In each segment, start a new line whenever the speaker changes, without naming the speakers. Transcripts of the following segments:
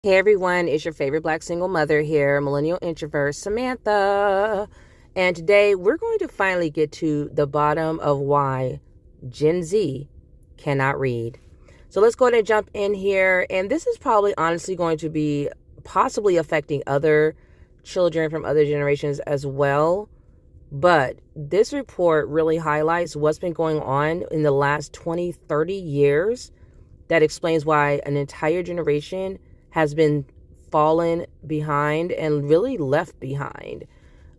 Hey everyone, it's your favorite Black single mother here, millennial introvert Samantha. And today we're going to finally get to the bottom of why Gen Z cannot read. So let's go ahead and jump in here. And this is probably honestly going to be possibly affecting other children from other generations as well. But this report really highlights what's been going on in the last 20, 30 years that explains why an entire generation has been fallen behind and really left behind,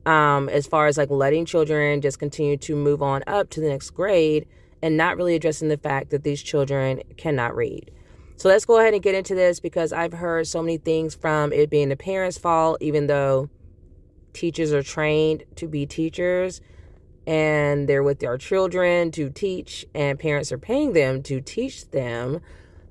as far as like letting children just continue to move on up to the next grade and not really addressing the fact that these children cannot read. So let's go ahead and get into this, because I've heard so many things from it being the parents' fault, even though teachers are trained to be teachers and they're with our children to teach, and parents are paying them to teach them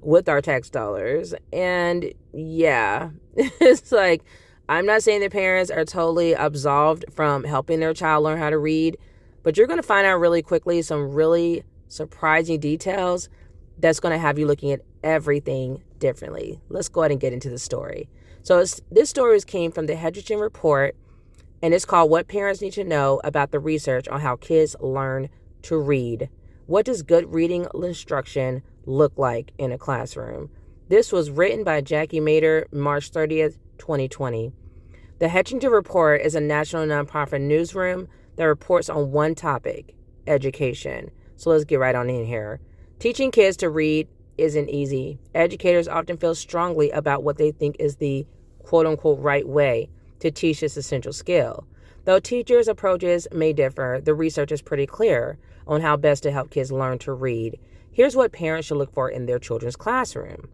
with our tax dollars. And yeah, it's like, I'm not saying the parents are totally absolved from helping their child learn how to read, but you're going to find out really quickly some really surprising details that's going to have you looking at everything differently. Let's go ahead and get into the story. So this story came from the Hedgerton Report, and it's called What Parents Need to Know About the Research on How Kids Learn to Read. What does good reading instruction look like in a classroom? This was written by Jackie Mader, March 30th, 2020. The Hedgerton Report is a national nonprofit newsroom that reports on one topic: education. So let's get right on in here. Teaching kids to read isn't easy. Educators often feel strongly about what they think is the quote-unquote right way to teach this essential skill. Though teachers' approaches may differ, the research is pretty clear on how best to help kids learn to read. Here's what parents should look for in their children's classroom.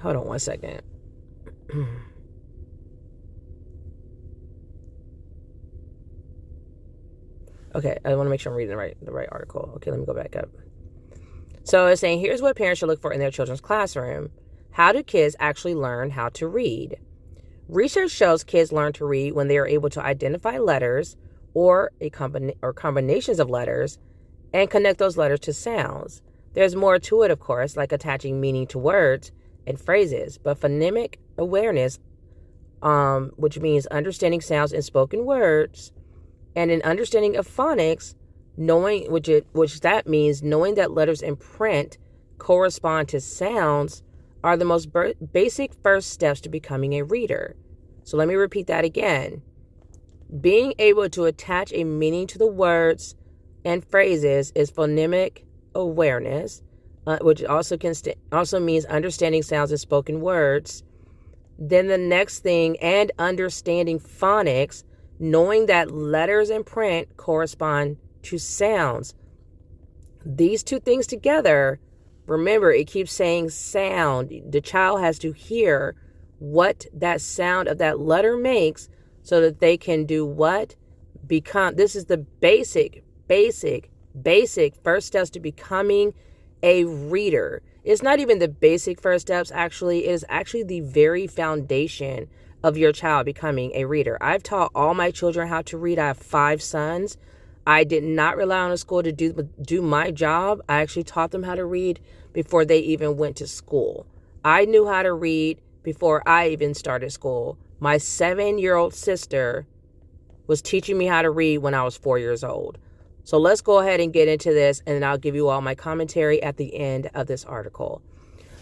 Hold on one second. Okay, I want to make sure I'm reading the right article. Okay, let me go back up. So it's saying, here's what parents should look for in their children's classroom. How do kids actually learn how to read? Research shows kids learn to read when they are able to identify letters or combinations of letters and connect those letters to sounds. There's more to it, of course, like attaching meaning to words and phrases, but phonemic awareness, which means understanding sounds in spoken words, and an understanding of phonics, which that means knowing that letters in print correspond to sounds, are the most basic first steps to becoming a reader. So let me repeat that again. Being able to attach a meaning to the words and phrases is phonemic awareness, which also means understanding sounds in spoken words. Then the next thing, and understanding phonics, knowing that letters in print correspond to sounds. These two things together, remember, it keeps saying sound. The child has to hear what that sound of that letter makes so that they can do what? Become. This is the basic first steps to becoming a reader. It's not even the basic first steps, actually. It is actually the very foundation of your child becoming a reader. I've taught all my children how to read. I have 5 sons. I did not rely on a school to do my job. I actually taught them how to read before they even went to school. I knew how to read before I even started school. My 7-year-old sister was teaching me how to read when I was 4 years old. So let's go ahead and get into this, and then I'll give you all my commentary at the end of this article.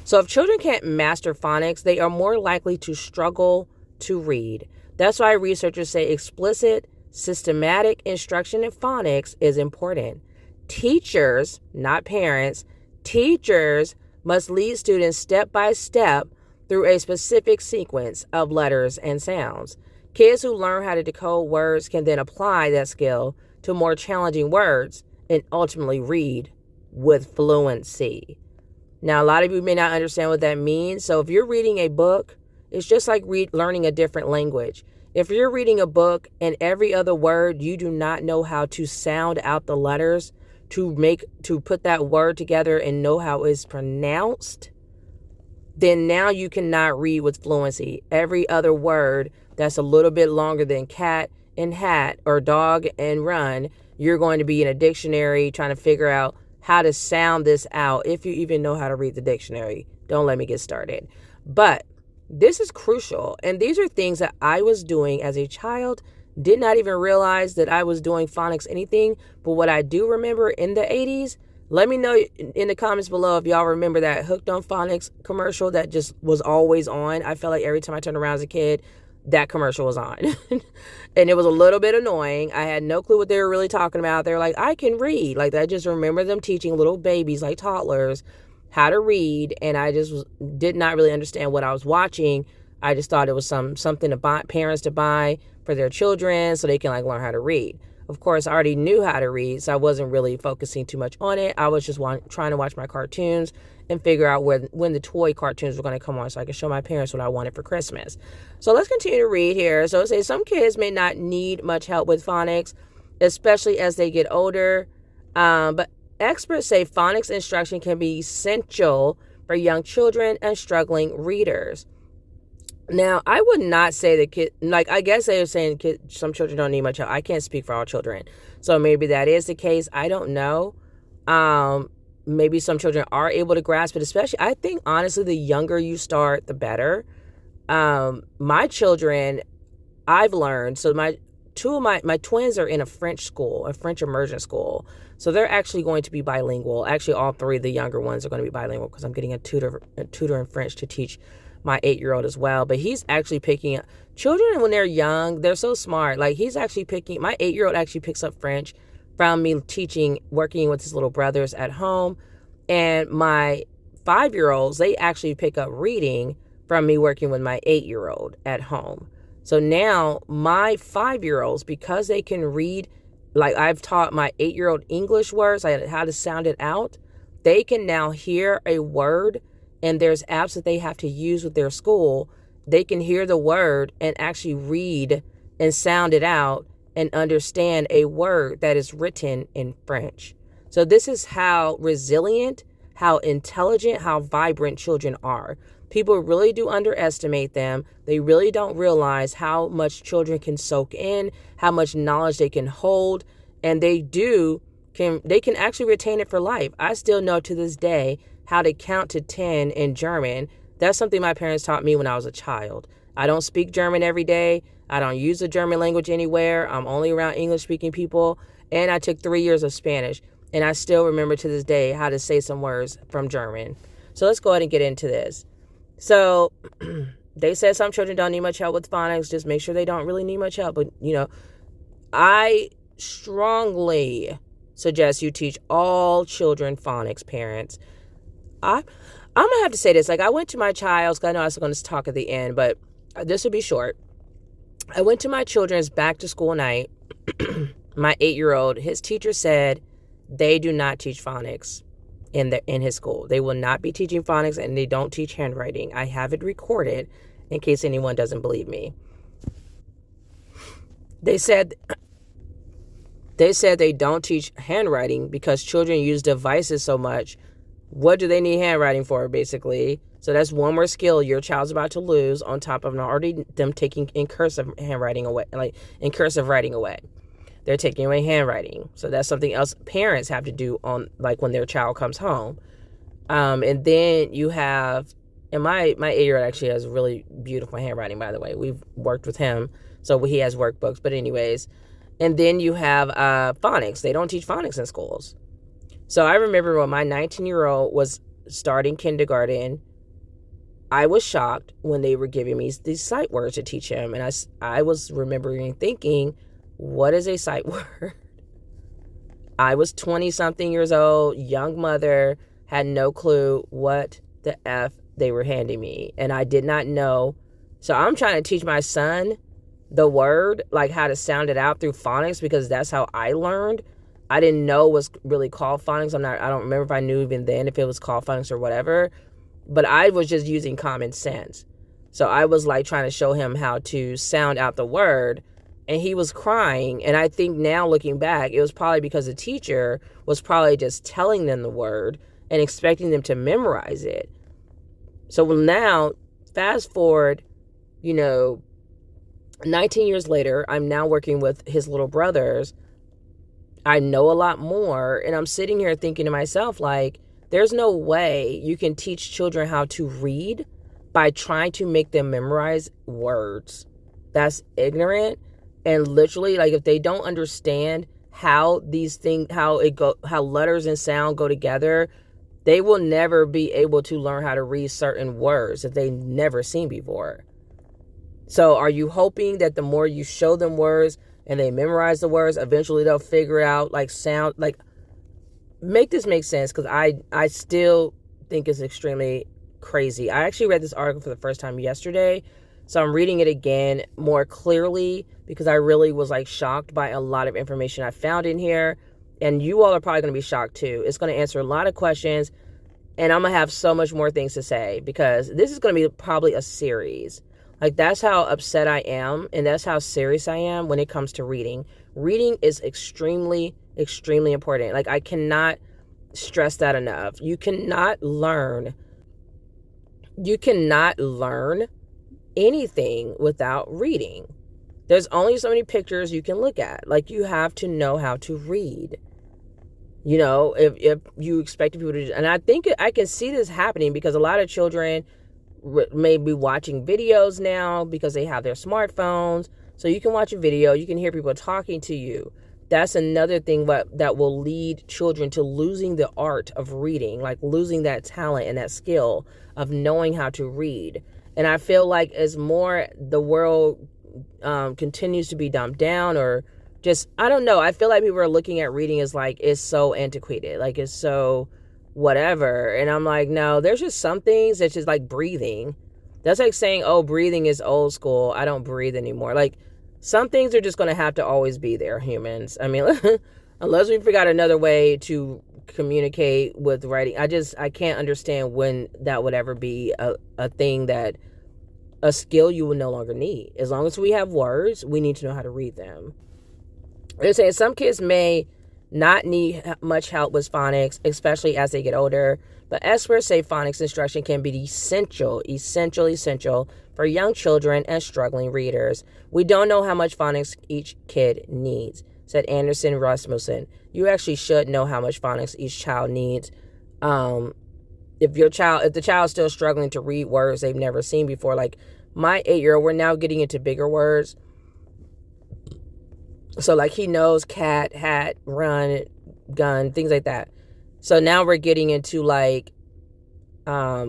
So if children can't master phonics, they are more likely to struggle to read. That's why researchers say explicit, systematic instruction in phonics is important. Teachers, not parents, teachers must lead students step by step through a specific sequence of letters and sounds. Kids who learn how to decode words can then apply that skill to more challenging words and ultimately read with fluency. Now, a lot of you may not understand what that means. So if you're reading a book, it's just like learning a different language. If you're reading a book and every other word you do not know how to sound out the letters to put that word together and know how it's pronounced, then now you cannot read with fluency. Every other word that's a little bit longer than cat and hat or dog and run, you're going to be in a dictionary trying to figure out how to sound this out, if you even know how to read the dictionary. Don't let me get started. But this is crucial. And these are things that I was doing as a child. Did not even realize that I was doing phonics anything. But what I do remember in the 80s, let me know in the comments below if y'all remember that Hooked on Phonics commercial that just was always on. I felt like every time I turned around as a kid, that commercial was on. And it was a little bit annoying. I had no clue what they were really talking about. They were like, I can read. Like, I just remember them teaching little babies, like toddlers, how to read. And I just did not really understand what I was watching. I just thought it was something to buy, parents to buy for their children so they can like learn how to read. Of course, I already knew how to read, so I wasn't really focusing too much on it. I was just trying to watch my cartoons and figure out when the toy cartoons were going to come on so I could show my parents what I wanted for Christmas. So let's continue to read here. So it says some kids may not need much help with phonics, especially as they get older. But experts say phonics instruction can be essential for young children and struggling readers. Now, I would not say that I guess they were saying some children don't need much help. I can't speak for all children. So maybe that is the case. I don't know. Maybe some children are able to grasp it, especially, I think, honestly, the younger you start, the better. My children, I've learned, so my twins are in a French school, a French immersion school. So they're actually going to be bilingual. Actually, all three of the younger ones are going to be bilingual because I'm getting a tutor in French to teach my 8-year-old as well. But he's actually picking up children when they're young. They're so smart. Like, he's actually my 8-year-old actually picks up French from me working with his little brothers at home. And my 5-year-olds, they actually pick up reading from me working with my 8-year-old at home. So now my 5-year-olds, because they can read, like I've taught my 8-year-old English words, like how to sound it out, they can now hear a word. And there's apps that they have to use with their school. They can hear the word and actually read and sound it out and understand a word that is written in French. So this is how resilient, how intelligent, how vibrant children are. People really do underestimate them. They really don't realize how much children can soak in, how much knowledge they can hold, and they can actually retain it for life. I still know to this day how to count to 10 in German. That's something my parents taught me when I was a child. I don't speak German every day. I don't use the German language anywhere. I'm only around English-speaking people. And I took 3 years of Spanish. And I still remember to this day how to say some words from German. So let's go ahead and get into this. So they said some children don't need much help with phonics. Just make sure they don't really need much help. But, I strongly suggest you teach all children phonics, parents. I'm going to have to say this. Like, I went to my child's, I know I was going to talk at the end, but this will be short. I went to my children's back to school night. My 8-year-old, his teacher said they do not teach phonics in his school. They will not be teaching phonics, and they don't teach handwriting. I have it recorded in case anyone doesn't believe me. They said they don't teach handwriting because children use devices so much. What do they need handwriting for, basically? So that's one more skill your child's about to lose on top of already them taking in cursive handwriting away, like in cursive writing away. They're taking away handwriting. So that's something else parents have to do on, like, when their child comes home. And then you have, and my 8-year-old actually has really beautiful handwriting, by the way. We've worked with him, so he has workbooks. But anyways, and then you have phonics. They don't teach phonics in schools. So I remember when my 19-year-old was starting kindergarten, I was shocked when they were giving me these sight words to teach him. And I was remembering thinking, what is a sight word? I was 20-something years old, young mother, had no clue what the F they were handing me. And I did not know. So I'm trying to teach my son the word, like how to sound it out through phonics, because that's how I learned. I didn't know it was really called phonics. I don't remember if I knew even then if it was called phonics or whatever, but I was just using common sense. So I was like trying to show him how to sound out the word, and he was crying. And I think now looking back, it was probably because the teacher was probably just telling them the word and expecting them to memorize it. So now, fast forward, 19 years later, I'm now working with his little brothers. I know a lot more, and I'm sitting here thinking to myself, like, There's no way you can teach children how to read by trying to make them memorize words. That's ignorant. And literally, like, if they don't understand how these things, how letters and sound go together, they will never be able to learn how to read certain words that they've never seen before. So are you hoping that the more you show them words and they memorize the words, eventually they'll figure it out, like sound, like, make this make sense? Because I still think it's extremely crazy. I actually read this article for the first time yesterday, so I'm reading it again more clearly because I really was like shocked by a lot of information I found in here. And you all are probably going to be shocked too. It's going to answer a lot of questions, and I'm going to have so much more things to say because this is going to be probably a series. Like, that's how upset I am, and that's how serious I am when it comes to reading. Reading is extremely, extremely important. Like, I cannot stress that enough. You cannot learn anything without reading. There's only so many pictures you can look at. Like, you have to know how to read. You know, if you expect people to, and I think I can see this happening because a lot of children may be watching videos now because they have their smartphones. So you can watch a video, you can hear people talking to you. That's another thing that will lead children to losing the art of reading, like losing that talent and that skill of knowing how to read. And I feel like as more the world continues to be dumbed down, or just, I don't know, I feel like people are looking at reading as like, it's so antiquated, like it's so whatever. And I'm like, no, there's just some things that's just like breathing. That's like saying, oh, breathing is old school, I don't breathe anymore. Like, some things are just going to have to always be there, humans. I mean, unless we figure out another way to communicate with writing, I can't understand when that would ever be a thing, that a skill you will no longer need. As long as we have words, we need to know how to read them. They're saying some kids may not need much help with phonics, especially as they get older, but experts say phonics instruction can be essential for young children and struggling readers. We don't know how much phonics each kid needs, said Anderson Rasmussen. You actually should know how much phonics each child needs. If the child's still struggling to read words they've never seen before, like my 8-year-old, we're now getting into bigger words. So like he knows cat, hat, run, gun, things like that. So now we're getting into like, I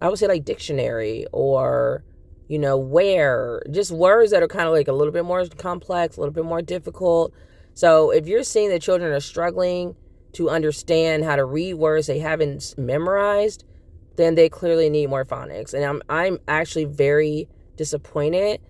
would say like dictionary, or, you know, where, just words that are kind of like a little bit more complex, a little bit more difficult. So if you're seeing that children are struggling to understand how to read words they haven't memorized, then they clearly need more phonics. And I'm actually very disappointed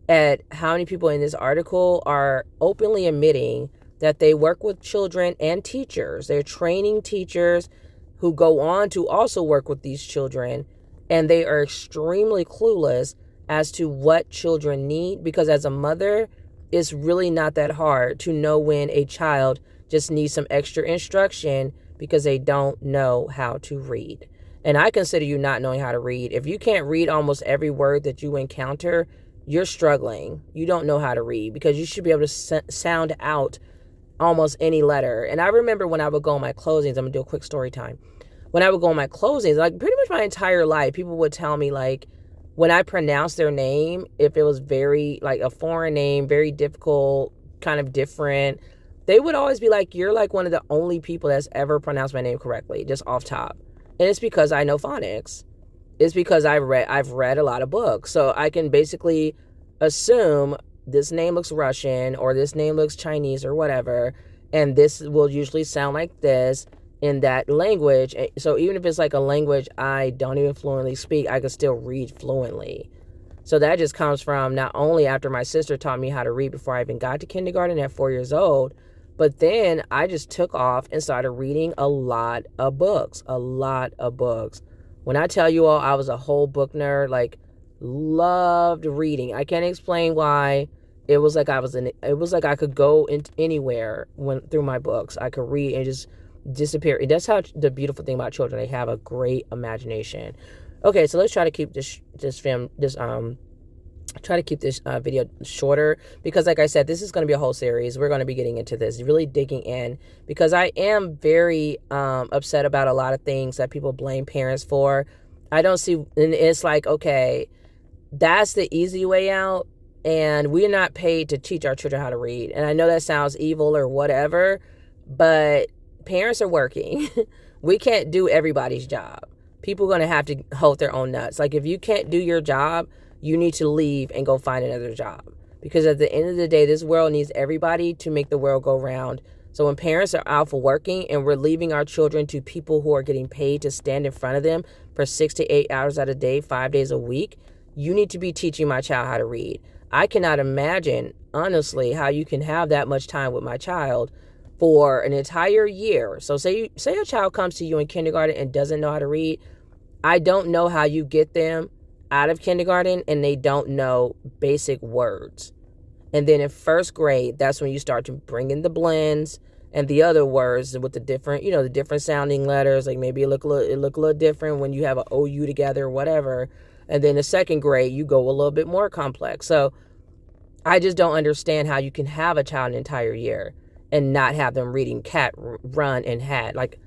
at how many people in this article are openly admitting that they work with children and teachers. They're training teachers who go on to also work with these children, and they are extremely clueless as to what children need, because as a mother, it's really not that hard to know when a child just needs some extra instruction because they don't know how to read. And I consider you not knowing how to read. If you can't read almost every word that you encounter, you're struggling. You don't know how to read, because you should be able to sound out almost any letter. And I remember when I would go on my closings, I'm gonna do a quick story time. When I would go on my closings, like pretty much my entire life, people would tell me, like, when I pronounced their name, if it was very like a foreign name, very difficult, kind of different, they would always be like, you're like one of the only people that's ever pronounced my name correctly, just off top. And it's because I know phonics. It's because I've read a lot of books. So I can basically assume this name looks Russian, or this name looks Chinese, or whatever, and this will usually sound like this in that language. So even if it's like a language I don't even fluently speak, I can still read fluently. So that just comes from not only after my sister taught me how to read before I even got to kindergarten at 4 years old, but then I just took off and started reading a lot of books. When I tell you all, I was a whole book nerd, like loved reading. I can't explain why. It was like I could go anywhere through my books. I could read and just disappear. And that's how the beautiful thing about children, they have a great imagination. Okay, so let's try to keep this try to keep this video shorter because, like I said, this is going to be a whole series. We're going to be getting into this, really digging in, because I am very upset about a lot of things that people blame parents for. I don't see, and it's like, okay, that's the easy way out, and we're not paid to teach our children how to read. And I know that sounds evil or whatever, but parents are working. We can't do everybody's job. People are going to have to hold their own nuts. Like, if you can't do your job, you need to leave and go find another job. Because at the end of the day, this world needs everybody to make the world go round. So when parents are out for working and we're leaving our children to people who are getting paid to stand in front of them for 6 to 8 hours out a day, 5 days a week, you need to be teaching my child how to read. I cannot imagine, honestly, how you can have that much time with my child for an entire year. So say a child comes to you in kindergarten and doesn't know how to read. I don't know how you get them out of kindergarten and they don't know basic words. And then in first grade, that's when you start to bring in the blends and the other words with the different, the different sounding letters. Like maybe it look a little different when you have an OU together or whatever. And then in second grade, you go a little bit more complex. So I just don't understand how you can have a child an entire year and not have them reading cat, run, and hat. Like,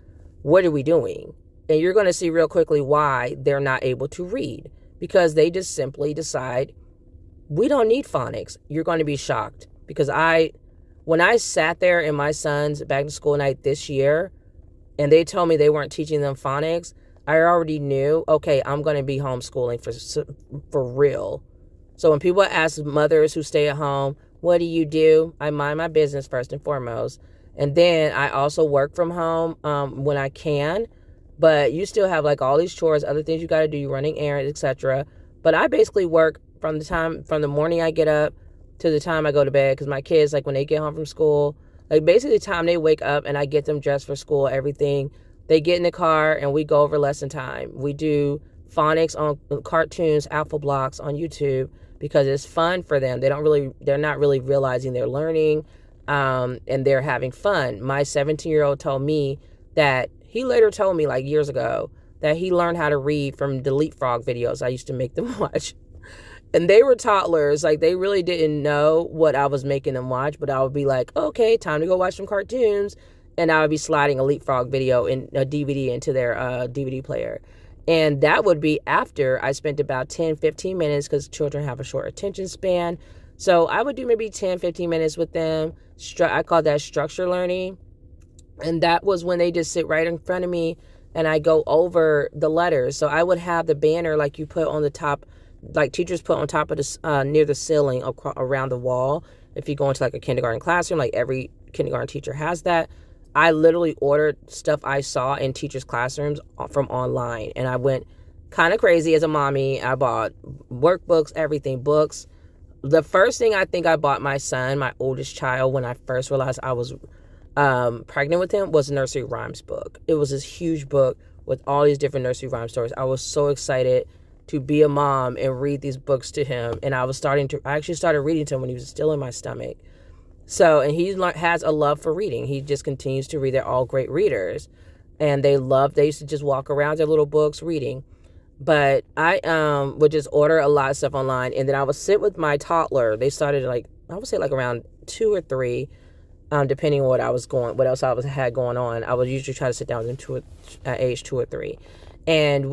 what are we doing? And you're going to see real quickly why they're not able to read. Because they just simply decide, we don't need phonics. You're going to be shocked. Because when I sat there in my son's back to school night this year, and they told me they weren't teaching them phonics, I already knew, okay, I'm going to be homeschooling for real. So when people ask mothers who stay at home, what do you do? I mind my business first and foremost. And then I also work from home when I can. But you still have like all these chores, other things you got to do, you running errands, etc. But I basically work from the morning I get up to the time I go to bed, because my kids, like when they get home from school, like basically the time they wake up and I get them dressed for school, everything, they get in the car and we go over lesson time. We do phonics on cartoons, alpha blocks on YouTube, because it's fun for them. They're not really realizing they're learning, and they're having fun. My 17-year-old told me that he later told me, like years ago, that he learned how to read from the Leapfrog videos I used to make them watch. And they were toddlers. Like, they really didn't know what I was making them watch, but I would be like, okay, time to go watch some cartoons. And I would be sliding a Leapfrog video in a DVD into their DVD player. And that would be after I spent about 10, 15 minutes, because children have a short attention span. So I would do maybe 10, 15 minutes with them. I call that structure learning. And that was when they just sit right in front of me and I go over the letters. So I would have the banner like you put on the top, like teachers put on top of the near the ceiling around the wall. If you go into like a kindergarten classroom, like every kindergarten teacher has that. I literally ordered stuff I saw in teachers' classrooms from online. And I went kind of crazy as a mommy. I bought workbooks, everything, books. The first thing I think I bought my son, my oldest child, when I first realized I was pregnant with him, was a nursery rhymes book. It was this huge book with all these different nursery rhyme stories. I was so excited to be a mom and read these books to him. And I actually started reading to him when he was still in my stomach. So, and he has a love for reading. He just continues to read. They're all great readers. And they used to just walk around their little books reading. But I would just order a lot of stuff online. And then I would sit with my toddler. They started I would say around 2 or 3. Depending on what else I had going on. I would usually try to sit down with them at age 2 or 3. And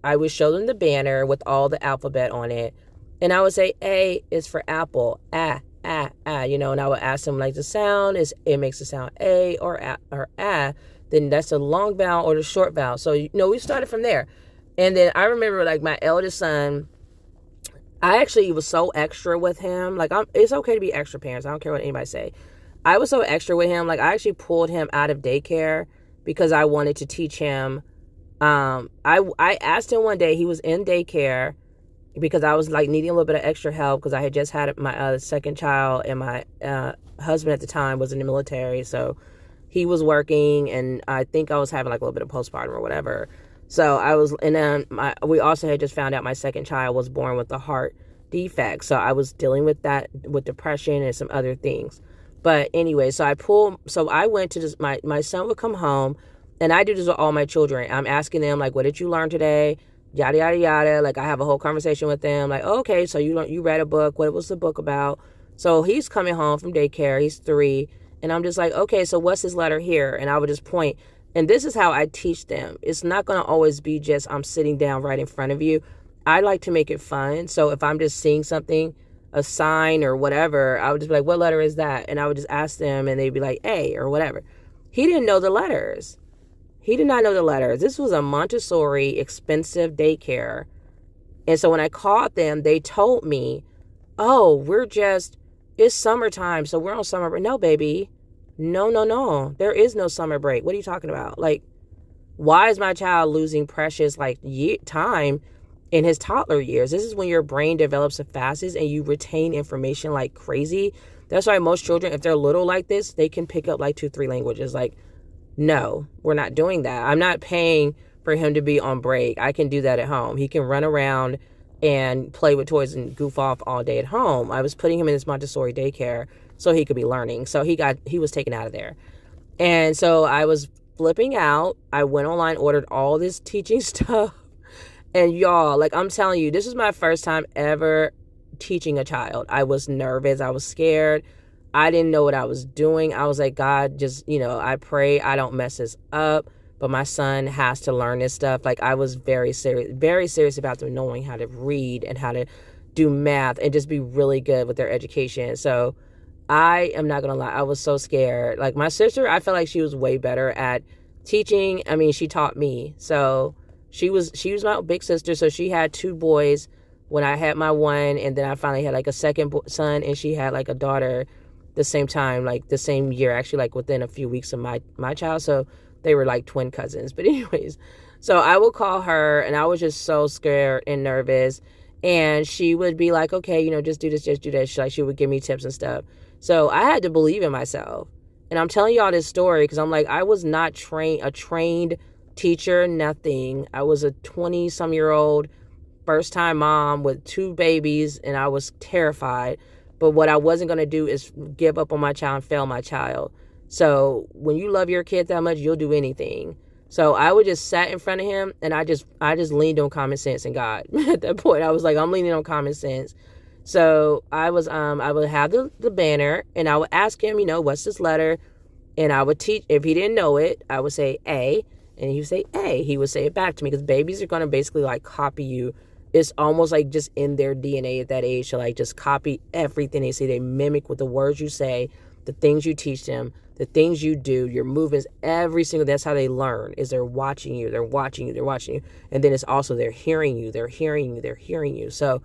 I would show them the banner with all the alphabet on it. And I would say, A is for apple, and I would ask them like the sound, it makes the sound A or then that's a long vowel or the short vowel. So, we started from there. And then I remember like my eldest son, I actually was so extra with him. Like, it's okay to be extra, parents. I don't care what anybody say. I was so extra with him. Like, I actually pulled him out of daycare because I wanted to teach him. I asked him one day, he was in daycare because I was like needing a little bit of extra help because I had just had my second child, and my husband at the time was in the military. So he was working, and I think I was having like a little bit of postpartum or whatever. So and then we also had just found out my second child was born with a heart defect. So I was dealing with that, with depression and some other things. But anyway, so I went to this, my son would come home, and I do this with all my children. I'm asking them, like, what did you learn today? yada, yada, yada. Like, I have a whole conversation with them. Like, okay, so you read a book. What was the book about? So he's coming home from daycare. He's 3. And I'm just like, okay, so what's this letter here? And I would just point. And this is how I teach them. It's not going to always be just I'm sitting down right in front of you. I like to make it fun. So if I'm just seeing something, a sign or whatever, I would just be like, what letter is that? And I would just ask them and they'd be like, A or whatever. He didn't know the letters. He did not know the letters. This was a Montessori expensive daycare. And so when I called them, they told me, oh, it's summertime, so we're on summer break. No, baby. No. There is no summer break. What are you talking about? Like, why is my child losing precious, time in his toddler years? This is when your brain develops the fastest and you retain information like crazy. That's why most children, if they're little like this, they can pick up 2-3 languages. Like, no, we're not doing that. I'm not paying for him to be on break. I can do that at home. He can run around and play with toys and goof off all day at home. I was putting him in this Montessori daycare so he could be learning. So he was taken out of there. And so I was flipping out. I went online, ordered all this teaching stuff. And y'all, I'm telling you, this was my first time ever teaching a child. I was nervous. I was scared. I didn't know what I was doing. I was like, God, just, I pray I don't mess this up. But my son has to learn this stuff. I was very serious about them knowing how to read and how to do math and just be really good with their education. So I am not going to lie. I was so scared. My sister, I felt like she was way better at teaching. I mean, she taught me. So she was my big sister. So she had 2 boys when I had my one. And then I finally had a second son, and she had a daughter the same time, the same year, actually, within a few weeks of my child. So they were twin cousins. But anyways, so I would call her and I was just so scared and nervous. And she would be like, okay, just do this, just do that. She would give me tips and stuff. So I had to believe in myself. And I'm telling y'all this story because I was not a trained teacher, nothing. I was a 20-some-year-old first-time mom with 2 babies, and I was terrified. But what I wasn't going to do is give up on my child and fail my child. So when you love your kid that much, you'll do anything. So I would just sat in front of him, and I just leaned on common sense and God. At that point, I was like, I'm leaning on common sense. So I would have the banner, and I would ask him, what's this letter? And I would teach. If he didn't know it, I would say A, and he would say A. He would say it back to me because babies are going to basically copy you. It's almost just in their DNA at that age to just copy everything they say. They mimic with the words you say, the things you teach them, the things you do, your movements, that's how they learn, is they're watching you. And then it's also they're hearing you. So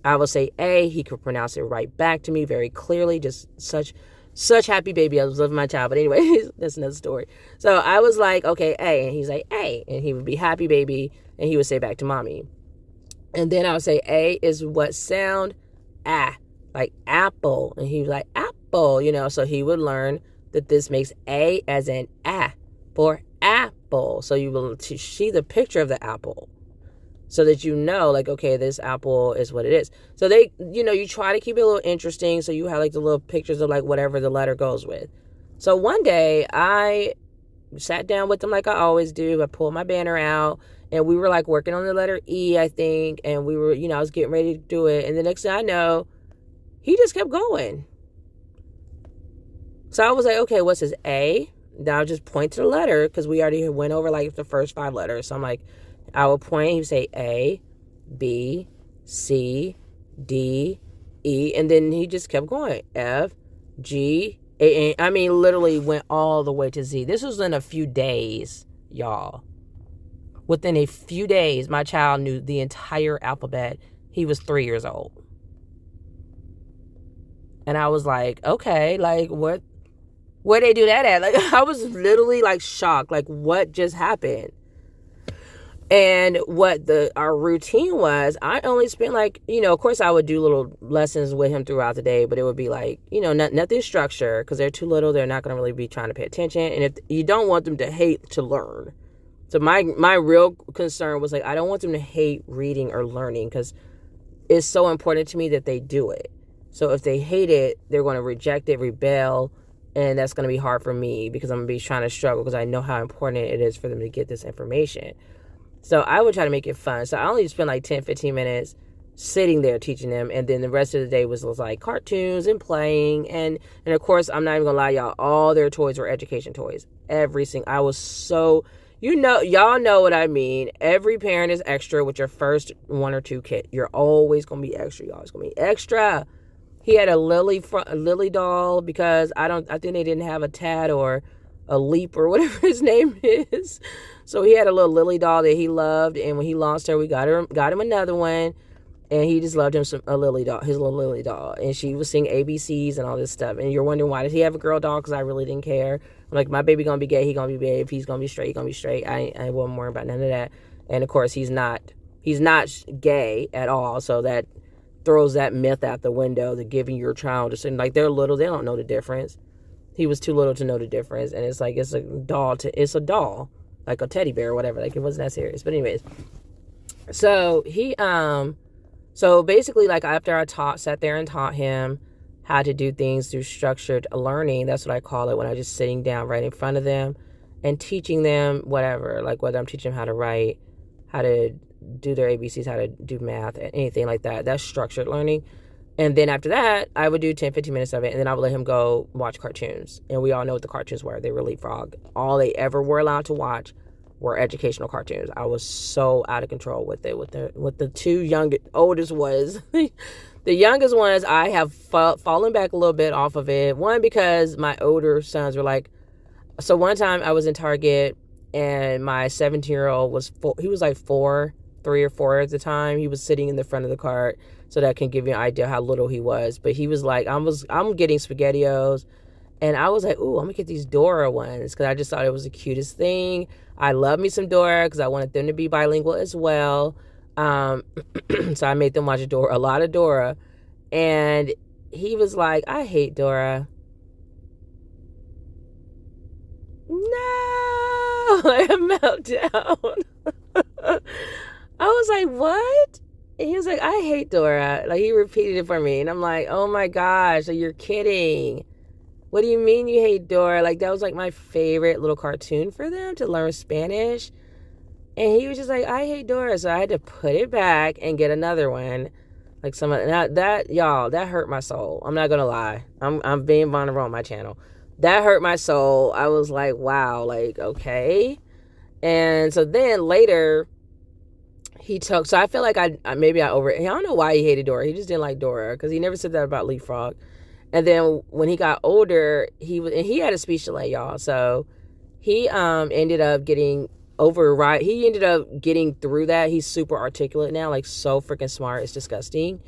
I will say A, he could pronounce it right back to me very clearly, just such happy baby. I was loving my child. But anyways, that's another story. So I was like, okay, A. And he's like, A. And he would be happy baby. And he would say back to mommy. And then I would say, A is what sound? Ah, like apple. And he was like, apple, So he would learn that this makes A as in ah for apple. So you will see the picture of the apple so that okay, this apple is what it is. So they, you try to keep it a little interesting. So you have the little pictures of whatever the letter goes with. So one day I sat down with them like I always do. I pulled my banner out and we were working on the letter E, I think. And we were, I was getting ready to do it. And the next thing I know, he just kept going. So I was like, okay, what's his A? Now just point to the letter because we already went over the first 5 letters. So I'm like, I would point, he would say A, B, C, D, E, and then he just kept going. F, G, A. I mean, literally went all the way to Z. This was in a few days, y'all. Within a few days, my child knew the entire alphabet. He was 3 years old. And I was like, okay, where they do that at? I was literally shocked. What just happened? And what our routine was, I only spent of course I would do little lessons with him throughout the day, but it would be nothing structured because they're too little. They're not going to really be trying to pay attention. And if you don't want them to hate to learn. So my real concern was I don't want them to hate reading or learning because it's so important to me that they do it. So if they hate it, they're going to reject it, rebel, and that's going to be hard for me because I'm going to be trying to struggle because I know how important it is for them to get this information. So I would try to make it fun. So I only spend like 10, 15 minutes sitting there teaching them, and then the rest of the day was like cartoons and playing, and of course, I'm not even gonna lie, y'all, all their toys were education toys. Every single, I was so, y'all know what I mean. Every parent is extra with your first one or two kid. You're always gonna be extra. You're always gonna be extra. He had a Lily doll, because I think they didn't have a Tad or a Leap or whatever his name is. So he had a little Lily doll that he loved, and when he lost her, we got him another one. And he just loved him his little Lily doll. And she was singing ABCs and all this stuff. And you're wondering, why does he have a girl doll? Because I really didn't care. I'm like, my baby gonna be gay, he gonna be gay. If he's gonna be straight, he gonna be straight. I wasn't worried about none of that. And of course, he's not gay at all. So that throws that myth out the window, that giving your child just, like, they're little, they don't know the difference. He was too little to know the difference. And it's like, it's a doll, like a teddy bear or whatever. Like, it wasn't that serious. But anyways, so he so basically, like, after I sat there and taught him how to do things through structured learning, that's what I call it, when I'm just sitting down right in front of them and teaching them whatever, like whether I'm teaching them how to write, how to do their ABCs, how to do math, anything like that. That's structured learning. And then after that, I would do 10, 15 minutes of it, and then I would let him go watch cartoons. And we all know what the cartoons were. They were Leapfrog. All they ever were allowed to watch were educational cartoons. I was so out of control with it. With the two oldest ones, the youngest ones, I have fallen back a little bit off of it. One, because my older sons were like, so one time I was in Target, and my 17-year-old was he was like 3 or 4 at the time. He was sitting in the front of the cart, so that can give you an idea how little he was. But he was like, I'm getting SpaghettiOs. And I was like, ooh, I'm going to get these Dora ones, because I just thought it was the cutest thing. I love me some Dora, because I wanted them to be bilingual as well. So I made them watch a lot of Dora. And he was like, I hate Dora. No! Like a meltdown. I was like, what? And he was like, I hate Dora. Like, he repeated it for me. And I'm like, oh my gosh, so you're kidding. What do you mean you hate Dora? Like, that was like my favorite little cartoon for them to learn Spanish. And he was just like, I hate Dora. So I had to put it back and get another one. Like, that hurt my soul. I'm not going to lie. I'm being vulnerable on my channel. That hurt my soul. I was like, wow, like, okay. And so then later, so I feel like I don't know why he hated Dora. He just didn't like Dora, because he never said that about Leapfrog. And then when he got older, he had a speech delay, y'all. So he ended up getting through that. He's super articulate now, like so freaking smart. It's disgusting.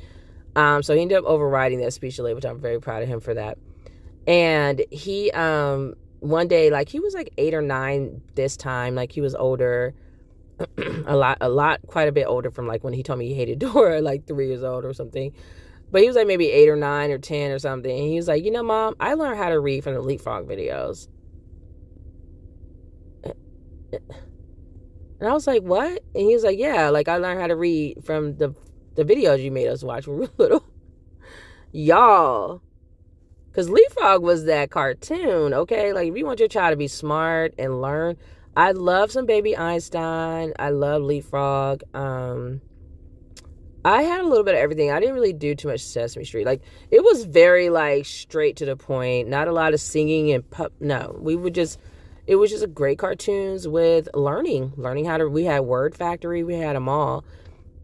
So he ended up overriding that speech delay, which I'm very proud of him for that. And he one day, like, he was like 8 or 9 this time, like he was older, quite a bit older from like when he told me he hated Dora, like 3 years old or something. But he was like maybe 8 or 9 or 10 or something. And he was like, Mom, I learned how to read from the Leapfrog videos. And I was like, what? And he was like, yeah, like I learned how to read from the videos you made us watch when we were little. Y'all. Because Leapfrog was that cartoon, okay? Like, if you want your child to be smart and learn. I love some Baby Einstein. I love Leapfrog. I had a little bit of everything. I didn't really do too much Sesame Street. Like, it was very, like, straight to the point. Not a lot of singing and no. It was just a great cartoons with learning how to, we had Word Factory. We had them all.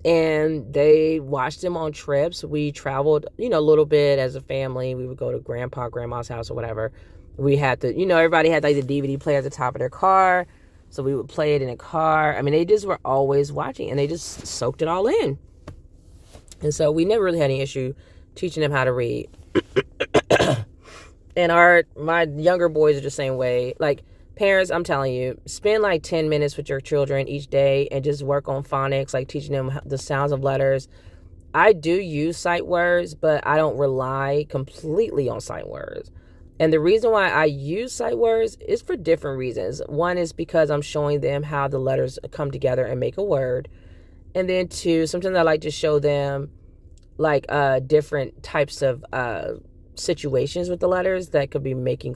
And they watched them on trips. We traveled, a little bit as a family. We would go to grandma's house or whatever. We had to, everybody had, like, the DVD player at the top of their car. So we would play it in a car. I mean, they just were always watching, and they just soaked it all in. And so we never really had any issue teaching them how to read. And my younger boys are the same way. Like, parents, I'm telling you, spend like 10 minutes with your children each day and just work on phonics, like teaching them the sounds of letters. I do use sight words, but I don't rely completely on sight words. And the reason why I use sight words is for different reasons. One is because I'm showing them how the letters come together and make a word. And then 2, sometimes I like to show them like different types of situations with the letters that could be making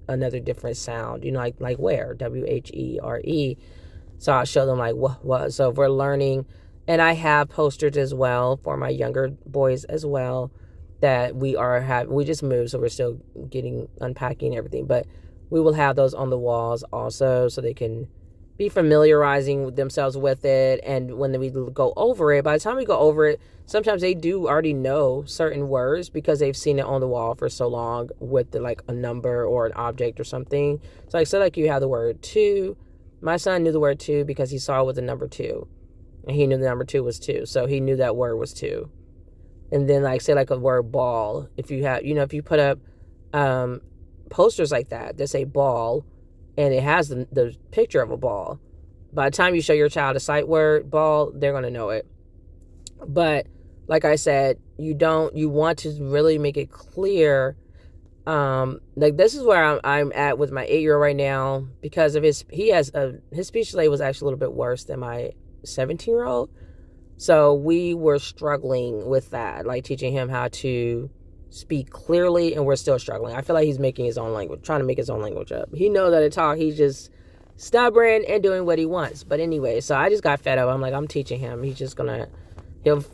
another different sound, like where, WHERE. So I'll show them like what. So if we're learning, and I have posters as well for my younger boys as well that we just moved, so we're still unpacking everything, but we will have those on the walls also so they can be familiarizing themselves with it. And when we go over it, by the time we go over it, sometimes they do already know certain words because they've seen it on the wall for so long with like a number or an object or something. So like, say like you have the word two. My son knew the word two because he saw it with the number two, and he knew the number two was two. So he knew that word was two. And then like, say like a word ball, if you have, if you put up posters like that say ball, and it has the picture of a ball, by the time you show your child a sight word ball, they're going to know it. But like I said, you want to really make it clear. Like this is where I'm at with my 8-year-old right now, because of his speech delay was actually a little bit worse than my 17-year-old. So we were struggling with that, like teaching him how to speak clearly, and we're still struggling. I feel like he's making his own language, trying to make his own language up. He knows how to talk. He's just stubborn and doing what he wants. But anyway, so I just got fed up. I'm like, I'm teaching him. He'll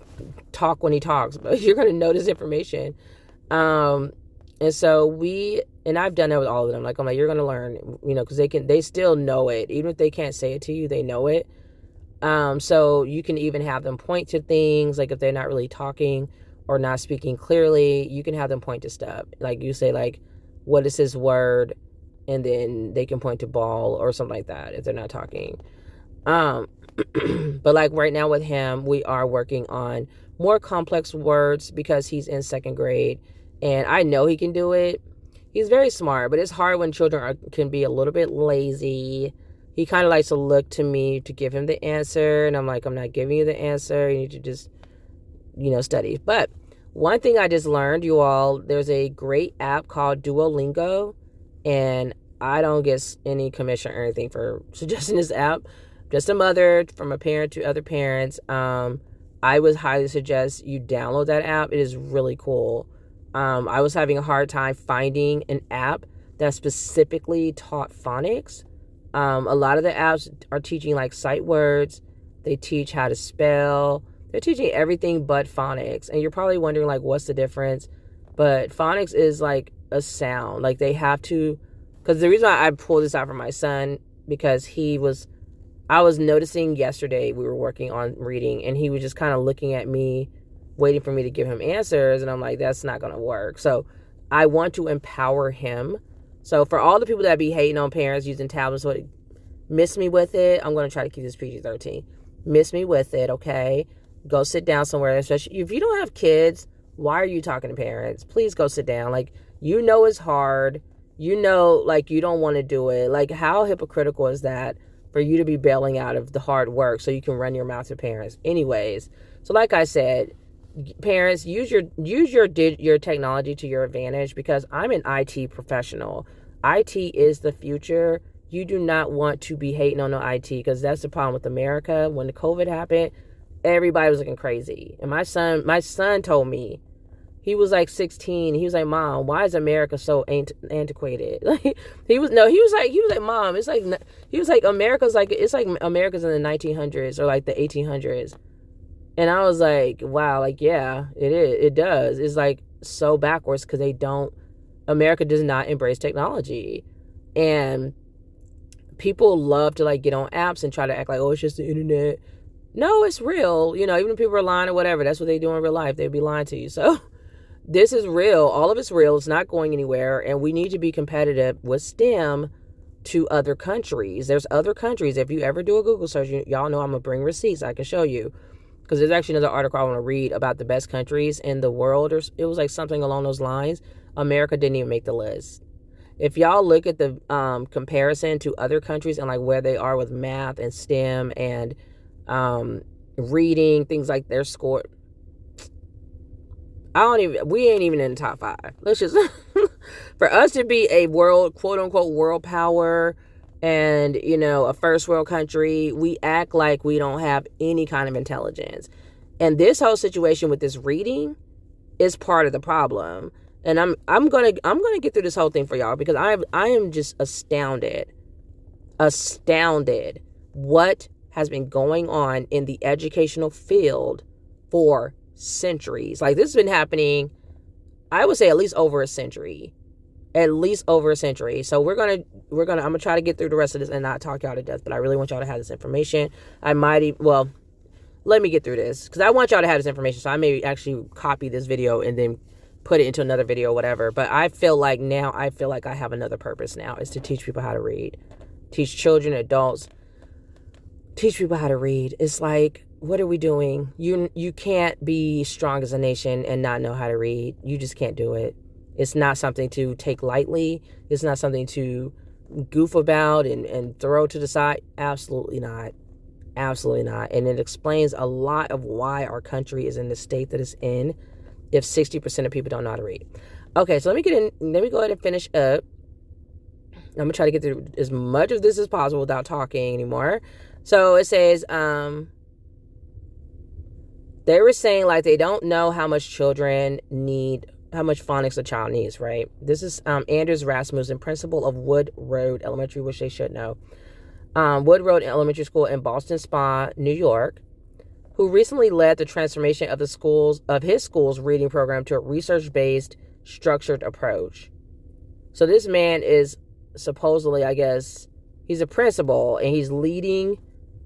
talk when he talks, but you're gonna know this information. And so I've done that with all of them. I'm like, you're gonna learn, because they still know it, even if they can't say it to you, they know it. So you can even have them point to things, like if they're not really talking or not speaking clearly, you can have them point to stuff. Like you say, like, what is this word? And then they can point to ball or something like that if they're not talking. But like right now with him, we are working on more complex words because he's in 2nd grade, and I know he can do it. He's very smart, but it's hard when children can be a little bit lazy. He kind of likes to look to me to give him the answer, and I'm like, I'm not giving you the answer. You need to just, study. But one thing I just learned, you all, there's a great app called Duolingo, and I don't get any commission or anything for suggesting this app. Just a mother, from a parent to other parents. I would highly suggest you download that app. It is really cool. I was having a hard time finding an app that specifically taught phonics. A lot of the apps are teaching like sight words. They teach how to spell. They're teaching everything but phonics. And you're probably wondering, like, what's the difference? But phonics is like a sound. Like they have to, because the reason why I pulled this out for my son, because I was noticing yesterday we were working on reading, and he was just kind of looking at me, waiting for me to give him answers. And I'm like, that's not going to work. So I want to empower him. So for all the people that be hating on parents using tablets, miss me with it. I'm going to try to keep this PG-13. Miss me with it, okay? Go sit down somewhere. Especially if you don't have kids, why are you talking to parents? Please go sit down. Like, it's hard. Like, you don't want to do it. Like, how hypocritical is that for you to be bailing out of the hard work so you can run your mouth to parents? Anyways, so like I said, parents, use your technology to your advantage, because I'm an IT professional. IT is the future. You do not want to be hating on the IT, because that's the problem with America. When the COVID happened, everybody was looking crazy. And my son told me, he was like 16. He was like, Mom, why is America so antiquated? Like he was like, Mom, it's like, he was like, America's like, it's like America's in the 1900s or like the 1800s. And I was like, wow, like, yeah, it is. It does. It's like so backwards, because America does not embrace technology. And people love to like get on apps and try to act like, oh, it's just the internet. No, it's real. Even if people are lying or whatever, that's what they do in real life. They'd be lying to you. So this is real. All of it's real. It's not going anywhere. And we need to be competitive with STEM to other countries. There's other countries. If you ever do a Google search, y'all know I'm going to bring receipts. I can show you. Because there's actually another article I want to read about the best countries in the world. Or it was like something along those lines. America didn't even make the list. If y'all look at the comparison to other countries and like where they are with math and STEM and reading, things like their score, we ain't even in the top 5. Let's just, for us to be a world, quote unquote, world power and, a first world country, we act like we don't have any kind of intelligence. And this whole situation with this reading is part of the problem. And I'm gonna get through this whole thing for y'all, because I am just astounded what has been going on in the educational field for centuries. Like, this has been happening, I would say, at least over a century. At least over a century. So I'm gonna try to get through the rest of this and not talk y'all to death, but I really want y'all to have this information. Let me get through this, because I want y'all to have this information. So I may actually copy this video and then put it into another video or whatever. But I feel like I have another purpose now, is to teach people how to read. Teach children, adults, teach people how to read. It's like, what are we doing? You can't be strong as a nation and not know how to read. You just can't do it. It's not something to take lightly. It's not something to goof about and throw to the side. Absolutely not. Absolutely not. And it explains a lot of why our country is in the state that it's in, if 60% of people don't know how to read. Okay, so let me go ahead and finish up. I'm going to try to get through as much of this as possible without talking anymore. So it says, they were saying, like, they don't know how much phonics a child needs, right? This is Anders Rasmussen, principal of Wood Road Elementary, which they should know. Wood Road Elementary School in Boston Spa, New York, who recently led the transformation of his school's reading program to a research-based, structured approach. So this man is supposedly, I guess, he's a principal, and he's leading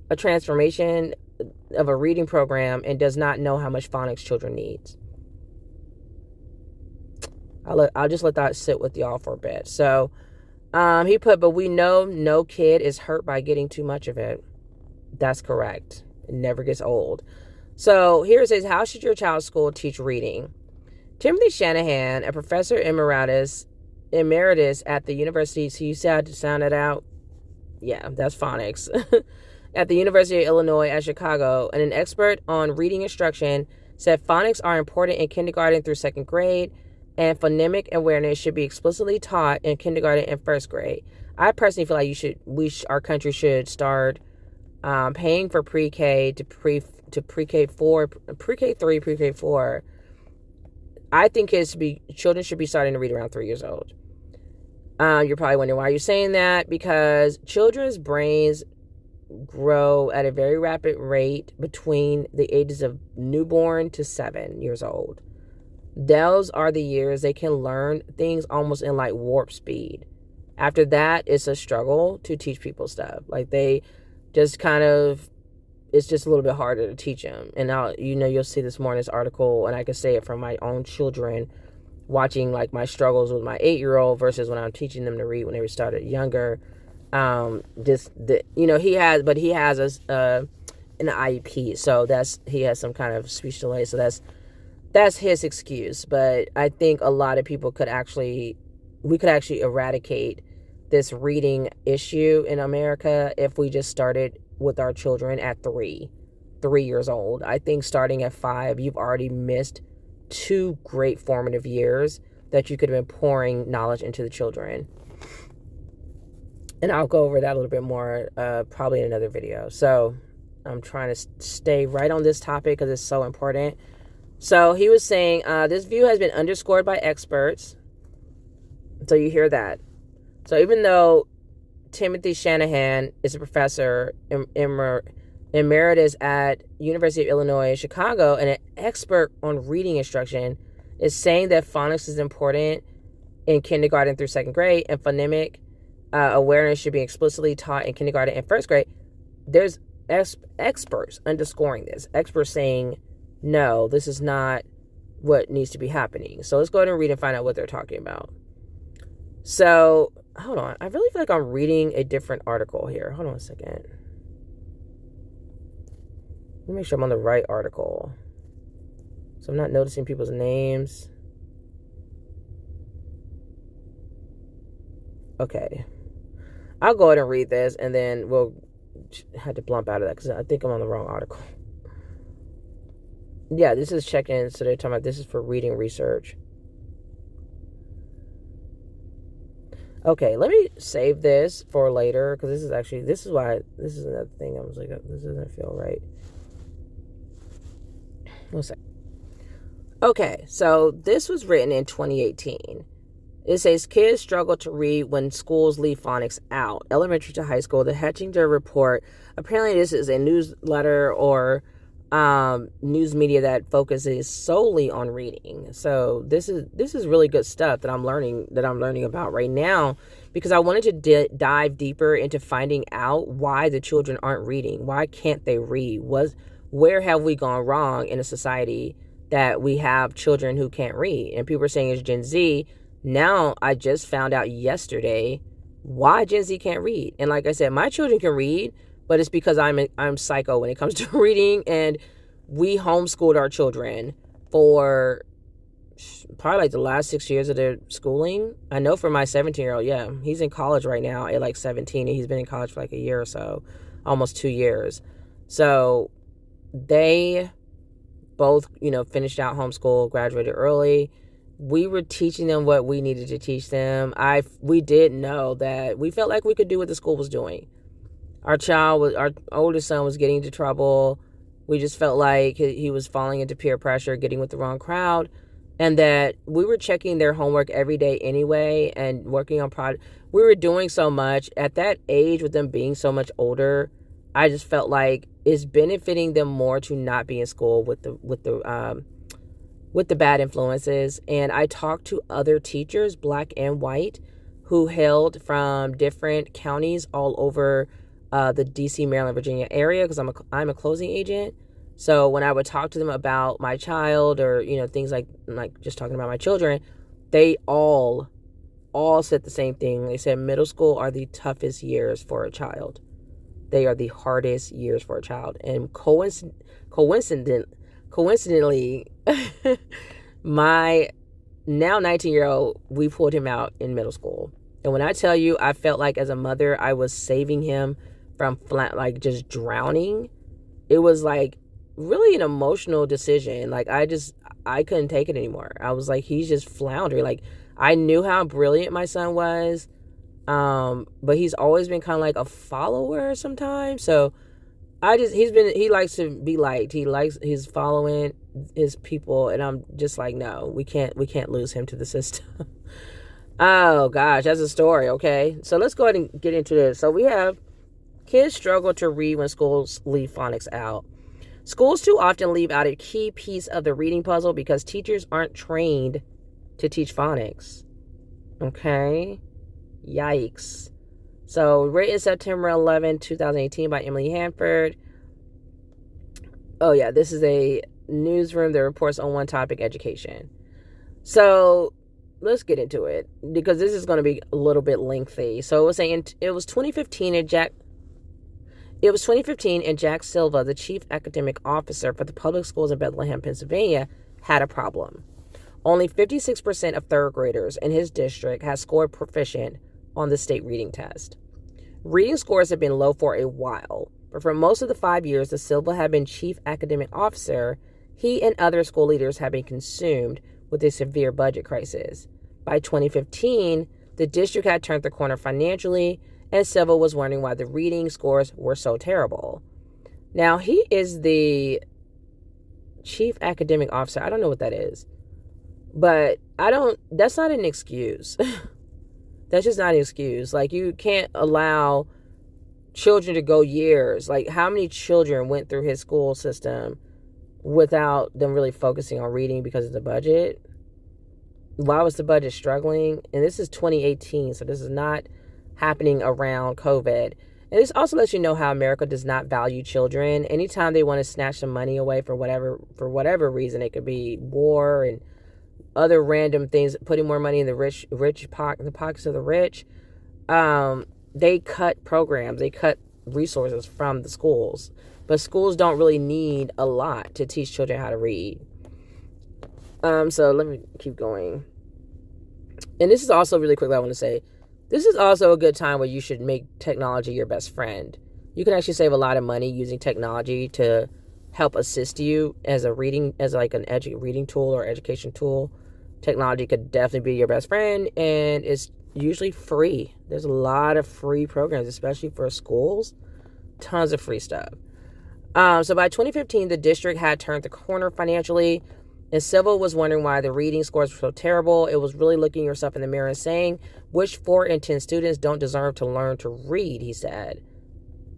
a transformation of a reading program and does not know how much phonics children need. I'll just let that sit with y'all for a bit. So he put, but we know no kid is hurt by getting too much of it. That's correct. It never gets old. So here it says, how should your child's school teach reading? Timothy Shanahan, a professor emeritus at the university, so you said to sound it out. Yeah, that's phonics. At the University of Illinois at Chicago, and an expert on reading instruction, said phonics are important in kindergarten through second grade, and phonemic awareness should be explicitly taught in kindergarten and first grade. I personally feel like our country should start paying for pre-K to pre-K 4, pre-K 3, pre-K 4. I think children should be starting to read around 3 years old. You're probably wondering why you're saying that, because children's brains grow at a very rapid rate between the ages of newborn to 7 years old. Those are the years they can learn things almost in like warp speed. After that, it's a struggle to teach people stuff. Like, they just it's just a little bit harder to teach them. And now, you'll see this morning's article, and I can say it from my own children, watching like my struggles with my 8-year-old versus when I'm teaching them to read when they started younger. He has an IEP, so he has some kind of speech delay. So that's his excuse. But I think a lot of people we could actually eradicate this reading issue in America if we just started with our children at 3 years old. I think starting at 5, you've already missed 2 great formative years that you could have been pouring knowledge into the children. And I'll go over that a little bit more probably in another video. So I'm trying to stay right on this topic because it's so important. So he was saying, this view has been underscored by experts. So you hear that. So even though Timothy Shanahan is a professor emeritus at University of Illinois, Chicago, and an expert on reading instruction, is saying that phonics is important in kindergarten through second grade, and phonemic awareness should be explicitly taught in kindergarten and first grade. There's experts underscoring this. Experts saying, no, this is not what needs to be happening. So let's go ahead and read and find out what they're talking about. So, hold on. I really feel like I'm reading a different article here. Hold on a second. Let me make sure I'm on the right article. So I'm not noticing people's names. Okay. I'll go ahead and read this, and then we'll have to blump out of that because I think I'm on the wrong article. Yeah, this is check-in. So they're talking about this is for reading research. Okay, let me save this for later because this is another thing. I was like, this doesn't feel right. One second. Okay, so this was written in 2018. It says kids struggle to read when schools leave phonics out. Elementary to high school, the Hettinger report. Apparently, this is a newsletter or news media that focuses solely on reading. So this is really good stuff that I'm learning about right now, because I wanted to dive deeper into finding out why the children aren't reading. Why can't they read? Where have we gone wrong in a society that we have children who can't read? And people are saying it's Gen Z. Now, I just found out yesterday why Gen Z can't read. And like I said, my children can read, but it's because I'm psycho when it comes to reading. And we homeschooled our children for probably like the last 6 years of their schooling. I know for my 17-year-old, yeah, he's in college right now at like 17, and he's been in college for like a year or so, almost 2 years. So they both, finished out homeschool, graduated early. We were teaching them what we needed to teach them. We did know that we felt like we could do what the school was doing. Our oldest son was getting into trouble. We just felt like he was falling into peer pressure, getting with the wrong crowd, and that we were checking their homework every day anyway and working on project. We were doing so much at that age with them being so much older. I just felt like it's benefiting them more to not be in school with the bad influences. And I talked to other teachers, black and white, who hailed from different counties all over the DC, Maryland, Virginia area, because I'm a closing agent. So when I would talk to them about my child, or things like just talking about my children, they all said the same thing. They said middle school are the toughest years for a child. They are the hardest years for a child. And coincidentally, my now 19-year-old, we pulled him out in middle school. And when I tell you, I felt like as a mother, I was saving him from just drowning. It was like really an emotional decision. Like I couldn't take it anymore. I was like, he's just floundering. Like I knew how brilliant my son was. But he's always been kind of like a follower sometimes. So he likes to be liked. He's following his people, and I'm just like, no, we can't lose him to the system. Oh gosh, that's a story. Okay. So let's go ahead and get into this. So we have kids struggle to read when schools leave phonics out. Schools too often leave out a key piece of the reading puzzle because teachers aren't trained to teach phonics. Okay. Yikes. So written September 11, 2018 by Emily Hanford. Oh yeah, this is a newsroom that reports on one topic, education. So let's get into it, because this is going to be a little bit lengthy. So it was saying it was 2015 and Jack Silva, the chief academic officer for the public schools in Bethlehem, Pennsylvania, had a problem. Only 56% of third graders in his district had scored proficient on the state reading test. Reading scores have been low for a while, but for most of the 5 years that Silva had been chief academic officer, he and other school leaders had been consumed with a severe budget crisis. By 2015, the district had turned the corner financially, and Silva was wondering why the reading scores were so terrible. Now, he is the chief academic officer. I don't know what that is, but that's not an excuse. That's just not an excuse. Like, you can't allow children to go years. Like, how many children went through his school system without them really focusing on reading because of the budget? Why was the budget struggling? And this is 2018, so this is not happening around COVID. And this also lets you know how America does not value children. Anytime they want to snatch some money away for whatever reason, it could be war and other random things, putting more money in the pockets of the rich. They cut programs, they cut resources from the schools. But schools don't really need a lot to teach children how to read. So let me keep going. And this is also really quickly, I want to say, this is also a good time where you should make technology your best friend. You can actually save a lot of money using technology to help assist you as an reading tool or education tool. Technology could definitely be your best friend, and it's usually free. There's a lot of free programs, especially for schools. Tons of free stuff. So by 2015, the district had turned the corner financially, And Silva was wondering why the reading scores were so terrible. It was really looking yourself in the mirror and saying, which 4 in 10 students don't deserve to learn to read, he said.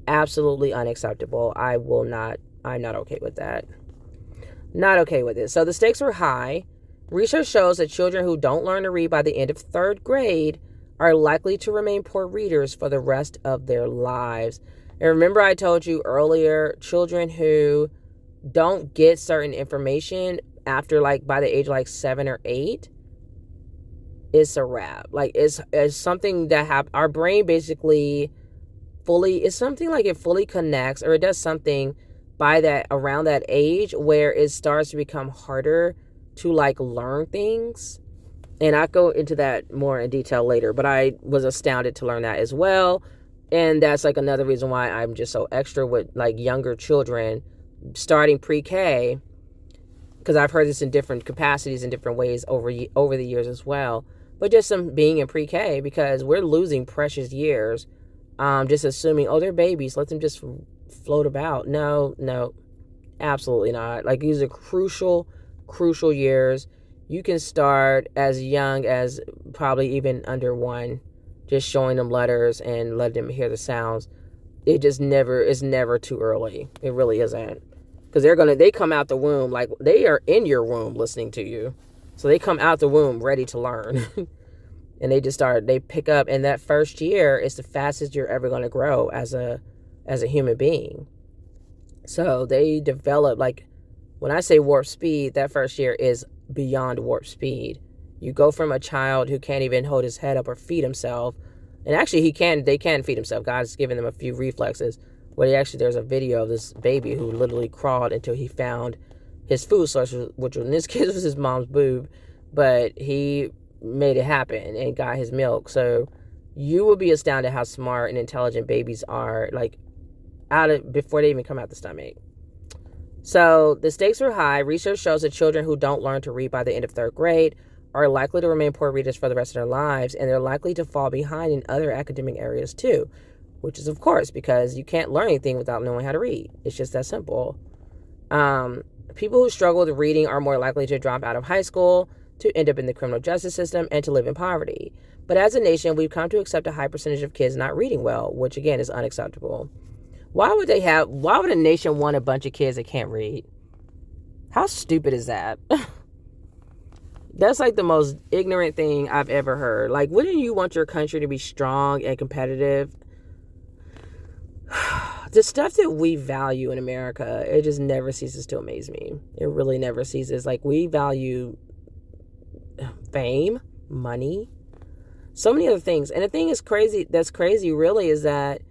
Absolutely unacceptable. I'm not okay with that. Not okay with it. So the stakes were high. Research shows that children who don't learn to read by the end of 3rd grade are likely to remain poor readers for the rest of their lives. And remember I told you earlier, children who don't get certain information after by the age of 7 or 8, it's a wrap. It's something that our brain basically it's something it fully connects, or it does something around that age where it starts to become harder to learn things. And I'll go into that more in detail later, but I was astounded to learn that as well. And that's another reason why I'm just so extra with younger children starting pre-K, because I've heard this in different capacities in different ways over the years as well. But just being in pre-K, because we're losing precious years, just assuming, they're babies, let them just float about. No, absolutely not. These are crucial years. You can start as young as probably even under 1, just showing them letters and letting them hear the sounds. It just is never too early. It really isn't. Because they come out the womb, they are in your womb listening to you. So they come out the womb ready to learn. And they pick up, and that first year is the fastest you're ever going to grow as a human being. So they develop, when I say warp speed, that first year is beyond warp speed. You go from a child who can't even hold his head up or feed himself, and actually they can feed himself. God's given them a few reflexes. There's a video of this baby who literally crawled until he found his food source, which in this case was his mom's boob, but he made it happen and got his milk. So you will be astounded how smart and intelligent babies are, before they even come out the stomach. So the stakes are high. Research shows that children who don't learn to read by the end of 3rd grade are likely to remain poor readers for the rest of their lives, and they're likely to fall behind in other academic areas too, which is, of course, because you can't learn anything without knowing how to read. It's just that simple. People who struggle with reading are more likely to drop out of high school, to end up in the criminal justice system, and to live in poverty. But as a nation, we've come to accept a high percentage of kids not reading well, which again is unacceptable. Why would a nation want a bunch of kids that can't read? How stupid is that? That's the most ignorant thing I've ever heard. Wouldn't you want your country to be strong and competitive? The stuff that we value in America, it just never ceases to amaze me. It really never ceases. We value fame, money, so many other things. And the thing that's crazy really is that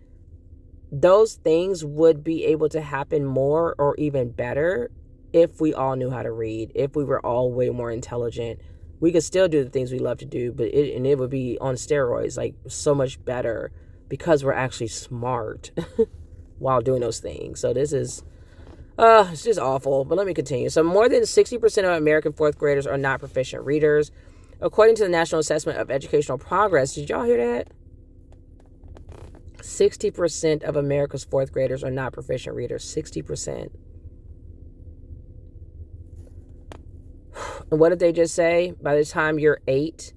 those things would be able to happen more or even better if we all knew how to read, if we were all way more intelligent. We could still do the things we love to do, but it would be on steroids, so much better, because we're actually smart while doing those things. So this is it's just awful. But let me continue. So more than 60% of American 4th graders are not proficient readers, according to the National Assessment of Educational Progress. Did y'all hear that? 60% of America's 4th graders are not proficient readers. 60%. And what did they just say? By the time you're 8,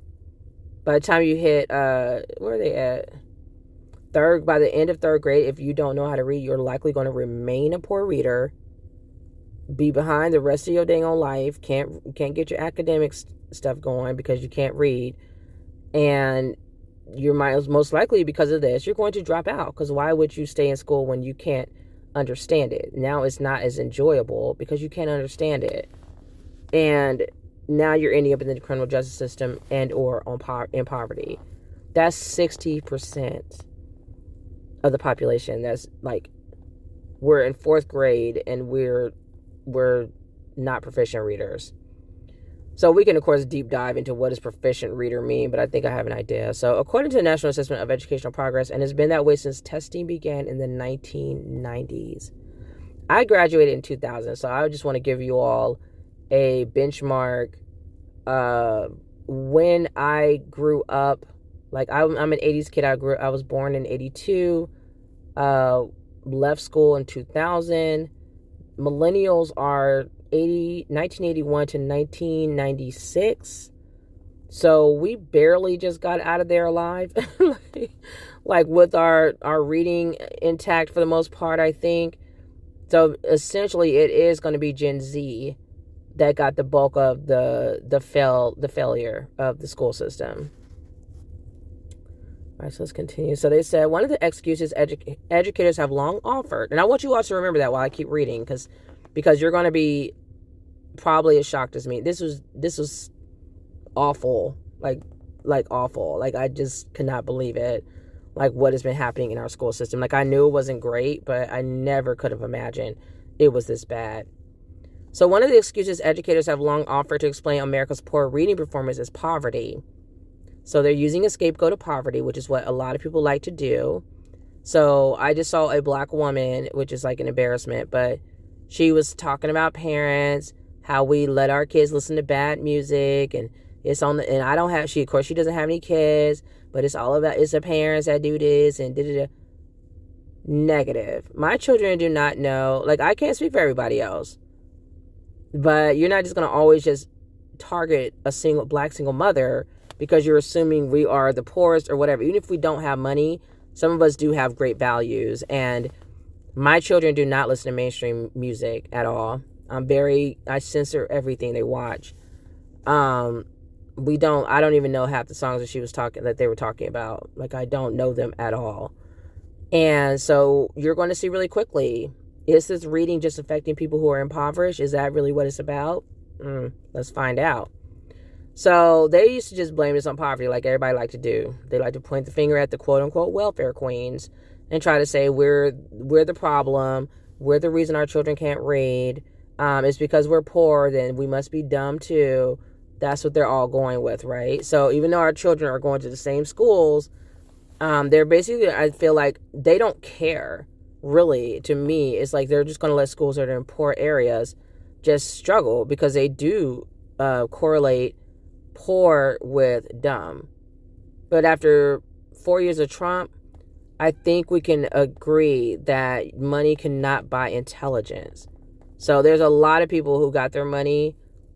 by the time you hit, where are they at? By the end of 3rd grade, if you don't know how to read, you're likely going to remain a poor reader, be behind the rest of your dang on life, can't get your academic stuff going because you can't read, and you're most likely, because of this, you're going to drop out, because why would you stay in school when you can't understand it? Now it's not as enjoyable because you can't understand it, and now you're ending up in the criminal justice system and or in poverty. That's 60% of the population. That's we're in 4th grade and we're not proficient readers. So we can, of course, deep dive into what does proficient reader mean, but I think I have an idea. So according to the National Assessment of Educational Progress, and it's been that way since testing began in the 1990s. I graduated in 2000, so I just want to give you all a benchmark. When I grew up, I'm an 80s kid. I was born in 82, left school in 2000. Millennials are 1981 to 1996. So we barely just got out of there alive. Like with our reading intact for the most part, I think. So essentially it is going to be Gen Z that got the bulk of the failure of the school system. All right, so let's continue. So they said one of the excuses educators have long offered, and I want you all to remember that while I keep reading, because you're going to be probably as shocked as me. This was awful, like awful. Like I just could not believe it. Like what has been happening in our school system. Like I knew it wasn't great, but I never could have imagined it was this bad. So one of the excuses educators have long offered to explain America's poor reading performance is poverty. So they're using a scapegoat of poverty, which is what a lot of people like to do. So I just saw a black woman, which is like an embarrassment, but she was talking about parents, how we let our kids listen to bad music, and it's on the, and I don't have, of course she doesn't have any kids, but it's all about, it's the parents that do this and da-da-da. Negative. My children do not know, like I can't speak for everybody else, but you're not just going to always just target a black single mother because you're assuming we are the poorest or whatever. Even if we don't have money, some of us do have great values. And my children do not listen to mainstream music at all. I censor everything they watch. I don't even know half the songs that they were talking about. Like I don't know them at all. And so you're going to see really quickly, is this reading just affecting people who are impoverished? Is that really what it's about? Let's find out. So they used to just blame this on poverty like everybody like to do. They like to point the finger at the quote-unquote welfare queens and try to say we're the problem. We're the reason our children can't read. It's because we're poor, then we must be dumb too. That's what they're all going with, right? So even though our children are going to the same schools, they're basically, I feel like they don't care. Really, to me, it's like they're just going to let schools that are in poor areas just struggle because they do correlate poor with dumb. But after 4 years of Trump, I think we can agree that money cannot buy intelligence. So there's a lot of people who got their money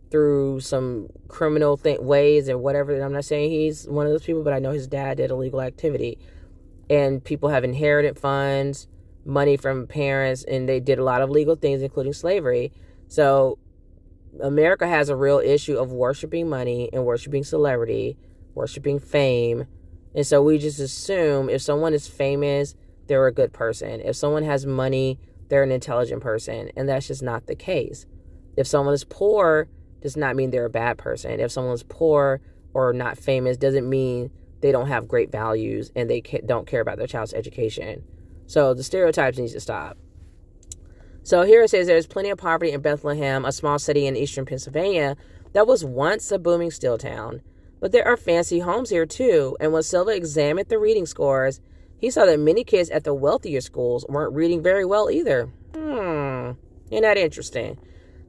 through some criminal ways or whatever. I'm not saying he's one of those people, but I know his dad did illegal activity. And people have inherited funds, money from parents, and they did a lot of legal things, including slavery. So America has a real issue of worshiping money and worshiping celebrity, worshiping fame. And so we just assume if someone is famous, they're a good person. If someone has money, they're an intelligent person. And that's just not the case. If someone is poor, does not mean they're a bad person. If someone's poor or not famous, doesn't mean they don't have great values and they don't care about their child's education. So the stereotypes need to stop. So here it says there's plenty of poverty in Bethlehem, a small city in eastern Pennsylvania that was once a booming steel town. But there are fancy homes here too. And when Silva examined the reading scores, he saw that many kids at the wealthier schools weren't reading very well either. Isn't that interesting?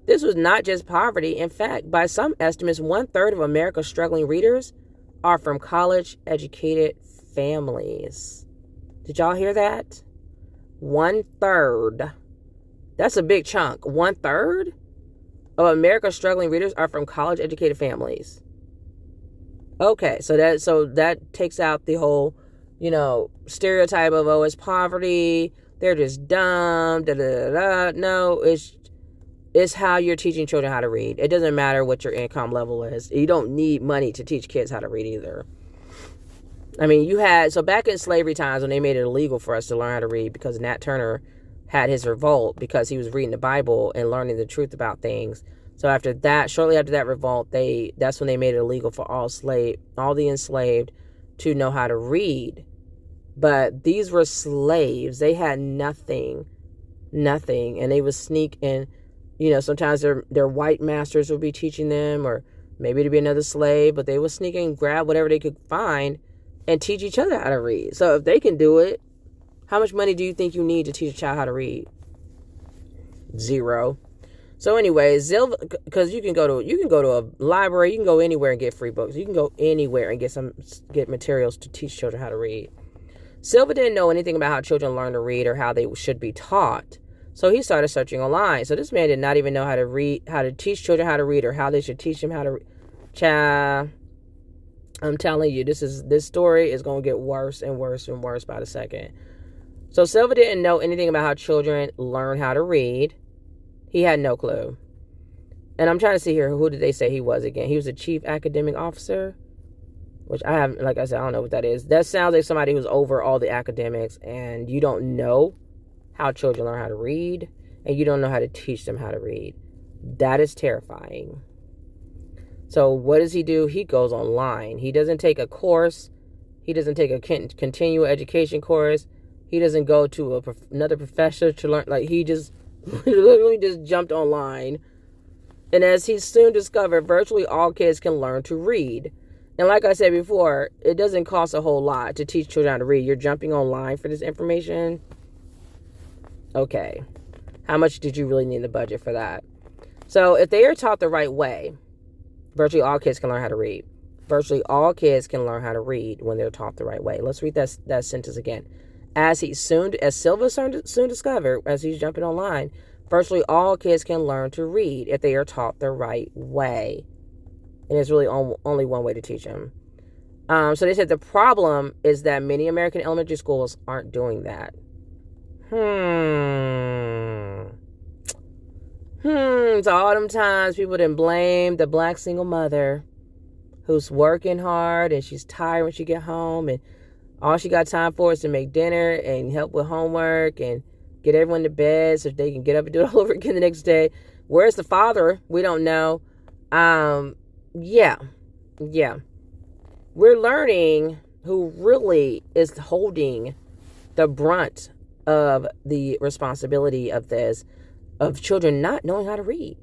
This was not just poverty. In fact, by some estimates, 1/3 of America's struggling readers are from college-educated families. Did y'all hear that? 1/3. That's a big chunk. 1/3 of America's struggling readers are from college-educated families. Okay, so that takes out the whole, stereotype of, oh, it's poverty, they're just dumb, da da da da. No, it's how you're teaching children how to read. It doesn't matter what your income level is. You don't need money to teach kids how to read either. I mean, so back in slavery times when they made it illegal for us to learn how to read because Nat Turner had his revolt because he was reading the Bible and learning the truth about things. So after that, shortly after that revolt, that's when they made it illegal for all the enslaved to know how to read. But these were slaves. They had nothing, and they would sneak in. Sometimes their white masters would be teaching them, or maybe it'd be another slave, but they would sneak in and grab whatever they could find and teach each other how to read. So if they can do it, how much money do you think you need to teach a child how to read? Zero. So anyway, Silva, because you can go to a library, you can go anywhere and get free books. You can go anywhere and get materials to teach children how to read. Silva didn't know anything about how children learn to read or how they should be taught. So he started searching online. So this man did not even know how to read, how to teach children how to read, or how they should teach them how to read. Child, I'm telling you, this story is going to get worse and worse and worse by the second. So Silva didn't know anything about how children learn how to read. He had no clue. And I'm trying to see here, who did they say he was again? He was a chief academic officer, which I have, like I said, I don't know what that is. That sounds like somebody who's over all the academics, and you don't know how children learn how to read, and you don't know how to teach them how to read. That is terrifying. So what does he do? He goes online. He doesn't take a course. He doesn't take a continual education course. He doesn't go to another professor to learn. Like, he just literally just jumped online. And as he soon discovered, virtually all kids can learn to read. And like I said before, it doesn't cost a whole lot to teach children how to read. You're jumping online for this information. Okay. How much did you really need the budget for that? So if they are taught the right way, virtually all kids can learn how to read. Virtually all kids can learn how to read when they're taught the right way. Let's read that sentence again. As Silva soon discovered, as he's jumping online, virtually all kids can learn to read if they are taught the right way. And there's really only one way to teach them. So they said the problem is that many American elementary schools aren't doing that. So all them times people didn't blame the black single mother who's working hard and she's tired when she get home, and all she got time for is to make dinner and help with homework and get everyone to bed so they can get up and do it all over again the next day. Where's the father? We don't know. Yeah. We're learning who really is holding the brunt of the responsibility of this, of children not knowing how to read.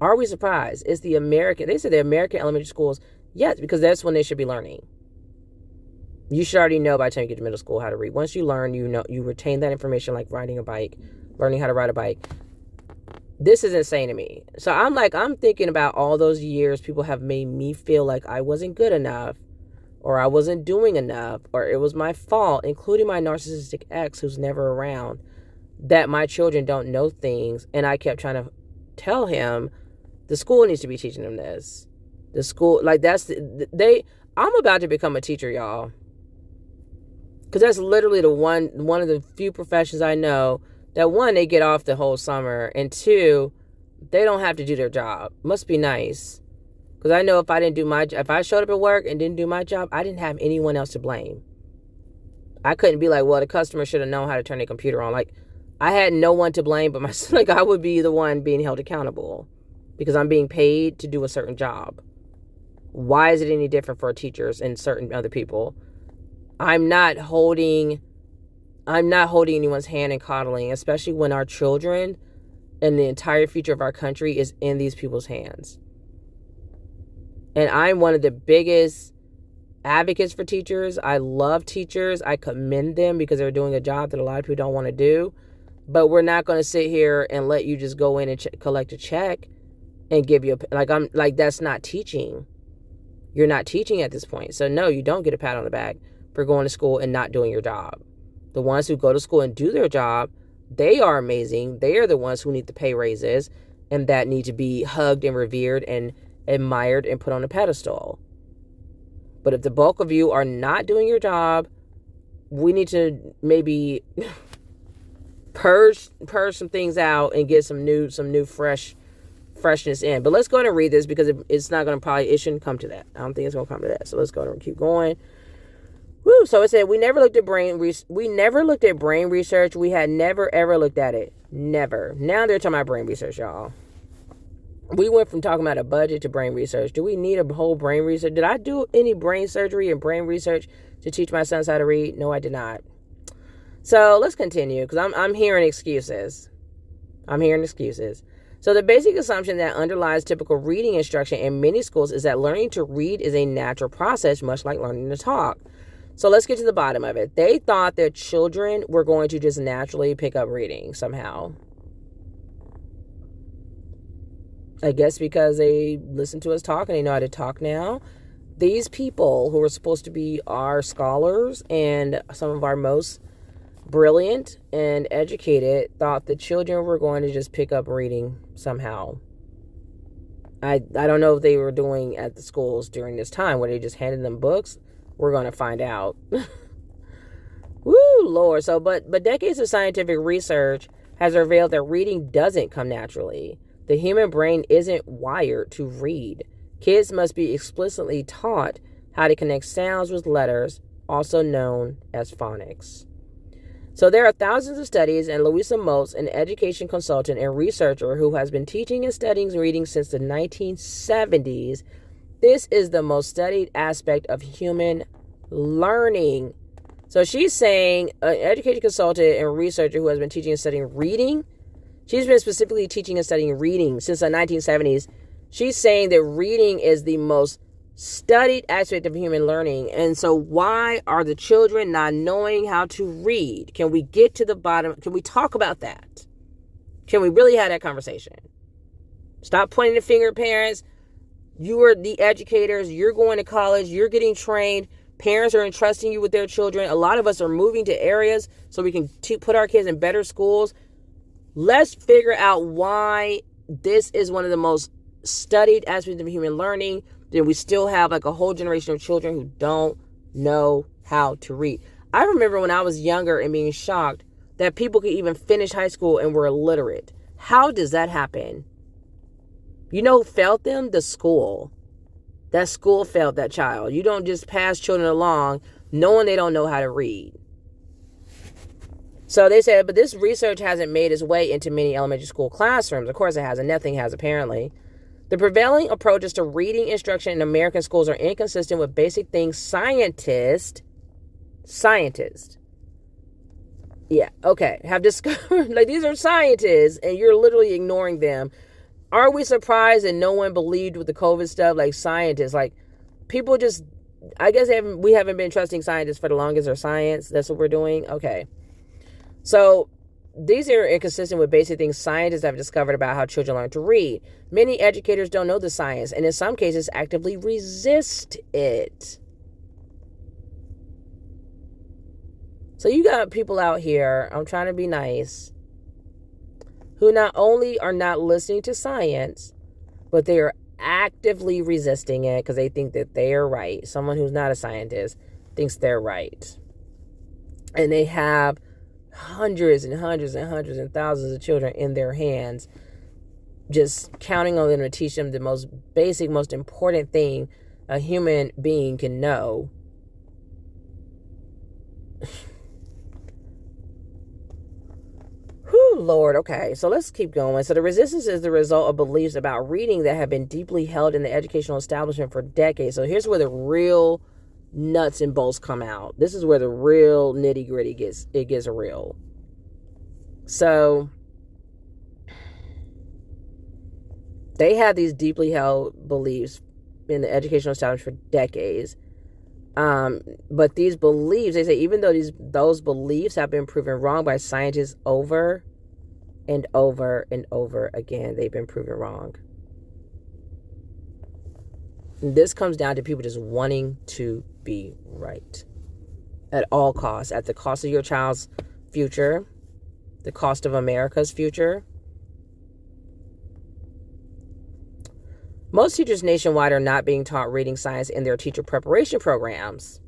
Are we surprised? It's the American, they said the American elementary schools, yes, because that's when they should be learning. You should already know by the time you get to middle school how to read. Once you learn, you know, you retain that information, like riding a bike, learning how to ride a bike. This is insane to me. So I'm thinking about all those years people have made me feel like I wasn't good enough, or I wasn't doing enough, or it was my fault, including my narcissistic ex who's never around, that my children don't know things. And I kept trying to tell him, the school needs to be teaching them this. The school, like, I'm about to become a teacher, y'all. Because that's literally one of the few professions I know that, one, they get off the whole summer, and two, they don't have to do their job. Must be nice. Because I know if I showed up at work and didn't do my job, I didn't have anyone else to blame. I couldn't be like, well, the customer should have known how to turn their computer on. Like, I had no one to blame but myself. Like, I would be the one being held accountable because I'm being paid to do a certain job. Why is it any different for teachers and certain other people? I'm not holding anyone's hand and coddling, especially when our children and the entire future of our country is in these people's hands. And I'm one of the biggest advocates for teachers. I love teachers. I commend them because they're doing a job that a lot of people don't want to do. But we're not going to sit here and let you just go in and collect a check and give you that's not teaching. You're not teaching at this point. So no, you don't get a pat on the back for going to school and not doing your job. The ones who go to school and do their job, they are amazing. They are the ones who need the pay raises and that need to be hugged and revered and admired and put on a pedestal. But if the bulk of you are not doing your job, we need to maybe purge some things out and get some new freshness in. But let's go ahead and read this because it's not going to it shouldn't come to that. I don't think it's going to come to that. So let's go ahead and keep going. Woo. So it said, we never looked at brain research. We had never, ever looked at it. Never. Now they're talking about brain research, y'all. We went from talking about a budget to brain research. Do we need a whole brain research? Did I do any brain surgery and brain research to teach my sons how to read? No, I did not. So let's continue because I'm hearing excuses. So the basic assumption that underlies typical reading instruction in many schools is that learning to read is a natural process, much like learning to talk. So let's get to the bottom of it. They thought that children were going to just naturally pick up reading somehow. I guess because they listen to us talk and they know how to talk now. These people who are supposed to be our scholars and some of our most brilliant and educated, thought the children were going to just pick up reading somehow. I don't know if they were doing at the schools during this time. Were they just handing them books? We're going to find out. Woo, Lord. So, but decades of scientific research has revealed that reading doesn't come naturally. The human brain isn't wired to read. Kids must be explicitly taught how to connect sounds with letters, also known as phonics. So there are thousands of studies, and Louisa Moats, an education consultant and researcher who has been teaching and studying reading since the 1970s, this is the most studied aspect of human learning. So she's saying an education consultant and researcher who has been teaching and studying reading, she's been specifically teaching and studying reading since the 1970s. She's saying that reading is the most studied aspect of human learning. And so why are the children not knowing how to read? Can we get to the bottom? Can we talk about that? Can we really have that conversation? Stop pointing the finger at parents. You are the educators. You're going to college. You're getting trained. Parents are entrusting you with their children. A lot of us are moving to areas so we can put our kids in better schools. Let's figure out why this is one of the most studied aspects of human learning. Then we still have like a whole generation of children who don't know how to read. I remember when I was younger and being shocked that people could even finish high school and were illiterate. How does that happen? You know who failed them? The school. That school failed that child. You don't just pass children along knowing they don't know how to read. So they said, but this research hasn't made its way into many elementary school classrooms. Of course it hasn't. Nothing has, apparently. The prevailing approaches to reading instruction in American schools are inconsistent with basic things scientists, have discovered. Like, these are scientists, and you're literally ignoring them. Are we surprised that no one believed with the COVID stuff? Like, scientists, like, people just, I guess we haven't been trusting scientists for the longest, or science. That's what we're doing. Okay. So these are inconsistent with basic things scientists have discovered about how children learn to read. Many educators don't know the science, and in some cases actively resist it. So you got people out here, I'm trying to be nice, who not only are not listening to science, but they are actively resisting it because they think that they are right. Someone who's not a scientist thinks they're right. And they have hundreds and hundreds and hundreds and thousands of children in their hands, just counting on them to teach them the most basic, most important thing a human being can know. Whew, Lord. Okay, so let's keep going. So the resistance is the result of beliefs about reading that have been deeply held in the educational establishment for decades. So here's where the real nuts and bolts come out. This is where the real nitty gritty gets real. So they have these deeply held beliefs in the educational establishment for decades. But these beliefs, they say, even though those beliefs have been proven wrong by scientists over and over and over again, they've been proven wrong. And this comes down to people just wanting to be right at all costs, at the cost of your child's future, the cost of America's future. Most teachers nationwide are not being taught reading science in their teacher preparation programs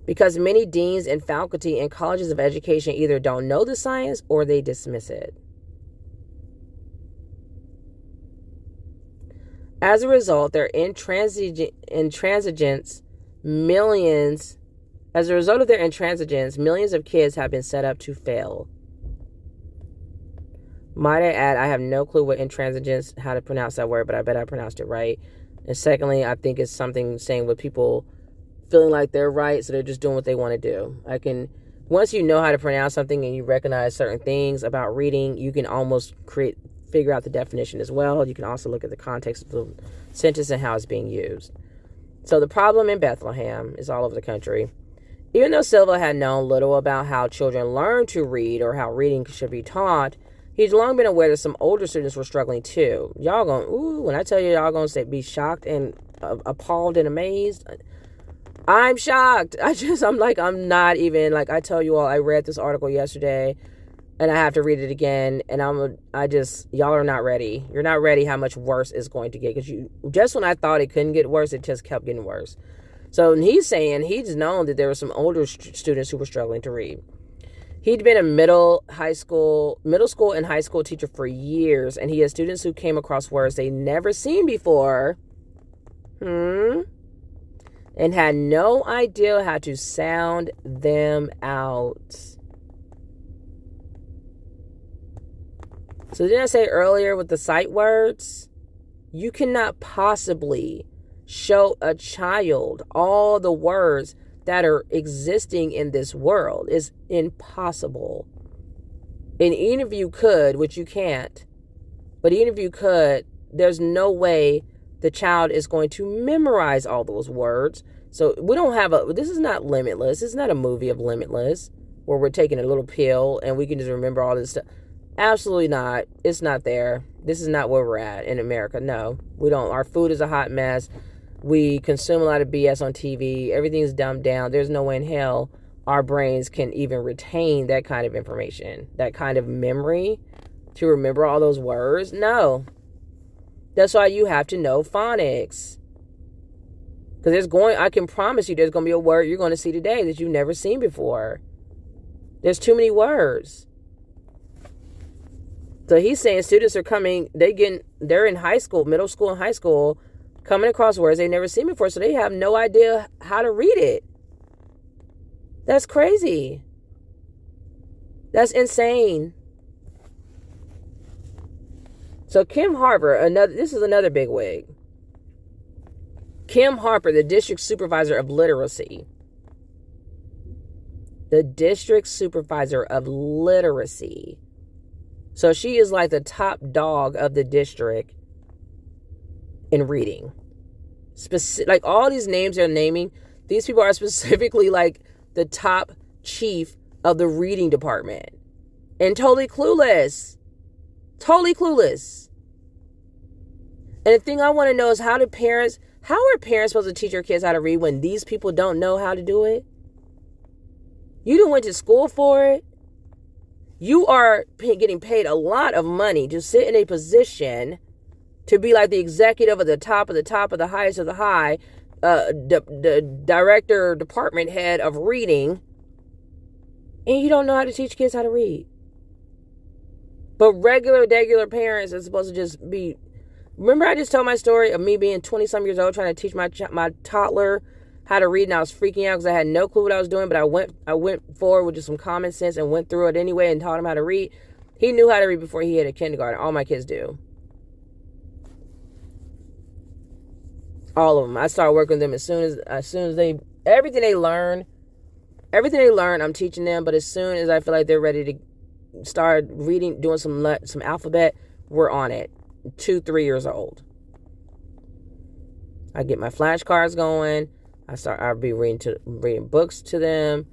because many deans and faculty in colleges of education either don't know the science or they dismiss it. As a result, their intransigence, millions of kids have been set up to fail. Might I add, I have no clue what intransigence, how to pronounce that word, but I bet I pronounced it right. And secondly, I think it's something saying with people feeling like they're right, so they're just doing what they want to do. Once you know how to pronounce something and you recognize certain things about reading, you can almost figure out the definition as well. You can also look at the context of the sentence and how it's being used. So the problem in Bethlehem is all over the country. Even though Silva had known little about how children learn to read or how reading should be taught, he's long been aware that some older students were struggling too. When I tell you y'all gonna be shocked and appalled and amazed, I'm shocked. I'm not even, like, I tell you all, I read this article yesterday and I have to read it again. And y'all are not ready. You're not ready how much worse it's going to get. Because just when I thought it couldn't get worse, it just kept getting worse. So he's saying he's known that there were some older students who were struggling to read. He'd been a middle school and high school teacher for years, and he has students who came across words they never seen before, and had no idea how to sound them out. So didn't I say earlier with the sight words? You cannot possibly show a child all the words that are existing in this world. Is impossible. And even if you could, which you can't, but even if you could, there's no way the child is going to memorize all those words. So this is not Limitless. It's not a movie of Limitless where we're taking a little pill and we can just remember all this stuff. Absolutely not. It's not there. This is not where we're at in America. No, we don't. Our food is a hot mess. We consume a lot of BS on TV. Everything's dumbed down. There's no way in hell our brains can even retain that kind of information, that kind of memory to remember all those words. No. That's why you have to know phonics. Because I can promise you there's going to be a word you're going to see today that you've never seen before. There's too many words. So he's saying students are coming, they're in high school, middle school and high school, coming across words they've never seen before, so they have no idea how to read it. That's crazy. That's insane. So Kim Harper, this is another big wig. Kim Harper, the district supervisor of literacy. The district supervisor of literacy. So she is like the top dog of the district in reading. Like all these names they're naming, these people are specifically like the top chief of the reading department. And totally clueless. Totally clueless. And the thing I want to know is how are parents supposed to teach their kids how to read when these people don't know how to do it? You done went to school for it. You are getting paid a lot of money to sit in a position to be like the executive of the top of the top of the highest of the high, the director, department head of reading, and you don't know how to teach kids how to read. But regular parents are supposed to just be... Remember I just told my story of me being 20-some years old trying to teach my toddler how to read, and I was freaking out because I had no clue what I was doing, but I went forward with just some common sense and went through it anyway and taught him how to read. He knew how to read before he hit a kindergarten. All my kids do. All of them. I start working with them as soon as everything they learn, I'm teaching them. But as soon as I feel like they're ready to start reading, doing some alphabet, we're on it. 2-3 years old. I get my flashcards going. I'll be reading books to them,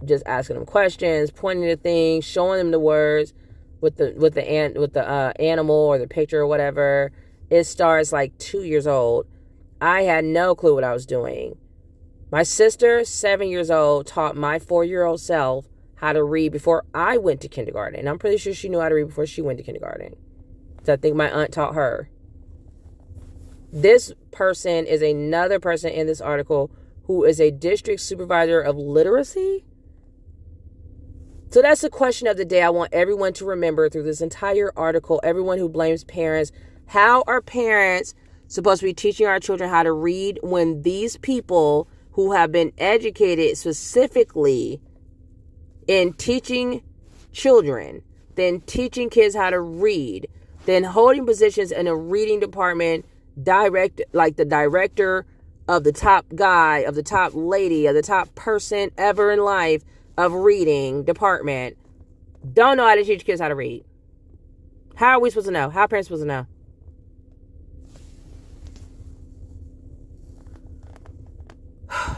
just asking them questions, pointing to things, showing them the words with the animal or the picture or whatever. It starts like 2 years old. I had no clue what I was doing. My sister, 7 years old, taught my 4-year-old self how to read before I went to kindergarten. And I'm pretty sure she knew how to read before she went to kindergarten. So I think my aunt taught her. This person is another person in this article who is a district supervisor of literacy. So that's the question of the day I want everyone to remember through this entire article. Everyone who blames parents. How are parents supposed to be teaching our children how to read when these people who have been educated specifically in teaching children, then teaching kids how to read, then holding positions in a reading department, like the director of the top guy, of the top lady, of the top person ever in life of reading department, don't know how to teach kids how to read? How are we supposed to know? How are parents supposed to know?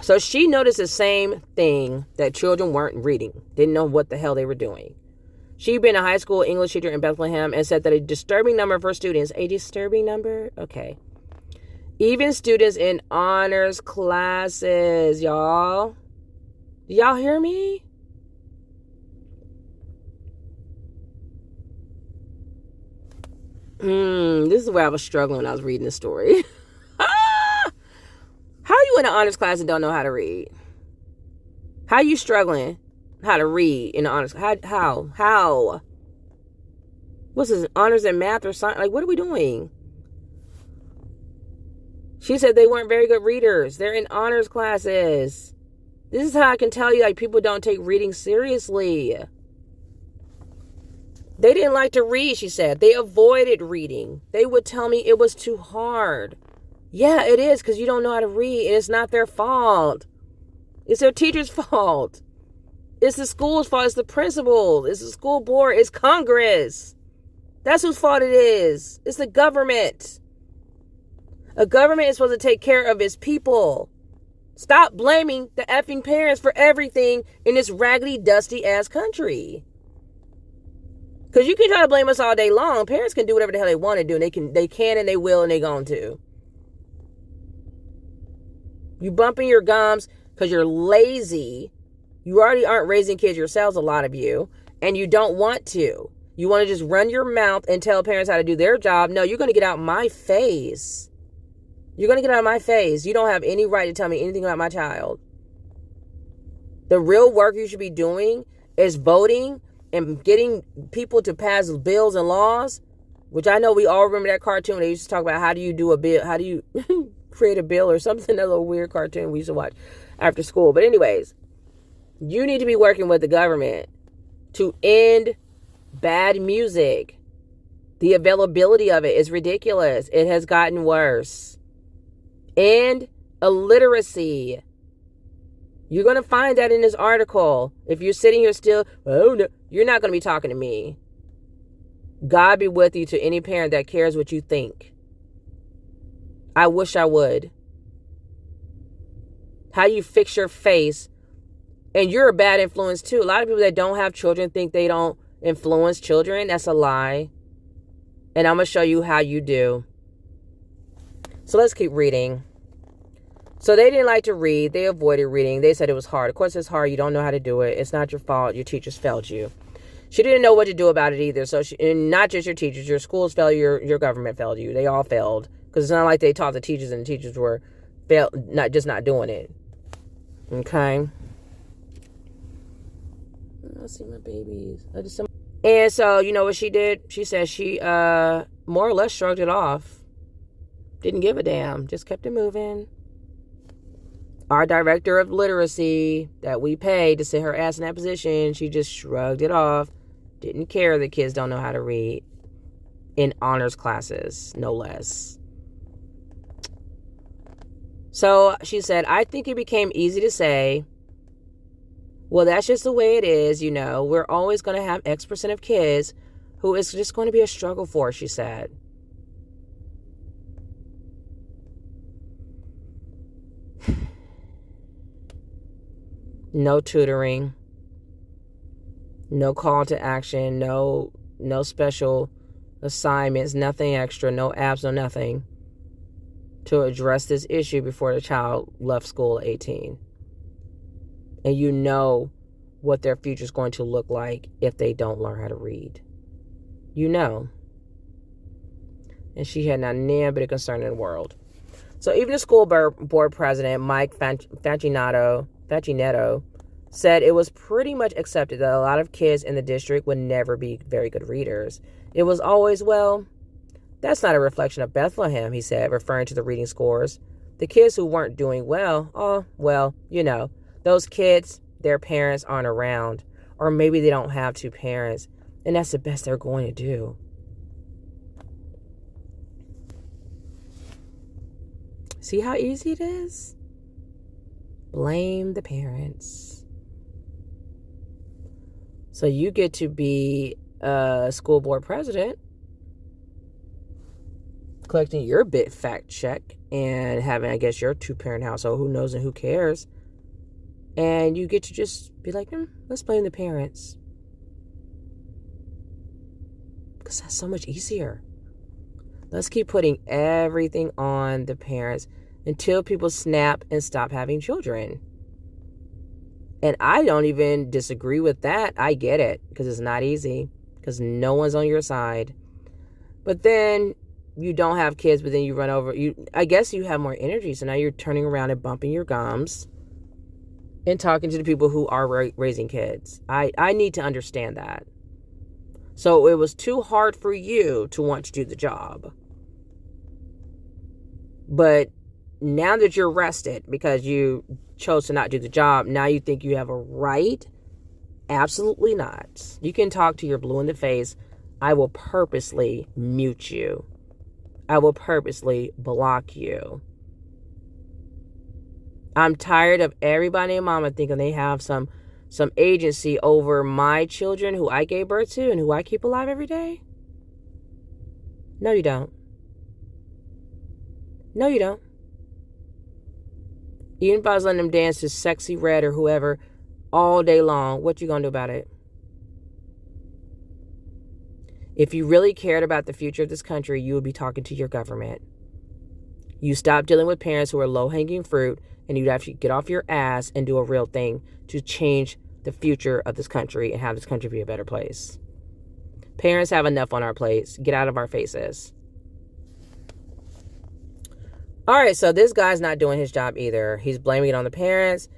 So she noticed the same thing, that children weren't reading, didn't know what the hell they were doing. She'd been a high school English teacher in Bethlehem and said that a disturbing number of her students, a disturbing number? Okay. Even students in honors classes, y'all. Do y'all hear me? This is where I was struggling when I was reading the story. How are you in an honors class and don't know how to read? How are you struggling how to read in the honors? How? What's this, honors in math or science? Like, what are we doing? She said they weren't very good readers. They're in honors classes. This is how I can tell you, like, people don't take reading seriously. They didn't like to read, she said. They avoided reading. They would tell me it was too hard. Yeah, it is, because you don't know how to read, and it's not their fault. It's their teacher's fault. It's the school's fault. It's the principal. It's the school board. It's Congress. That's whose fault it is. It's the government. A government is supposed to take care of its people. Stop blaming the effing parents for everything in this raggedy, dusty ass country. Because you can try to blame us all day long. Parents can do whatever the hell they want to do. And they can and they will and they're going to. You bumping your gums because you're lazy. You already aren't raising kids yourselves, a lot of you. And you don't want to. You want to just run your mouth and tell parents how to do their job. No, you're going to get out my face. You're going to get out of my face. You don't have any right to tell me anything about my child. The real work you should be doing is voting and getting people to pass bills and laws, which I know we all remember that cartoon. They used to talk about how do you do a bill, how do you create a bill or something, that little weird cartoon we used to watch after school. But anyways, you need to be working with the government to end bad music. The availability of it is ridiculous. It has gotten worse. And illiteracy. You're going to find that in this article. If you're sitting here still, oh no, you're not going to be talking to me. God be with you to any parent that cares what you think. I wish I would. How you fix your face. And you're a bad influence too. A lot of people that don't have children think they don't influence children. That's a lie. And I'm going to show you how you do. So let's keep reading. So they didn't like to read. They avoided reading. They said it was hard. Of course it's hard. You don't know how to do it. It's not your fault. Your teachers failed you. She didn't know what to do about it either. So and not just your teachers. Your schools failed you. Your government failed you. They all failed. Because it's not like they taught the teachers and the teachers were not doing it. Okay. I see my babies. And so, you know what she did? She said she more or less shrugged it off. Didn't give a damn. Just kept it moving. Our director of literacy that we paid to sit her ass in that position, she just shrugged it off. Didn't care that kids don't know how to read. In honors classes, no less. So she said, I think it became easy to say, well, that's just the way it is, you know. We're always going to have X% of kids who it's just going to be a struggle for, she said. No tutoring, no call to action, no special assignments, nothing extra, no apps, no nothing to address this issue before the child left school at 18. And you know what their future is going to look like if they don't learn how to read. You know. And she had not a bit of concern in the world. So even the school board president, Mike Facinetto, said it was pretty much accepted that a lot of kids in the district would never be very good readers. It was always, well, that's not a reflection of Bethlehem, he said, referring to the reading scores. The kids who weren't doing well, oh, well, you know, those kids, their parents aren't around, or maybe they don't have two parents, and that's the best they're going to do. See how easy it is? Blame the parents. So you get to be a school board president, collecting your bit fact check and having, I guess, your two-parent household. Who knows and who cares? And you get to just be like, let's blame the parents. Because that's so much easier. Let's keep putting everything on the parents until people snap and stop having children. And I don't even disagree with that. I get it, because it's not easy, because no one's on your side. But then you don't have kids, but then you run over. I guess you have more energy, so now you're turning around and bumping your gums and talking to the people who are raising kids. I need to understand that. So it was too hard for you to want to do the job. But now that you're rested because you chose to not do the job, now you think you have a right? Absolutely not. You can talk to your blue in the face. I will purposely mute you. I will purposely block you. I'm tired of everybody and mama thinking they have some agency over my children who I gave birth to and who I keep alive every day. No, you don't. No, you don't. Even if I was letting them dance to Sexy Red or whoever all day long, what you gonna do about it? If you really cared about the future of this country, you would be talking to your government. You stop dealing with parents who are low-hanging fruit, and you'd actually get off your ass and do a real thing to change the future of this country and have this country be a better place. Parents have enough on our plates. Get out of our faces. All right, so this guy's not doing his job either. He's blaming it on the parents.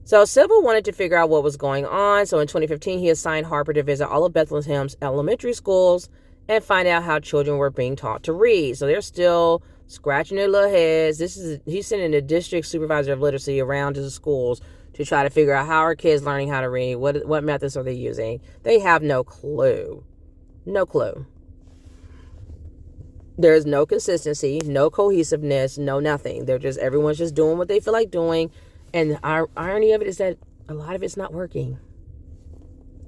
So Silva wanted to figure out what was going on. So in 2015, he assigned Harper to visit all of Bethlehem's elementary schools and find out how children were being taught to read. So they're still scratching their little heads. He's sending the district supervisor of literacy around to the schools to try to figure out how are kids learning how to read. What methods are they using? They have no clue. No clue. There's no consistency, no cohesiveness, no nothing. Everyone's just doing what they feel like doing. And our irony of it is that a lot of it's not working.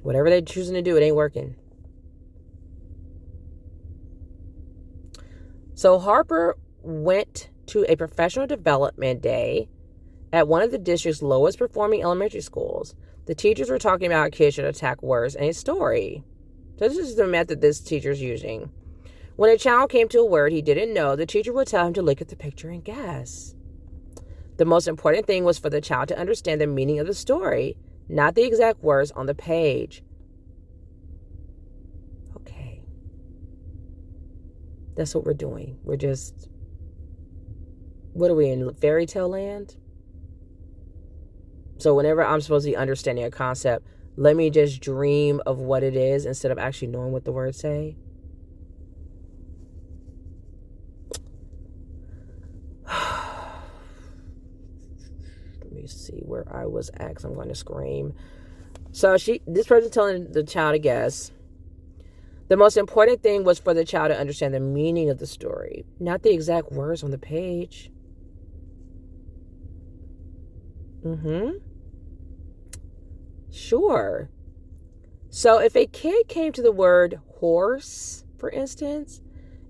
Whatever they're choosing to do, it ain't working. So Harper went to a professional development day at one of the district's lowest performing elementary schools. The teachers were talking about how kids should attack words in a story. So this is the method this teacher's using. When a child came to a word he didn't know, the teacher would tell him to look at the picture and guess. The most important thing was for the child to understand the meaning of the story, not the exact words on the page. Okay. That's what we're doing. What are we in, fairy tale land? So whenever I'm supposed to be understanding a concept, let me just dream of what it is instead of actually knowing what the words say. Let me see where I was at, 'cause I'm going to scream. So this person telling the child to guess. The most important thing was for the child to understand the meaning of the story, not the exact words on the page. Sure. So if a kid came to the word horse, for instance,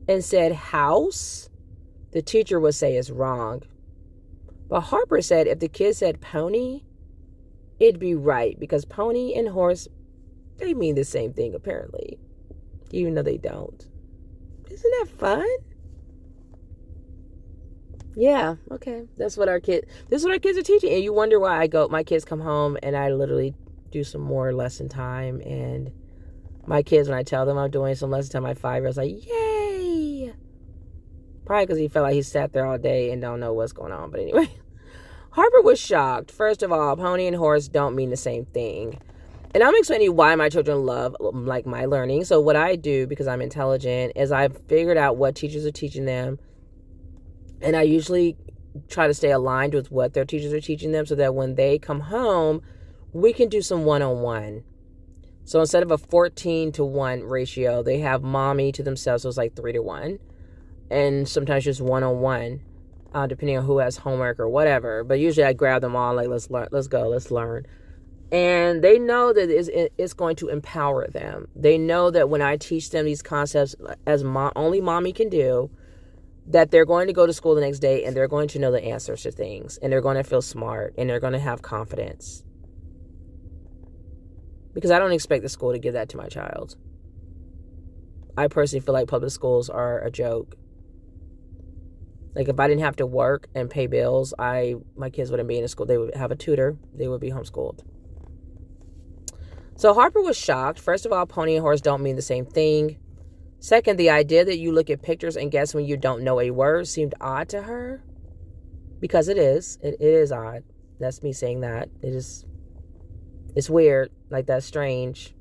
and said house, the teacher would say it's wrong. But Harper said if the kid said pony, it'd be right, because pony and horse, they mean the same thing apparently, even though they don't. Isn't that fun? Yeah, okay. This is what our kids are teaching. And you wonder why my kids come home and I literally do some more lesson time. And my kids, when I tell them I'm doing some lesson time, my 5-year-old's like, yay! Probably because he felt like he sat there all day and don't know what's going on. But anyway, Harper was shocked. First of all, pony and horse don't mean the same thing. And I'm explaining why my children love my learning. So what I do, because I'm intelligent, is I've figured out what teachers are teaching them. And I usually try to stay aligned with what their teachers are teaching them so that when they come home, we can do some one-on-one. So instead of a 14-to-1 ratio, they have mommy to themselves, so it's like 3-to-1. And sometimes just one-on-one, depending on who has homework or whatever. But usually I grab them all, like, let's learn. And they know that it's going to empower them. They know that when I teach them these concepts, as only mommy can do, that they're going to go to school the next day and they're going to know the answers to things, and they're going to feel smart, and they're going to have confidence. Because I don't expect the school to give that to my child. I personally feel like public schools are a joke. Like, if I didn't have to work and pay bills, my kids wouldn't be in school. They would have a tutor. They would be homeschooled. So Harper was shocked. First of all, pony and horse don't mean the same thing. Second, the idea that you look at pictures and guess when you don't know a word seemed odd to her. Because it is. It is odd. That's me saying that. It's weird. Like, that's strange.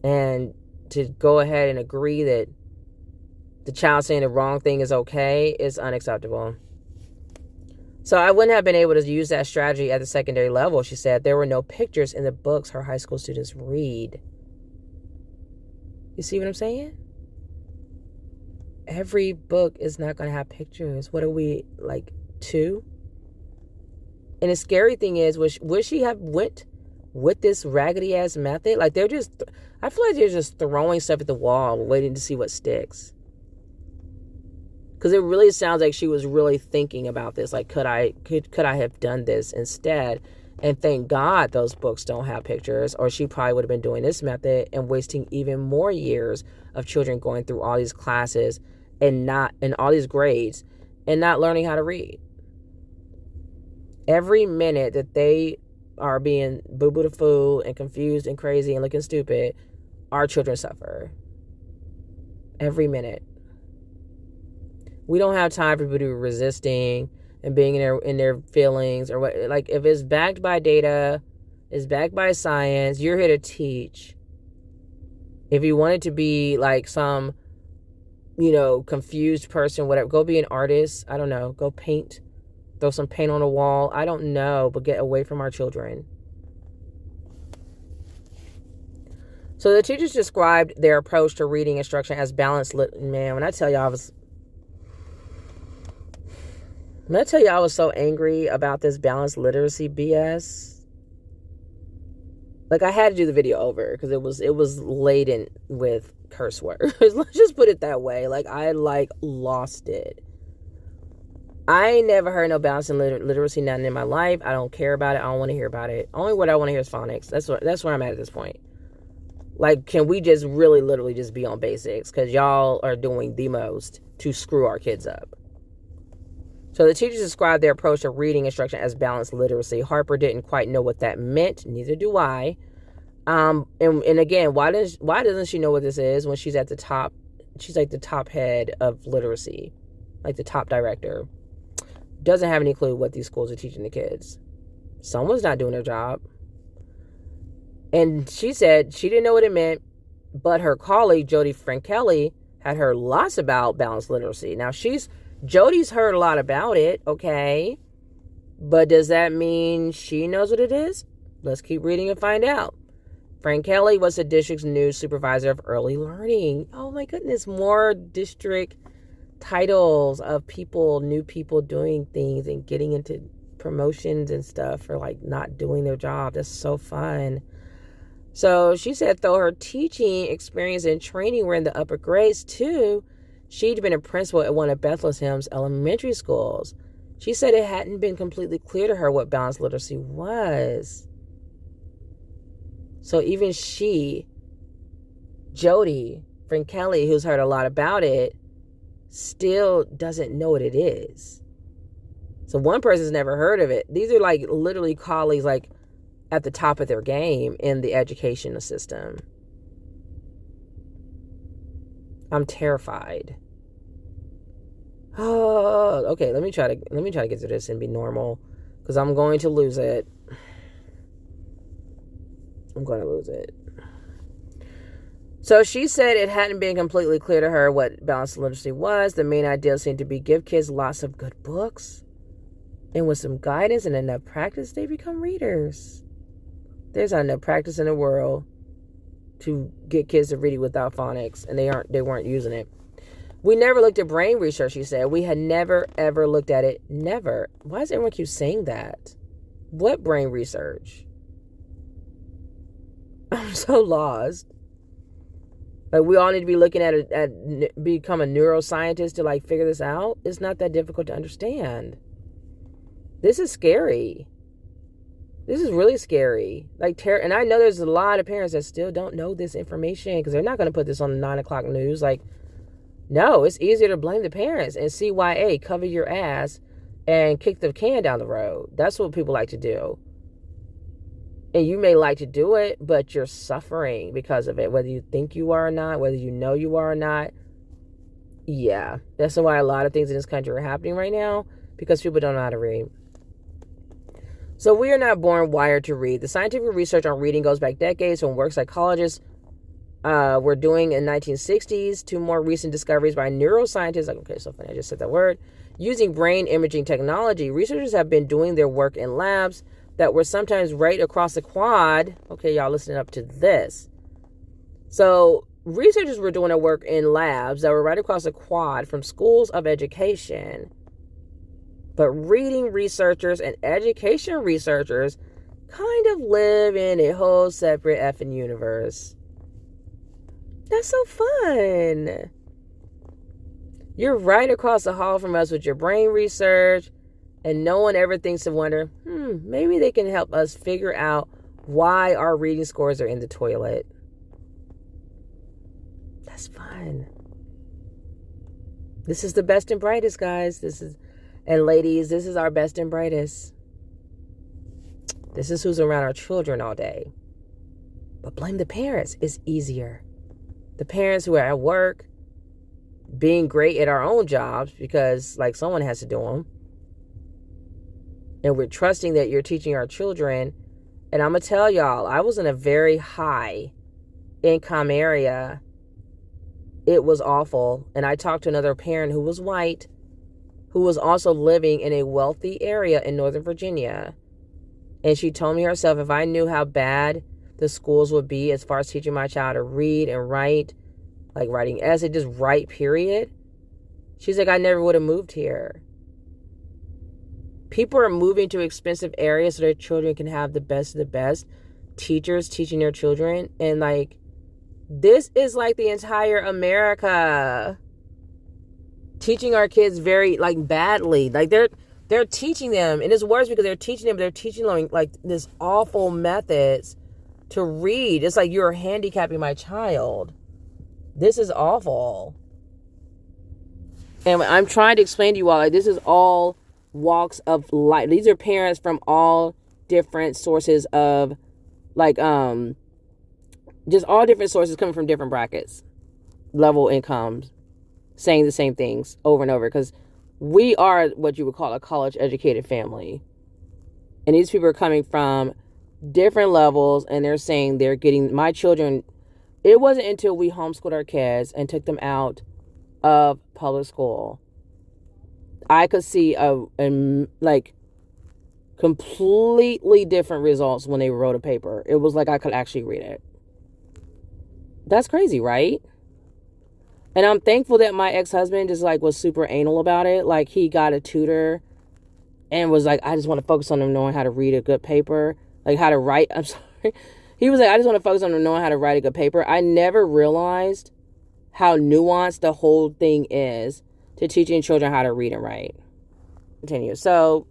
And to go ahead and agree that the child saying the wrong thing is okay is unacceptable. So I wouldn't have been able to use that strategy at the secondary level, she said. There were no pictures in the books her high school students read. You see what I'm saying? Every book is not going to have pictures. What are we, like, 2? And the scary thing is, would she have went with this raggedy-ass method? Like, I feel like they're just throwing stuff at the wall, waiting to see what sticks. Because it really sounds like she was really thinking about this. Like, could I have done this instead? And thank God those books don't have pictures, or she probably would have been doing this method and wasting even more years of children going through all these classes and all these grades and not learning how to read. Every minute that they are being boo-boo the fool and confused and crazy and looking stupid, our children suffer. Every minute. We don't have time for people to be resisting and being in their feelings or what. Like, if it's backed by data, it's backed by science, you're here to teach. If you want it to be like some, confused person, whatever, go be an artist. I don't know. Go paint. Throw some paint on the wall. I don't know, but get away from our children. So the teachers described their approach to reading instruction as balanced. Man, when I tell you I was so angry about this balanced literacy BS. Like, I had to do the video over because it was laden with curse words. Let's just put it that way. Like, I lost it. I ain't never heard no balanced literacy nothing in my life. I don't care about it. I don't want to hear about it. Only what I want to hear is phonics. That's where I'm at this point. Like, can we just really literally just be on basics? Because y'all are doing the most to screw our kids up. So the teachers described their approach to reading instruction as balanced literacy. Harper didn't quite know what that meant. Neither do I. And again, why doesn't she know what this is when she's at the top? She's like the top head of literacy, like the top director. Doesn't have any clue what these schools are teaching the kids. Someone's not doing their job. And she said she didn't know what it meant, but her colleague, Jody Frankeli, had heard lots about balanced literacy. Now, Jody's heard a lot about it, okay? But does that mean she knows what it is? Let's keep reading and find out. Frankeli was the district's new supervisor of early learning. Oh my goodness, more district titles of new people doing things and getting into promotions and stuff for like not doing their job. That's so fun. So she said though her teaching experience and training were in the upper grades too, she'd been a principal at one of Bethlehem's elementary schools. She said it hadn't been completely clear to her what balanced literacy was. So even she, Jody Frankeli, who's heard a lot about it, still doesn't know what it is. So one person's never heard of it. These are like literally colleagues like at the top of their game in the educational system. I'm terrified. Oh, okay, let me try to get to this and be normal because I'm going to lose it. So she said it hadn't been completely clear to her what balanced literacy was. The main idea seemed to be give kids lots of good books, and with some guidance and enough practice, they become readers. There's not enough practice in the world to get kids to read it without phonics, and they weren't using it. We never looked at brain research, she said. We had never, ever looked at it. Never. Why does everyone keep saying that? What brain research? I'm so lost. Like, we all need to be looking at become a neuroscientist to like figure this out. It's not that difficult to understand. This is scary. This is really scary. And I know there's a lot of parents that still don't know this information because they're not going to put this on the 9 o'clock news. Like, No, it's easier to blame the parents and CYA, cover your ass and kick the can down the road. That's what people like to do. And you may like to do it, but you're suffering because of it, whether you think you are or not, whether you know you are or not. Yeah, that's why a lot of things in this country are happening right now, because people don't know how to read. So we are not born wired to read. The scientific research on reading goes back decades from work psychologists were doing in 1960s to more recent discoveries by neuroscientists. Like, okay, so funny, I just said that word. Using brain imaging technology, researchers have been doing their work in labs that were sometimes right across the quad. Okay, y'all listening up to this. So researchers were doing their work in labs that were right across the quad from schools of education. But reading researchers and education researchers kind of live in a whole separate effing universe. That's so fun. You're right across the hall from us with your brain research, and no one ever thinks to wonder, maybe they can help us figure out why our reading scores are in the toilet. That's fun. This is the best and brightest, guys. And ladies, this is our best and brightest. This is who's around our children all day. But blame the parents. It's easier. The parents who are at work, being great at our own jobs because like someone has to do them. And we're trusting that you're teaching our children. And I'm going to tell y'all, I was in a very high income area. It was awful. And I talked to another parent who was white, who was also living in a wealthy area in Northern Virginia. And she told me herself, if I knew how bad the schools would be as far as teaching my child to read and write, like writing essays, just write, period. She's like, I never would have moved here. People are moving to expensive areas so their children can have the best of the best teachers teaching their children. And like, this is like the entire America teaching our kids very like badly. Like they're teaching them, and it's worse because they're teaching them like this awful methods to read. It's like you're handicapping my child. This is awful. And I'm trying to explain to you all, like, this is all walks of life. These are parents from all different sources of like just all different sources coming from different brackets, level incomes, saying the same things over and over, because we are what you would call a college educated family. And these people are coming from different levels, and they're saying they're getting my children. It wasn't until we homeschooled our kids and took them out of public school, I could see like completely different results when they wrote a paper. It was like I could actually read it. That's crazy, right? And I'm thankful that my ex-husband just like was super anal about it. Like he got a tutor and was like, I just want to focus on them knowing how to read a good paper, like how to write. I'm sorry. He was like, I just want to focus on them knowing how to write a good paper. I never realized how nuanced the whole thing is to teaching children how to read and write. Continue. So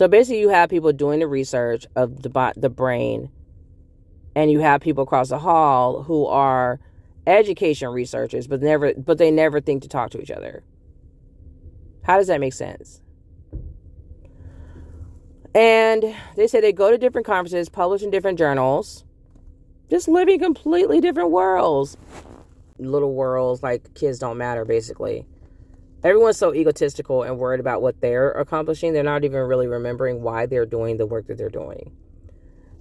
basically you have people doing the research of the brain, and you have people across the hall who are education researchers, but they never think to talk to each other. How does that make sense? And they say they go to different conferences, publish in different journals, just living completely different worlds. Little worlds, like kids don't matter, basically. Everyone's so egotistical and worried about what they're accomplishing, they're not even really remembering why they're doing the work that they're doing.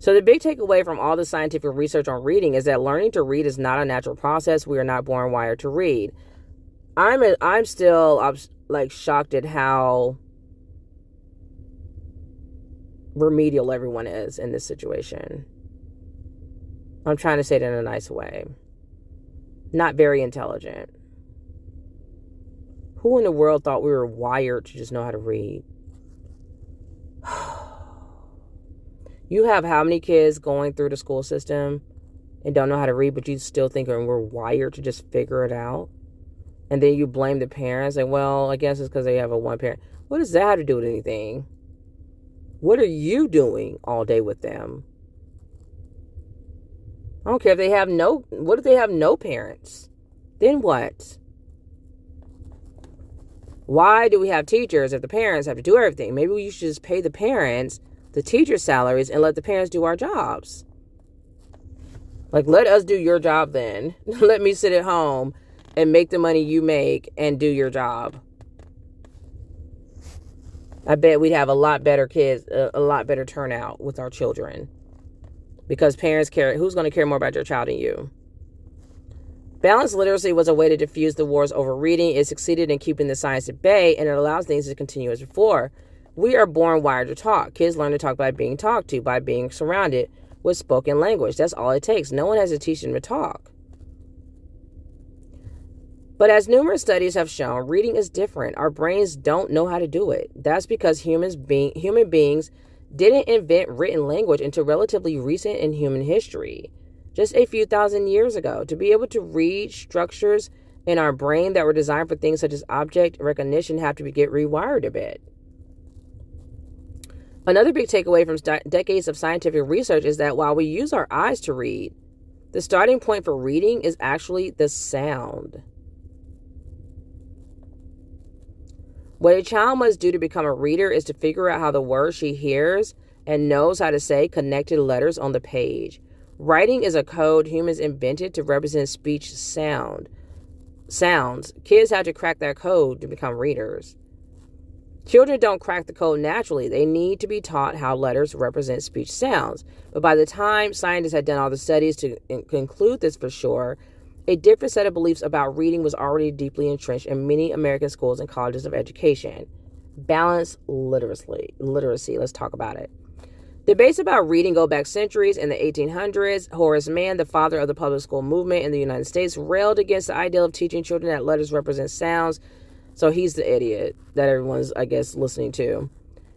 So the big takeaway from all the scientific research on reading is that learning to read is not a natural process. We are not born wired to read. I'm still like shocked at how remedial everyone is in this situation. I'm trying to say it in a nice way. Not very intelligent. Who in the world thought we were wired to just know how to read? You have how many kids going through the school system and don't know how to read, but you still think we're wired to just figure it out? And then you blame the parents, and well, I guess it's because they have a one parent. What does that have to do with anything? What are you doing all day with them? I don't care if they have what if they have no parents? Then what? Why do we have teachers if the parents have to do everything? Maybe we should just pay the parents the teacher salaries and let the parents do our jobs. Like, let us do your job then. Let me sit at home and make the money you make and do your job. I bet we'd have a lot better kids, a lot better turnout with our children. Because parents care. Who's going to care more about your child than you? Balanced literacy was a way to diffuse the wars over reading. It succeeded in keeping the science at bay, and it allows things to continue as before. We are born wired to talk. Kids learn to talk by being talked to, by being surrounded with spoken language. That's all it takes. No one has to teach them to talk. But as numerous studies have shown, reading is different. Our brains don't know how to do it. That's because human beings didn't invent written language until relatively recent in human history, just a few thousand years ago. To be able to read, structures in our brain that were designed for things such as object recognition have to get rewired a bit. Another big takeaway from decades of scientific research is that while we use our eyes to read, the starting point for reading is actually the sound. What a child must do to become a reader is to figure out how the words she hears and knows how to say connect to the letters on the page. Writing is a code humans invented to represent speech sounds. Kids have to crack that code to become readers. Children don't crack the code naturally. They need to be taught how letters represent speech sounds. But by the time scientists had done all the studies to conclude this for sure, a different set of beliefs about reading was already deeply entrenched in many American schools and colleges of education. Balanced literacy. Let's talk about it. Debates about reading go back centuries. In the 1800s, Horace Mann, the father of the public school movement in the United States, railed against the idea of teaching children that letters represent sounds. So he's the idiot that everyone's, I guess, listening to.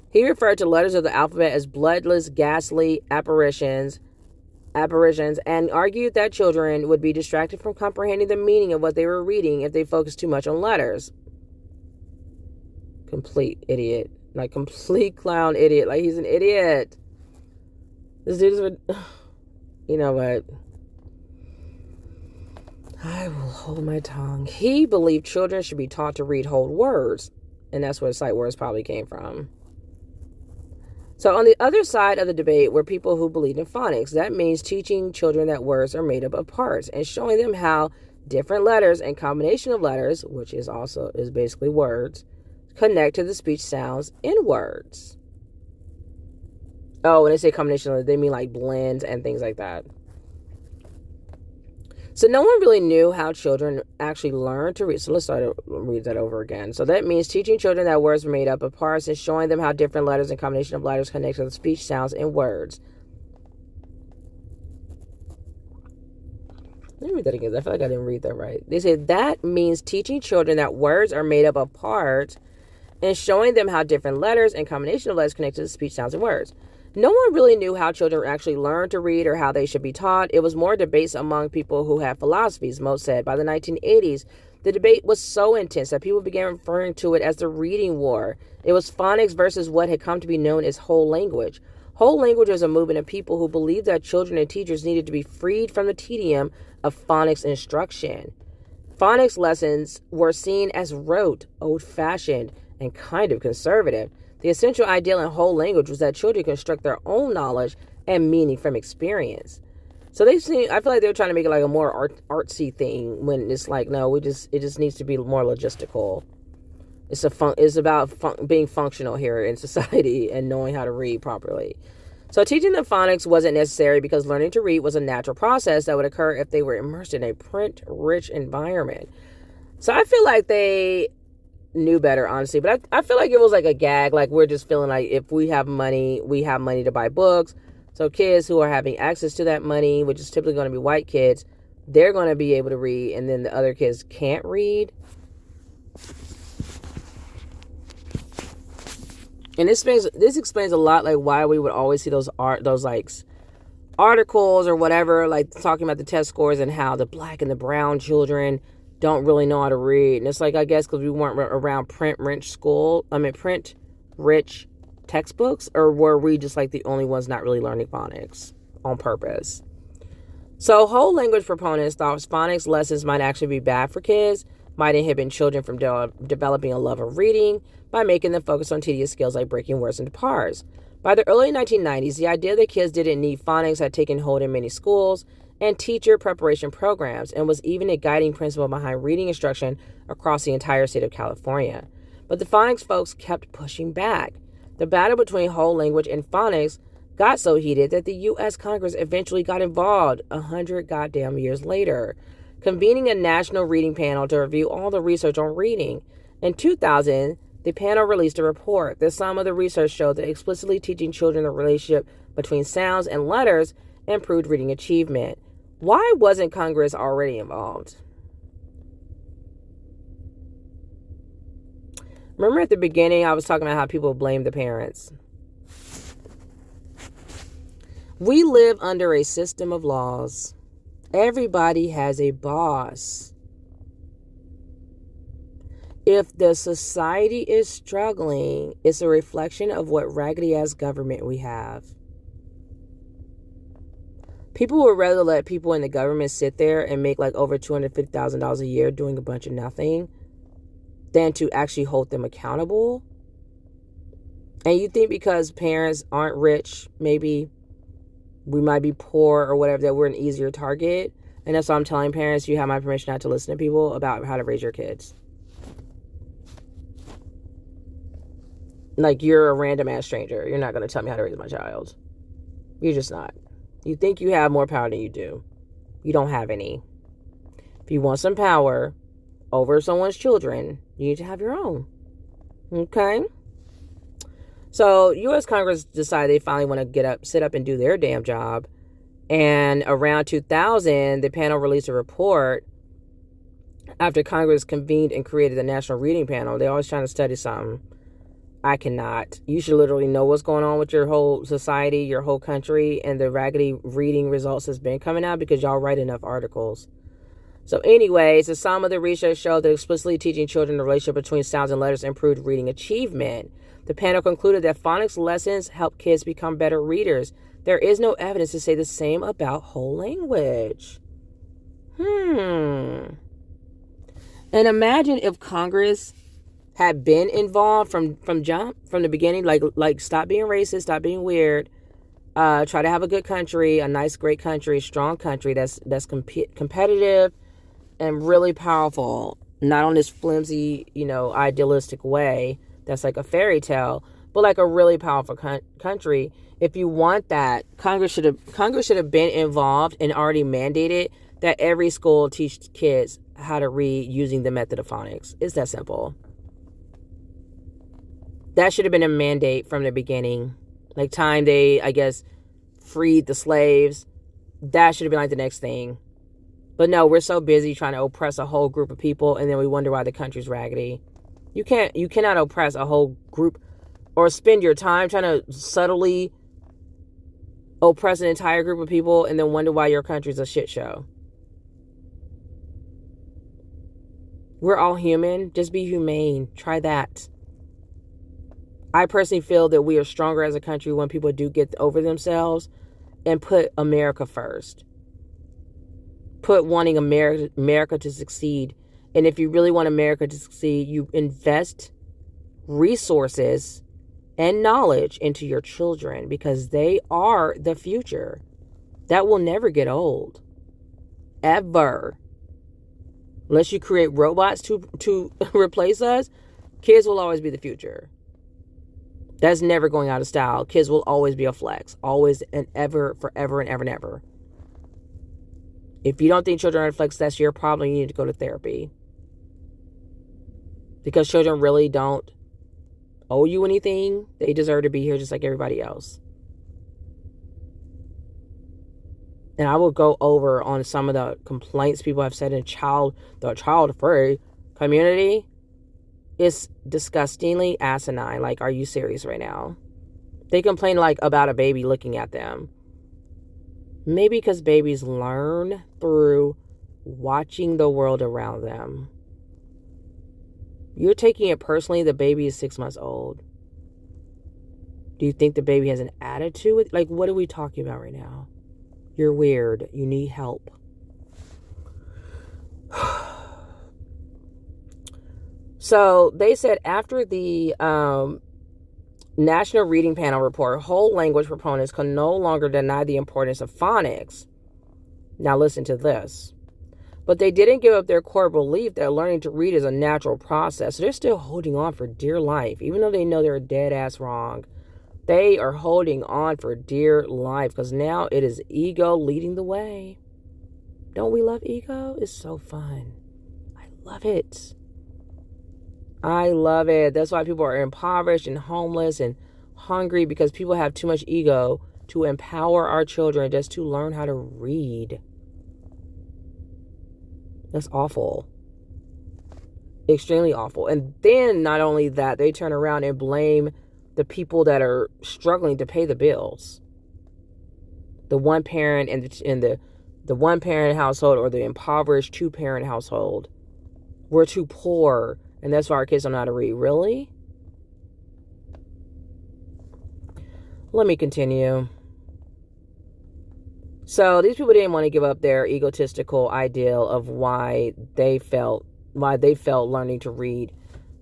He referred to letters of the alphabet as bloodless, ghastly apparitions, and argued that children would be distracted from comprehending the meaning of what they were reading if they focused too much on letters. Complete idiot. Like, complete clown idiot. Like, he's an idiot. This dude is... You know what? I will hold my tongue. He believed children should be taught to read whole words. And that's where sight words probably came from. So on the other side of the debate were people who believed in phonics. That means teaching children that words are made up of parts and showing them how different letters and combination of letters, which is basically words, connect to the speech sounds in words. Oh, when they say combination, they mean like blends and things like that. So no one really knew how children actually learn to read. So let's read that over again. So that means teaching children that words were made up of parts and showing them how different letters and combination of letters connect to the speech sounds in words. Let me read that again. I feel like I didn't read that right. They say that means teaching children that words are made up of parts and showing them how different letters and combination of letters connect to the speech sounds in words. No one really knew how children actually learn to read or how they should be taught. It was more debates among people who had philosophies, most said. By the 1980s, the debate was so intense that people began referring to it as the reading war. It was phonics versus what had come to be known as whole language. Whole language was a movement of people who believed that children and teachers needed to be freed from the tedium of phonics instruction. Phonics lessons were seen as rote, old-fashioned, and kind of conservative. The essential ideal in whole language was that children construct their own knowledge and meaning from experience. So I feel like they were trying to make it like a more artsy thing when it's like, no, it just needs to be more logistical. It's about being functional here in society and knowing how to read properly. So teaching them phonics wasn't necessary because learning to read was a natural process that would occur if they were immersed in a print-rich environment. So I feel like they knew better, honestly, but I feel like it was like a gag. Like, we're just feeling like if we have money to buy books. So kids who are having access to that money, which is typically going to be white kids, they're going to be able to read, and then the other kids can't read. And this explains a lot, like why we would always see those like articles or whatever, like talking about the test scores and how the black and the brown children don't really know how to read. And it's like, I guess because we weren't around print-rich textbooks, or were we just like the only ones not really learning phonics on purpose? So whole language proponents thought phonics lessons might actually be bad for kids, might inhibit children from developing a love of reading by making them focus on tedious skills like breaking words into parts. By the early 1990s, the idea that kids didn't need phonics had taken hold in many schools and teacher preparation programs, and was even a guiding principle behind reading instruction across the entire state of California. But the phonics folks kept pushing back. The battle between whole language and phonics got so heated that the U.S. Congress eventually got involved 100 goddamn years later, convening a national reading panel to review all the research on reading. In 2000, the panel released a report that some of the research showed that explicitly teaching children the relationship between sounds and letters improved reading achievement. Why wasn't Congress already involved? Remember at the beginning, I was talking about how people blame the parents. We live under a system of laws. Everybody has a boss. If the society is struggling, it's a reflection of what raggedy-ass government we have. People would rather let people in the government sit there and make like over $250,000 a year doing a bunch of nothing than to actually hold them accountable. And you think because parents aren't rich, maybe we might be poor or whatever, that we're an easier target. And that's why I'm telling parents, you have my permission not to listen to people about how to raise your kids. Like, you're a random ass stranger. You're not going to tell me how to raise my child. You're just not. You think you have more power than you do. You don't have any. If you want some power over someone's children, you need to have your own. Okay? So, U.S. Congress decided they finally want to sit up and do their damn job. And around 2000, the panel released a report after Congress convened and created the National Reading Panel. They're always trying to study something. I cannot. You should literally know what's going on with your whole society, your whole country, and the raggedy reading results that's been coming out because y'all write enough articles. So anyways, some of the research showed that explicitly teaching children the relationship between sounds and letters improved reading achievement. The panel concluded that phonics lessons help kids become better readers. There is no evidence to say the same about whole language. And imagine if Congress had been involved from the beginning, like stop being racist, stop being weird, try to have a good country, a nice, great country, strong country that's competitive and really powerful, not on this flimsy, idealistic way that's like a fairy tale, but like a really powerful country. If you want that, Congress should have been involved and already mandated that every school teach kids how to read using the method of phonics. It's that simple. That should have been a mandate from the beginning. Like time they, I guess, freed the slaves. That should have been like the next thing. But no, we're so busy trying to oppress a whole group of people, and then we wonder why the country's raggedy. You cannot oppress a whole group or spend your time trying to subtly oppress an entire group of people and then wonder why your country's a shit show. We're all human. Just be humane. Try that. I personally feel that we are stronger as a country when people do get over themselves and put America first. Put wanting America to succeed. And if you really want America to succeed, you invest resources and knowledge into your children because they are the future. That will never get old. Ever. Unless you create robots to replace us, kids will always be the future. That's never going out of style. Kids will always be a flex. Always and ever, forever and ever and ever. If you don't think children are a flex, that's your problem. You need to go to therapy. Because children really don't owe you anything. They deserve to be here just like everybody else. And I will go over on some of the complaints people have said in the child-free community. It's disgustingly asinine. Like, are you serious right now? They complain like about a baby looking at them. Maybe because babies learn through watching the world around them. You're taking it personally. The baby is 6 months old. Do you think the baby has an attitude? Like, what are we talking about right now? You're weird. You need help. So they said after the National Reading Panel report, whole language proponents can no longer deny the importance of phonics. Now listen to this. But they didn't give up their core belief that learning to read is a natural process. So they're still holding on for dear life, even though they know they're dead ass wrong. They are holding on for dear life because now it is ego leading the way. Don't we love ego? It's so fun. I love it. I love it. That's why people are impoverished and homeless and hungry, because people have too much ego to empower our children just to learn how to read. That's awful. Extremely awful. And then not only that, they turn around and blame the people that are struggling to pay the bills. The one parent and the one parent household, or the impoverished 2-parent household. We're too poor, and that's why our kids don't know how to read. Really? Let me continue. So these people didn't want to give up their egotistical ideal of why they felt learning to read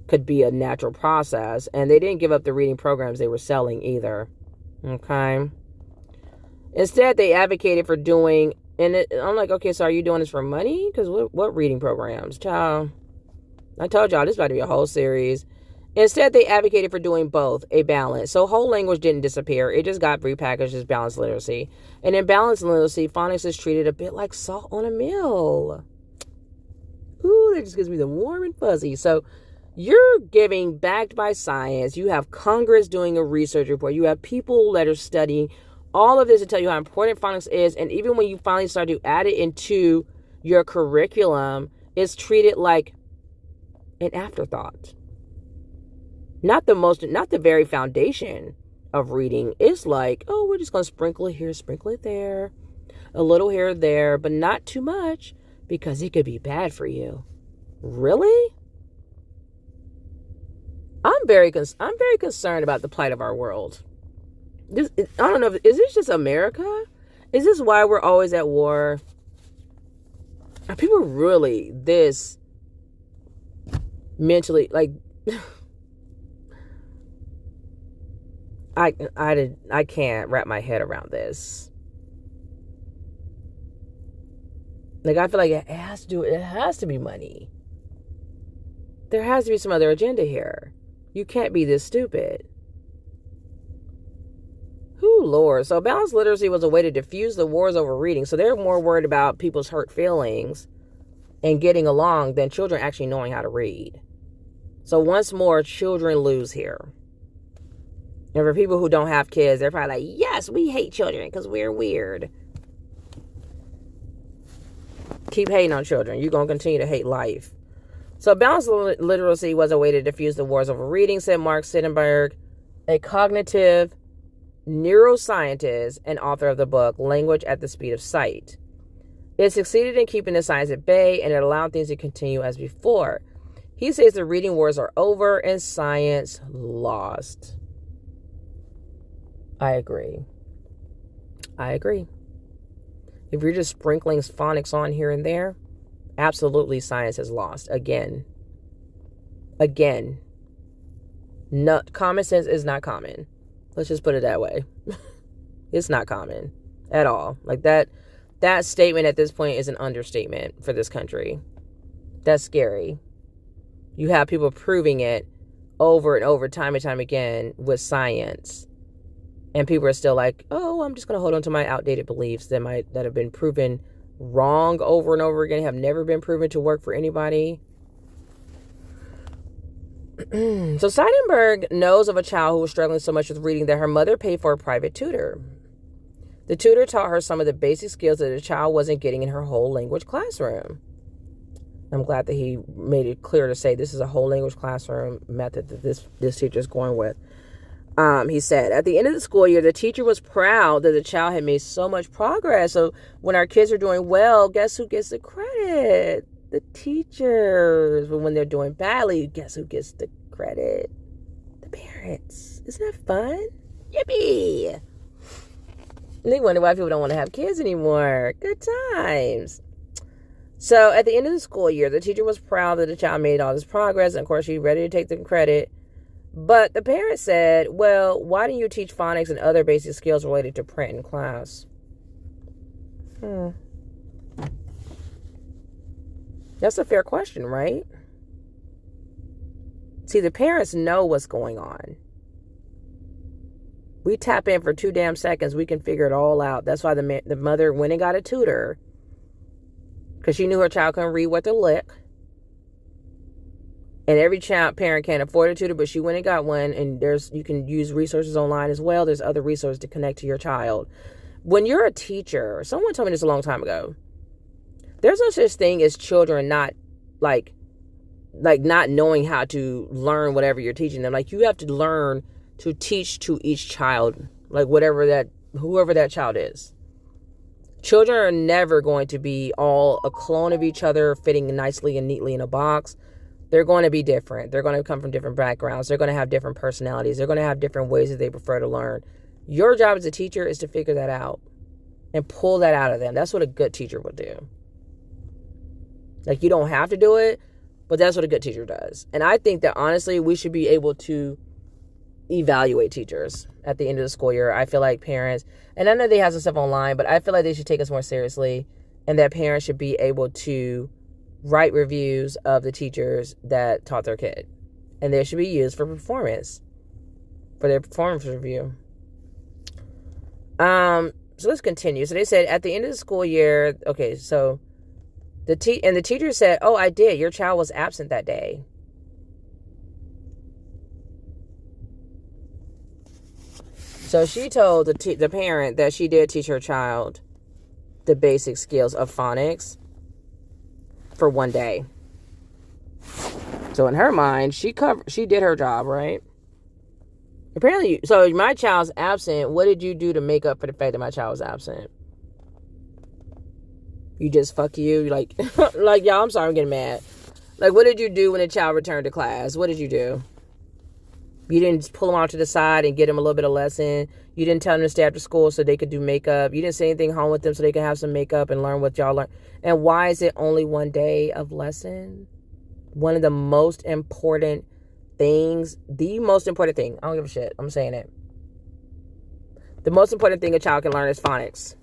could be a natural process, and they didn't give up the reading programs they were selling either. Okay. Instead, they advocated for doing, I'm like, okay, so are you doing this for money? Because what reading programs, child? I told y'all this is about to be a whole series. Instead, they advocated for doing both, a balance. So whole language didn't disappear. It just got repackaged as balanced literacy. And in balanced literacy, phonics is treated a bit like salt on a meal. Ooh, that just gives me the warm and fuzzy. So you're giving, backed by science. You have Congress doing a research report. You have people that are studying all of this to tell you how important phonics is. And even when you finally start to add it into your curriculum, it's treated like an afterthought. Not the very foundation of reading. It's like, oh, we're just going to sprinkle it here, sprinkle it there, a little here or there, but not too much, because it could be bad for you. Really? I'm very concerned about the plight of our world. I don't know, is this just America? Is this why we're always at war? Are people really this mentally, like, I can't wrap my head around this. Like, I feel like it has to be money. There has to be some other agenda here. You can't be this stupid. Whoo, Lord. So balanced literacy was a way to diffuse the wars over reading. So they're more worried about people's hurt feelings and getting along than children actually knowing how to read. So once more, children lose here. And for people who don't have kids, they're probably like, yes, we hate children because we're weird. Keep hating on children. You're going to continue to hate life. So balanced literacy was a way to diffuse the wars over reading, said Mark Sittenberg, a cognitive neuroscientist and author of the book, Language at the Speed of Sight. It succeeded in keeping the science at bay, and it allowed things to continue as before. He says the reading wars are over and science lost. I agree. If you're just sprinkling phonics on here and there, absolutely science has lost. Again. No, common sense is not common. Let's just put it that way. It's not common at all. Like that statement at this point is an understatement for this country. That's scary. You have people proving it over and over, time and time again with science. And people are still like, oh, I'm just going to hold on to my outdated beliefs that have been proven wrong over and over again, have never been proven to work for anybody. So Seidenberg knows of a child who was struggling so much with reading that her mother paid for a private tutor. The tutor taught her some of the basic skills that the child wasn't getting in her whole language classroom. I'm glad that he made it clear to say this is a whole language classroom method that this teacher is going with. He said, at the end of the school year, the teacher was proud that the child had made so much progress. So when our kids are doing well, guess who gets the credit? The teachers. But when they're doing badly, guess who gets the credit? The parents. Isn't that fun? Yippee! They wonder why people don't want to have kids anymore. Good times. So at the end of the school year, the teacher was proud that the child made all this progress. And of course, she's ready to take the credit. But the parent said, well, why didn't you teach phonics and other basic skills related to print in class? That's a fair question, right? See, the parents know what's going on. We tap in for 2 damn seconds, we can figure it all out. That's why the mother went and got a tutor, because she knew her child couldn't read worth a lick. And every parent can't afford a tutor, but she went and got one. And you can use resources online as well. There's other resources to connect to your child. When you're a teacher, someone told me this a long time ago, there's no such thing as children not like not knowing how to learn whatever you're teaching them. Like, you have to learn to teach to each child, like whoever that child is. Children are never going to be all a clone of each other, fitting nicely and neatly in a box. They're going to be different. They're going to come from different backgrounds. They're going to have different personalities. They're going to have different ways that they prefer to learn. Your job as a teacher is to figure that out and pull that out of them. That's what a good teacher would do. Like, you don't have to do it, but that's what a good teacher does. And I think that, honestly, we should be able to evaluate teachers at the end of the school year. I feel like parents, and I know they have some stuff online, but I feel like they should take us more seriously, and that parents should be able to write reviews of the teachers that taught their kid, and they should be used for their performance review. So let's continue. So they said at the end of the school year, okay, so the teacher said, oh, I did. Your child was absent that day. So she told the parent that she did teach her child the basic skills of phonics for one day. So in her mind, she did her job, right? Apparently, so my child's absent. What did you do to make up for the fact that my child was absent? You just fuck you, like y'all, I'm sorry, I'm getting mad. Like, what did you do when a child returned to class? What did you do? You didn't pull them out to the side and get them a little bit of lesson. You didn't tell them to stay after school so they could do makeup. You didn't say anything home with them so they could have some makeup and learn what y'all learn. And why is it only one day of lesson? One of the most important things, the most important thing, I don't give a shit, I'm saying it. The most important thing a child can learn is phonics.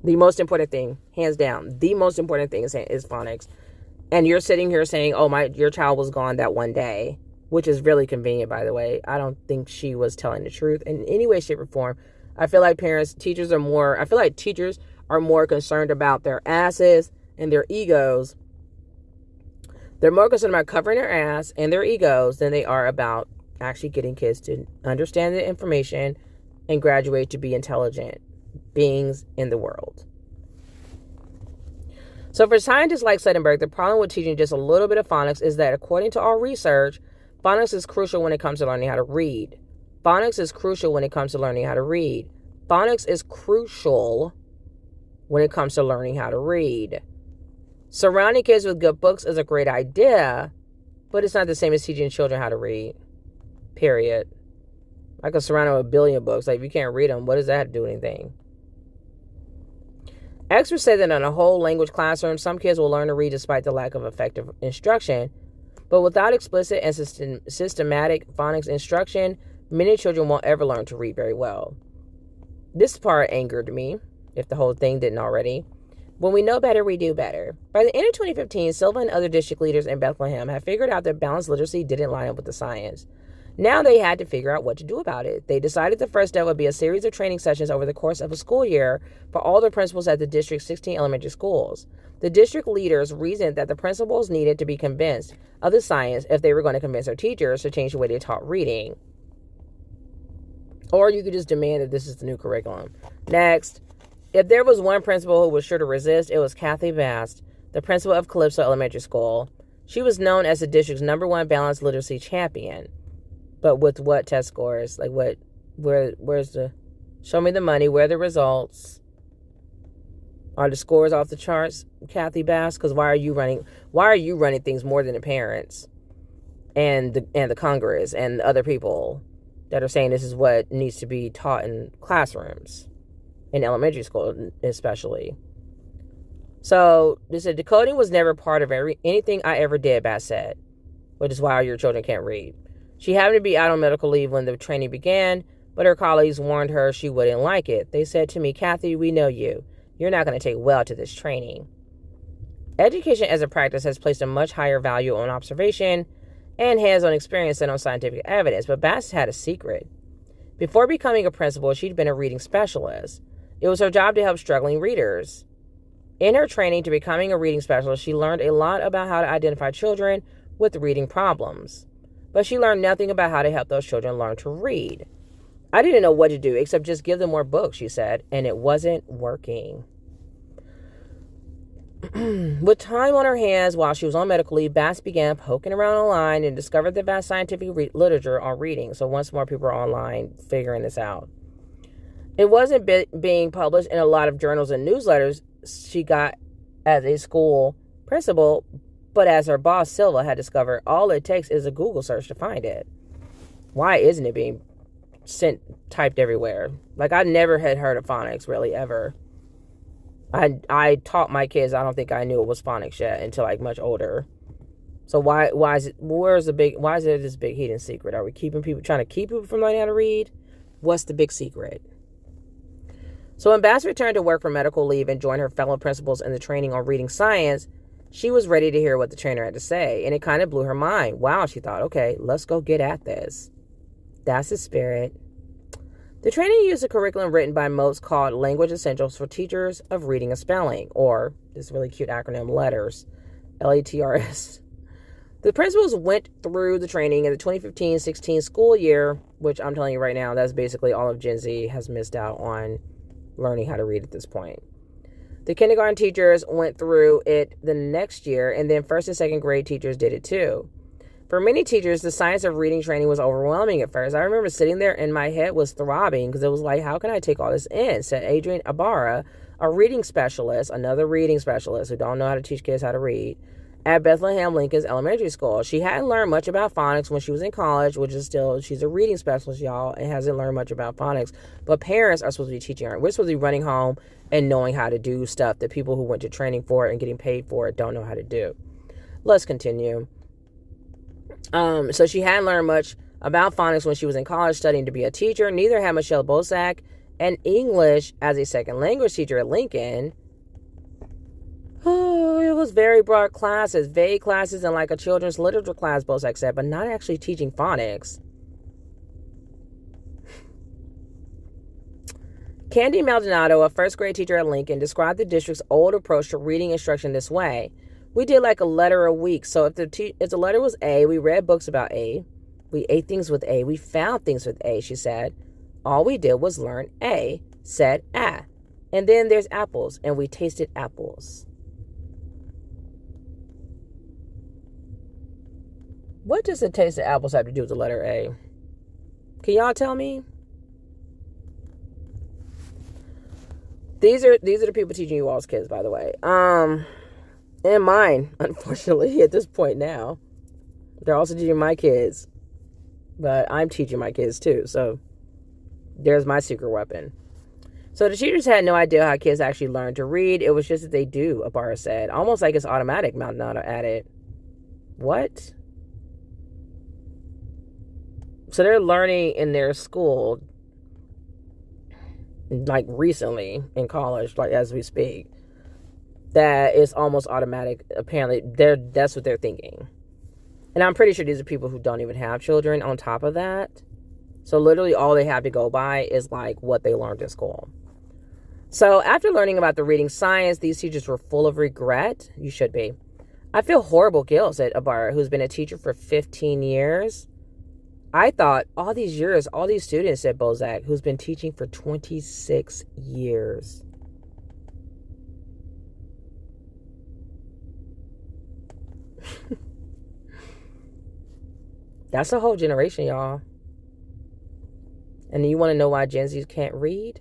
The most important thing, hands down, the most important thing is phonics. And you're sitting here saying, oh, your child was gone that one day, which is really convenient, by the way. I don't think she was telling the truth in any way, shape, or form. I feel like teachers are more concerned about their asses and their egos. They're more concerned about covering their ass and their egos than they are about actually getting kids to understand the information and graduate to be intelligent beings in the world. So for scientists like Seidenberg, the problem with teaching just a little bit of phonics is that, according to our research, phonics is crucial when it comes to learning how to read. Phonics is crucial when it comes to learning how to read. Phonics is crucial when it comes to learning how to read. Surrounding kids with good books is a great idea, but it's not the same as teaching children how to read. Period. I could surround them with a billion books. Like, if you can't read them, what does that have to do with anything? Experts say that in a whole language classroom, some kids will learn to read despite the lack of effective instruction. But without explicit and systematic phonics instruction, many children won't ever learn to read very well. This part angered me, if the whole thing didn't already. When we know better, we do better. By the end of 2015, Silva and other district leaders in Bethlehem had figured out that balanced literacy didn't line up with the science. Now they had to figure out what to do about it. They decided the first step would be a series of training sessions over the course of a school year for all the principals at the district's 16 elementary schools. The district leaders reasoned that the principals needed to be convinced of the science if they were going to convince their teachers to change the way they taught reading. Or you could just demand that this is the new curriculum. Next, if there was one principal who was sure to resist, it was Kathy Bast, the principal of Calypso Elementary School. She was known as the district's #1 balanced literacy champion. But with what test scores? Like, where's the, show me the money, where are the results? Are the scores off the charts, Kathy Bass? Because why are you running things more than the parents and the Congress and the other people that are saying this is what needs to be taught in classrooms? in elementary school especially. So they said decoding was never part of anything I ever did, Bass said, which is why your children can't read. She happened to be out on medical leave when the training began, but her colleagues warned her she wouldn't like it. They said to me, Kathy, we know you. You're not going to take well to this training. Education as a practice has placed a much higher value on observation and hands-on experience than on scientific evidence, but Bass had a secret. Before becoming a principal, she'd been a reading specialist. It was her job to help struggling readers. In her training to becoming a reading specialist, she learned a lot about how to identify children with reading problems. But she learned nothing about how to help those children learn to read. I didn't know what to do except just give them more books, she said, and it wasn't working. With time on her hands while she was on medical leave, Bass began poking around online and discovered the vast scientific literature on reading. So once more people are online figuring this out. It wasn't being published in a lot of journals and newsletters she got as a school principal, but as her boss, Silva, had discovered, all it takes is a Google search to find it. Why isn't it being typed everywhere? Like, I never had heard of phonics, really, ever. I taught my kids, I don't think I knew it was phonics yet until, like, much older. So why is there this big hidden secret? Are we trying to keep people from learning how to read? What's the big secret? So when Bass returned to work for medical leave and joined her fellow principals in the training on reading science, she was ready to hear what the trainer had to say, and it kind of blew her mind. Wow, she thought, okay, let's go get at this. That's the spirit. The training used a curriculum written by Moats called Language Essentials for Teachers of Reading and Spelling, or this really cute acronym, LETRS, LETRS. The principals went through the training in the 2015-16 school year, which I'm telling you right now, that's basically all of Gen Z has missed out on learning how to read at this point. The kindergarten teachers went through it the next year, and then first and second grade teachers did it too. For many teachers, the science of reading training was overwhelming at first. I remember sitting there and my head was throbbing because it was like, how can I take all this in? Said Adrienne Ibarra, a reading specialist, another reading specialist who don't know how to teach kids how to read, at Bethlehem Lincoln's elementary school. She hadn't learned much about phonics when she was in college, she's a reading specialist, y'all, and hasn't learned much about phonics. But parents are supposed to be teaching her. We're supposed to be running home and knowing how to do stuff that people who went to training for it and getting paid for it don't know how to do. Let's continue. So she hadn't learned much about phonics when she was in college studying to be a teacher. Neither had Michelle Bosak, an English as a second language teacher at Lincoln. Oh, it was very broad classes, vague classes, and like a children's literature class, Bosak said, but not actually teaching phonics. Candy Maldonado, a first grade teacher at Lincoln, described the district's old approach to reading instruction this way. We did like a letter a week. So if the letter was A, we read books about A. We ate things with A. We found things with A, she said. All we did was learn A, said ah. And then there's apples, and we tasted apples. What does the taste of apples have to do with the letter A? Can y'all tell me? These are the people teaching you all's kids, by the way. And mine, unfortunately, at this point now. They're also teaching my kids. But I'm teaching my kids too. So there's my secret weapon. So the teachers had no idea how kids actually learn to read. It was just that they do, Ibarra said. Almost like it's automatic, Maldonado added. What? So they're learning in their school, like recently in college, like as we speak, that it's almost automatic. Apparently, that's what they're thinking. And I'm pretty sure these are people who don't even have children on top of that. So literally all they have to go by is like what they learned in school. So after learning about the reading science, these teachers were full of regret. You should be. I feel horrible guilt, said Ibarra, who's been a teacher for 15 years. I thought all these years, all these students, said Bozak, who's been teaching for 26 years. That's a whole generation, y'all. And you want to know why Gen Zs can't read?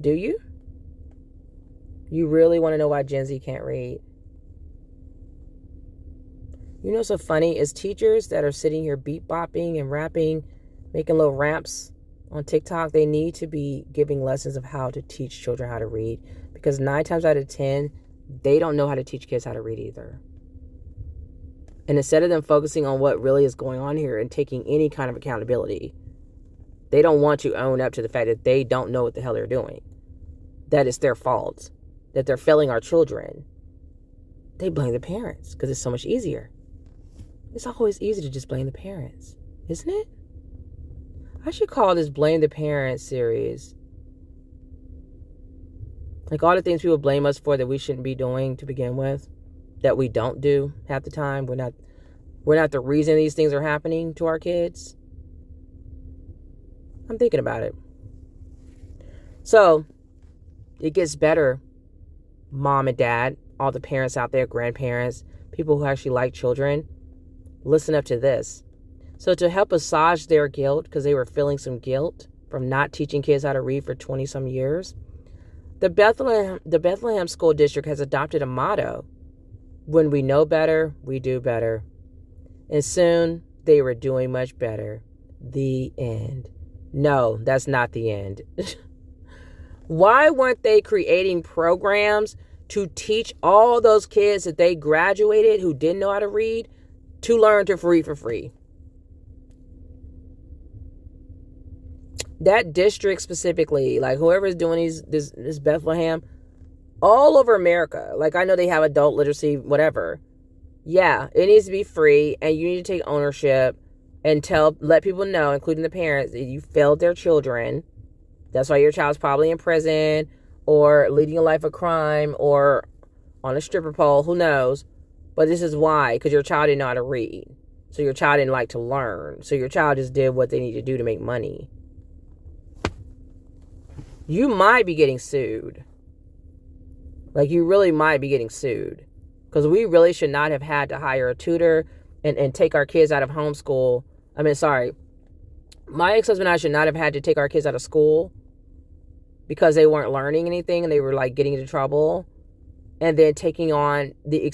Do you? You really want to know why Gen Z can't read? You know what's so funny is teachers that are sitting here beat bopping and rapping, making little raps on TikTok, they need to be giving lessons of how to teach children how to read, because 9 times out of 10, they don't know how to teach kids how to read either. And instead of them focusing on what really is going on here and taking any kind of accountability, they don't want to own up to the fact that they don't know what the hell they're doing, that it's their fault, that they're failing our children. They blame the parents because it's so much easier. It's always easy to just blame the parents, isn't it? I should call this Blame the Parents series. Like all the things people blame us for that we shouldn't be doing to begin with, that we don't do half the time. We're not the reason these things are happening to our kids. I'm thinking about it. So it gets better, mom and dad, all the parents out there, grandparents, people who actually like children. Listen up to this. So to help assuage their guilt, because they were feeling some guilt from not teaching kids how to read for 20 some years, the Bethlehem School District has adopted a motto: when we know better, we do better. And soon they were doing much better. The end. No, that's not the end. Why weren't they creating programs to teach all those kids that they graduated who didn't know how to read to learn to read for free? That district specifically, like whoever's doing this Bethlehem, all over America, like I know they have adult literacy, whatever. Yeah, it needs to be free, and you need to take ownership and let people know, including the parents, that you failed their children. That's why your child's probably in prison or leading a life of crime or on a stripper pole, who knows? But this is why, because your child didn't know how to read. So your child didn't like to learn. So your child just did what they need to do to make money. You might be getting sued. Like, you really might be getting sued. Because we really should not have had to hire a tutor and take our kids out of homeschool. My ex-husband and I should not have had to take our kids out of school because they weren't learning anything and they were like getting into trouble. And then taking on the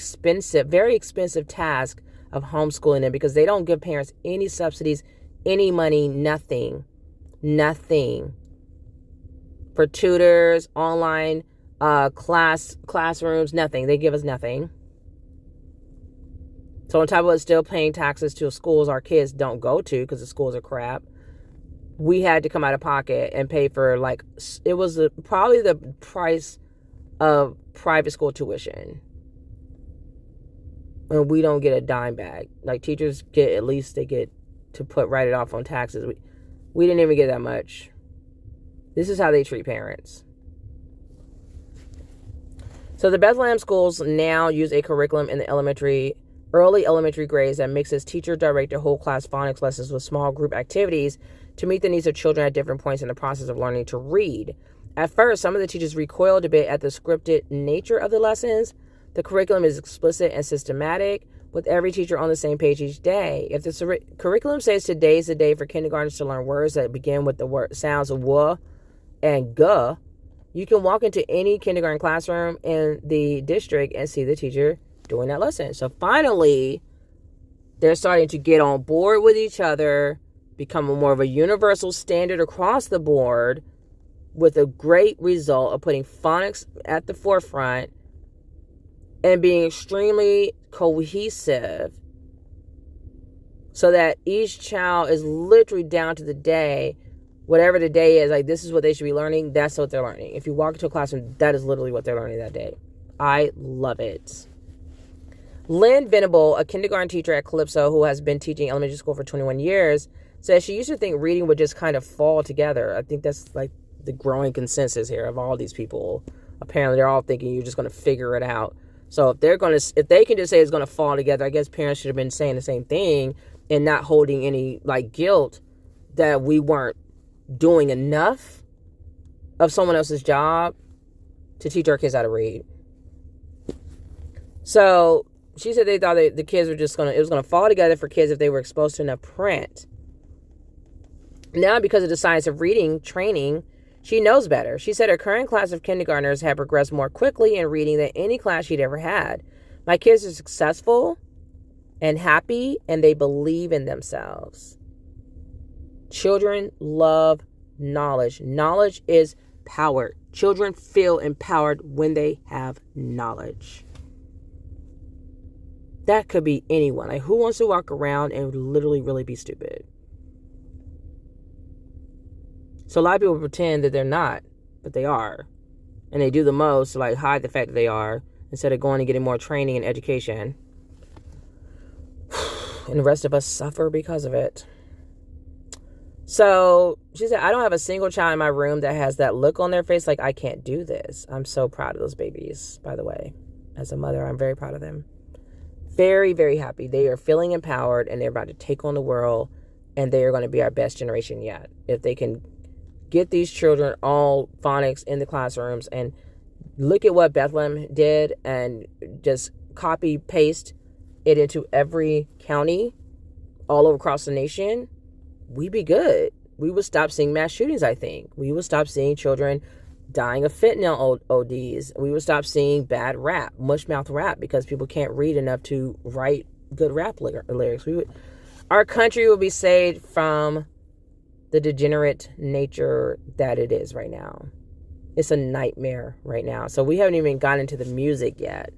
very expensive task of homeschooling them, because they don't give parents any subsidies, any money, nothing. For tutors, online classrooms, nothing. They give us nothing. So on top of it, still paying taxes to schools our kids don't go to because the schools are crap. We had to come out of pocket and pay for, like, it was probably the price of private school tuition. And we don't get a dime back. Like, teachers get, at least they get to write it off on taxes. We didn't even get that much. This is how they treat parents. So the Bethlehem schools now use a curriculum in the early elementary grades that mixes teacher-directed whole class phonics lessons with small group activities to meet the needs of children at different points in the process of learning to read. At first, some of the teachers recoiled a bit at the scripted nature of the lessons. The curriculum is explicit and systematic, with every teacher on the same page each day. If the curriculum says today is the day for kindergartners to learn words that begin with the sounds of W and G, you can walk into any kindergarten classroom in the district and see the teacher doing that lesson. So finally, they're starting to get on board with each other, become more of a universal standard across the board, with a great result of putting phonics at the forefront and being extremely cohesive, so that each child is literally down to the day, whatever the day is, like, this is what they should be learning, that's what they're learning. If you walk into a classroom, that is literally what they're learning that day. I love it. Lynn Venable, a kindergarten teacher at Calypso who has been teaching elementary school for 21 years, says she used to think reading would just kind of fall together. I think that's like the growing consensus here of all these people. Apparently they're all thinking you're just going to figure it out. So if they can just say it's going to fall together, I guess parents should have been saying the same thing and not holding any like guilt that we weren't doing enough of someone else's job to teach our kids how to read. So she said they thought the kids were it was going to fall together for kids if they were exposed to enough print. Now, because of the science of reading training, she knows better. She said her current class of kindergartners have progressed more quickly in reading than any class she'd ever had. My kids are successful and happy, and they believe in themselves. Children love knowledge. Knowledge is power. Children feel empowered when they have knowledge. That could be anyone. Like, who wants to walk around and literally really be stupid? So a lot of people pretend that they're not, but they are. And they do the most to like hide the fact that they are, instead of going and getting more training and education. And the rest of us suffer because of it. So she said, I don't have a single child in my room that has that look on their face like, I can't do this. I'm so proud of those babies, by the way. As a mother, I'm very proud of them. Very, very happy. They are feeling empowered and they're about to take on the world, and they are going to be our best generation yet. If they can get these children all phonics in the classrooms, and look at what Bethlehem did and just copy paste it into every county all over across the nation, we'd be good. We would stop seeing mass shootings, I think. We would stop seeing children dying of fentanyl ODs. We would stop seeing bad rap, mush-mouth rap, because people can't read enough to write good rap lyrics. Our country would be saved from the degenerate nature that it is right now. It's a nightmare right now. So we haven't even gotten into the music yet.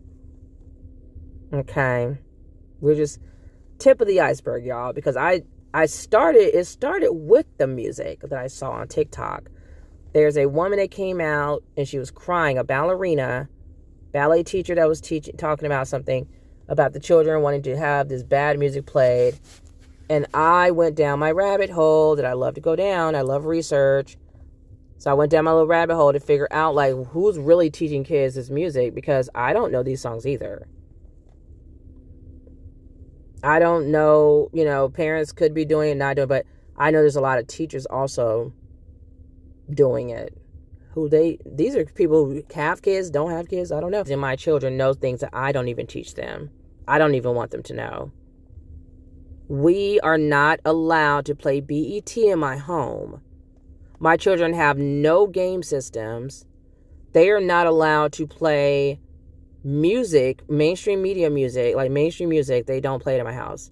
Okay. We're just tip of the iceberg, y'all, because it started with the music that I saw on TikTok. There's a woman that came out and she was crying, a ballerina, ballet teacher that was talking about something about the children wanting to have this bad music played. And I went down my rabbit hole that I love to go down. I love research. So I went down my little rabbit hole to figure out, like, who's really teaching kids this music, because I don't know these songs either. I don't know, parents could be doing it, not doing it, but I know there's a lot of teachers also doing it. These are people who have kids, don't have kids, I don't know. And my children know things that I don't even teach them. I don't even want them to know. We are not allowed to play BET in my home. My children have no game systems. They are not allowed to play music, mainstream media music, like mainstream music. They don't play it in my house.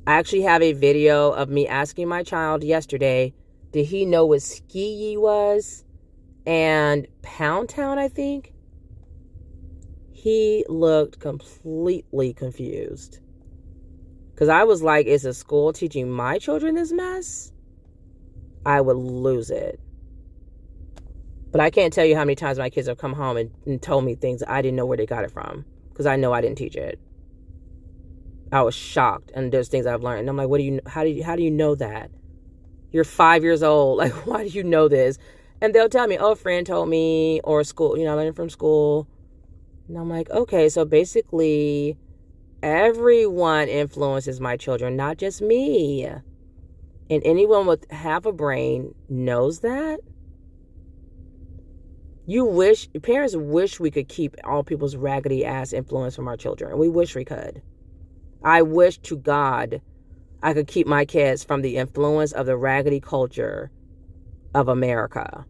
I actually have a video of me asking my child yesterday, did he know what Ski was and Pound Town, I think? He looked completely confused. Because I was like, is the school teaching my children this mess? I would lose it. But I can't tell you how many times my kids have come home and told me things I didn't know where they got it from. Because I know I didn't teach it. I was shocked. And there's things I've learned. And I'm like, how do you know that? You're 5 years old. Like, why do you know this? And they'll tell me, oh, a friend told me, or school, I learned from school. And I'm like, okay, so basically everyone influences my children, not just me. And anyone with half a brain knows that. Parents wish we could keep all people's raggedy ass influence from our children. We wish we could. I wish to God I could keep my kids from the influence of the raggedy culture of America.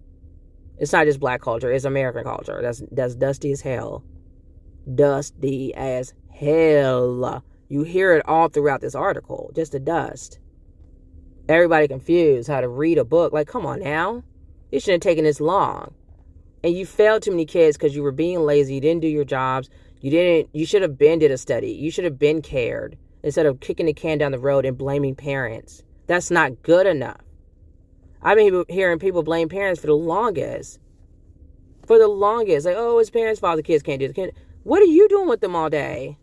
It's not just black culture, it's American culture. That's dusty as hell. Dusty as hell. You hear it all throughout this article. Just the dust. Everybody confused how to read a book. Like, come on now. It shouldn't have taken this long. And you failed too many kids because you were being lazy. You didn't do your jobs. You should have been did a study. You should have been cared instead of kicking the can down the road and blaming parents. That's not good enough. I've been hearing people blame parents for the longest. For the longest. Like, oh, it's parents' fault the kids can't do it. What are you doing with them all day?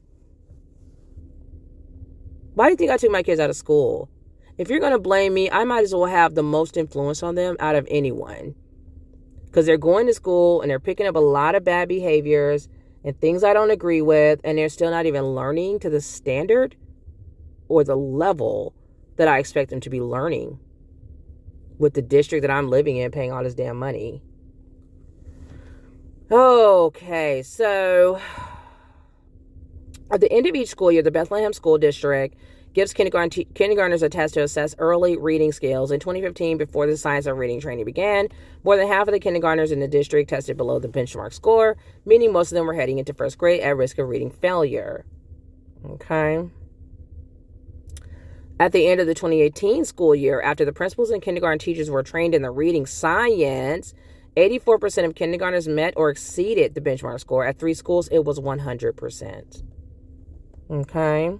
Why do you think I took my kids out of school? If you're going to blame me, I might as well have the most influence on them out of anyone. Because they're going to school and they're picking up a lot of bad behaviors and things I don't agree with, and they're still not even learning to the standard or the level that I expect them to be learning with the district that I'm living in, paying all this damn money. Okay, so at the end of each school year, the Bethlehem School District gives kindergartners a test to assess early reading skills. In 2015, before the science of reading training began, more than half of the kindergartners in the district tested below the benchmark score, meaning most of them were heading into first grade at risk of reading failure. Okay. At the end of the 2018 school year, after the principals and kindergarten teachers were trained in the reading science, 84% of kindergartners met or exceeded the benchmark score. At 3 schools, it was 100%. Okay?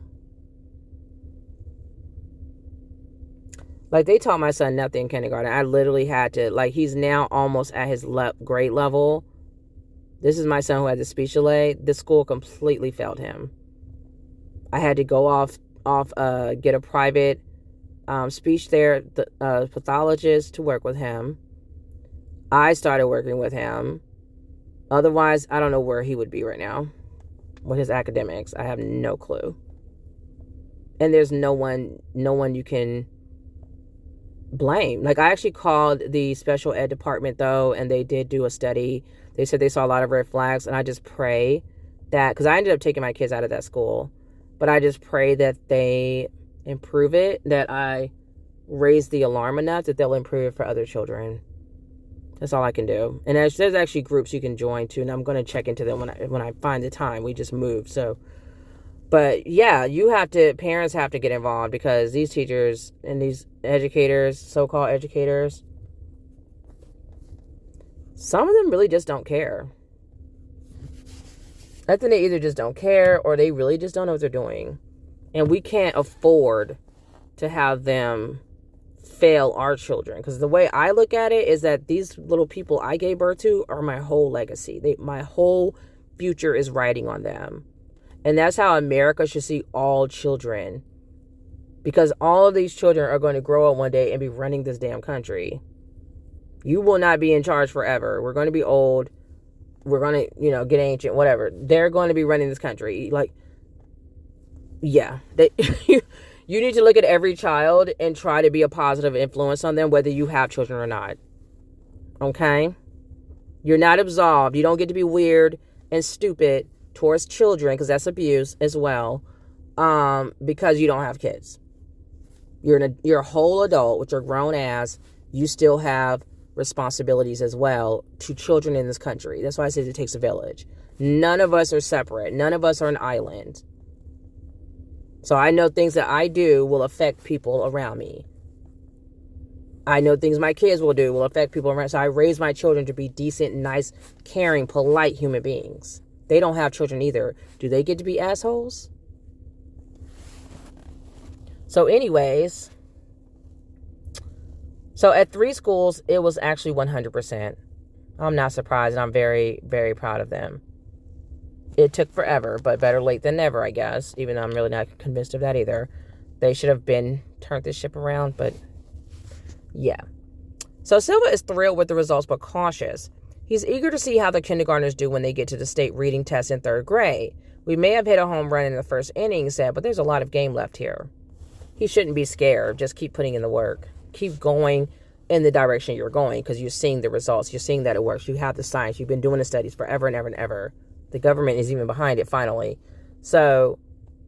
Like, they taught my son nothing in kindergarten. I literally had to, like, he's now almost at his grade level. This is my son who had the speech delay. The school completely failed him. I had to go get a private speech pathologist to work with him. I started working with him. Otherwise, I don't know where he would be right now with his academics. I have no clue. And there's no one you can blame. Like, I actually called the special ed department, though, and they did do a study. They said they saw a lot of red flags, and I just pray that, because I ended up taking my kids out of that school, but I just pray that they improve it, that I raise the alarm enough that they'll improve it for other children. That's all I can do. And there's actually groups you can join too, and I'm going to check into them when I find the time. We just moved, so. But yeah, parents have to get involved, because these teachers and these educators, so-called educators, some of them really just don't care. I think they either just don't care, or they really just don't know what they're doing. And we can't afford to have them fail our children. Because the way I look at it is that these little people I gave birth to are my whole legacy. My whole future is riding on them. And that's how America should see all children. Because all of these children are going to grow up one day and be running this damn country. You will not be in charge forever. We're going to be old. We're going to, get ancient, whatever. They're going to be running this country. Like, yeah. You need to look at every child and try to be a positive influence on them, whether you have children or not. Okay? You're not absolved. You don't get to be weird and stupid towards children, because that's abuse as well, because you don't have kids. You're a whole adult with your grown ass. You still have responsibilities as well to children in this country. That's why I said it takes a village. None of us are separate. None of us are an island. So I know things that I do will affect people around me. I know things my kids will do will affect people around. So I raise my children to be decent, nice, caring, polite human beings. They don't have children either. Do they get to be assholes? So anyways, so at 3 schools, it was actually 100%. I'm not surprised, and I'm very, very proud of them. It took forever, but better late than never, I guess, even though I'm really not convinced of that either. They should have turned this ship around, but yeah. So Silva is thrilled with the results, but cautious. He's eager to see how the kindergartners do when they get to the state reading test in 3rd grade. We may have hit a home run in the first inning, he said, but there's a lot of game left here. He shouldn't be scared. Just keep putting in the work. Keep going in the direction you're going, because you're seeing the results. You're seeing that it works. You have the science. You've been doing the studies forever and ever and ever. The government is even behind it finally. So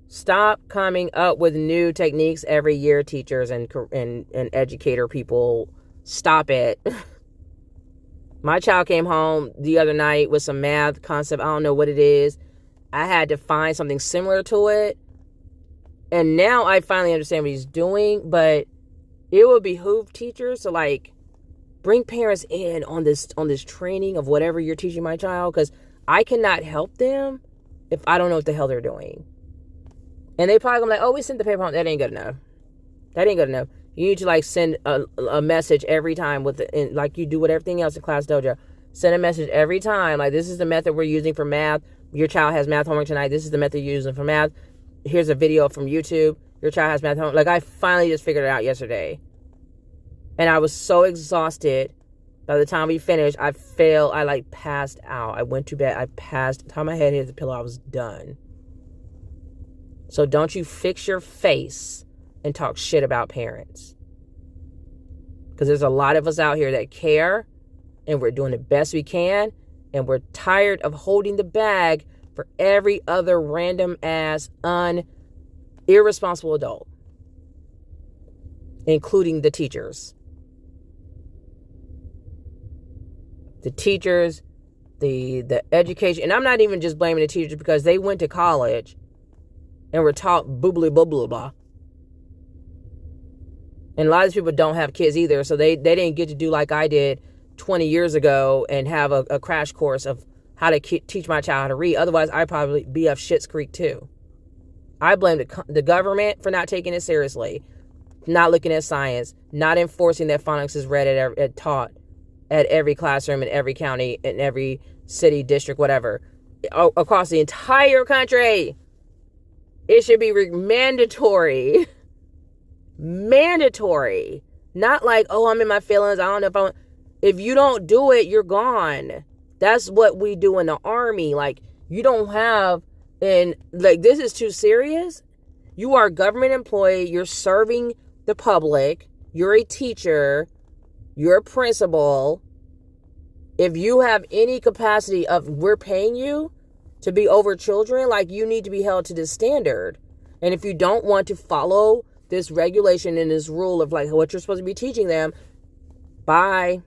stop coming up with new techniques every year, teachers and educator people. Stop it. My child came home the other night with some math concept. I don't know what it is. I had to find something similar to it. And now I finally understand what he's doing. But it would behoove teachers to, like, bring parents in on this training of whatever you're teaching my child. Because I cannot help them if I don't know what the hell they're doing. And they probably gonna be like, oh, we sent the paper home. That ain't good enough. That ain't good enough. You need to, like, send a message every time like you do with everything else in Class Dojo. Send a message every time. Like, this is the method we're using for math. Your child has math homework tonight. This is the method you're using for math. Here's a video from YouTube. Your child has math homework. Like, I finally just figured it out yesterday. And I was so exhausted. By the time we finished, I passed out. I went to bed. I passed. By the time my head hit the pillow, I was done. So don't you fix your face and talk shit about parents. Because there's a lot of us out here that care, and we're doing the best we can, and we're tired of holding the bag for every other random ass, irresponsible adult, including the teachers. The teachers, the education, and I'm not even just blaming the teachers, because they went to college and were taught blah, blah, blah, blah, blah. And a lot of these people don't have kids either, so they didn't get to do like I did 20 years ago and have a crash course of how to teach my child how to read. Otherwise, I'd probably be up Schitt's Creek too. I blame the government for not taking it seriously, not looking at science, not enforcing that phonics is read taught at every classroom in every county, in every city, district, whatever, across the entire country. It should be mandatory. Mandatory. Not like, oh, I'm in my feelings. I don't know if you don't do it, you're gone. That's what we do in the army. Like, you don't have, and like, this is too serious. You are a government employee. You're serving the public. You're a teacher. You're a principal. If you have any capacity of, we're paying you to be over children, like, you need to be held to this standard. And if you don't want to follow this regulation and this rule of like what you're supposed to be teaching them, bye.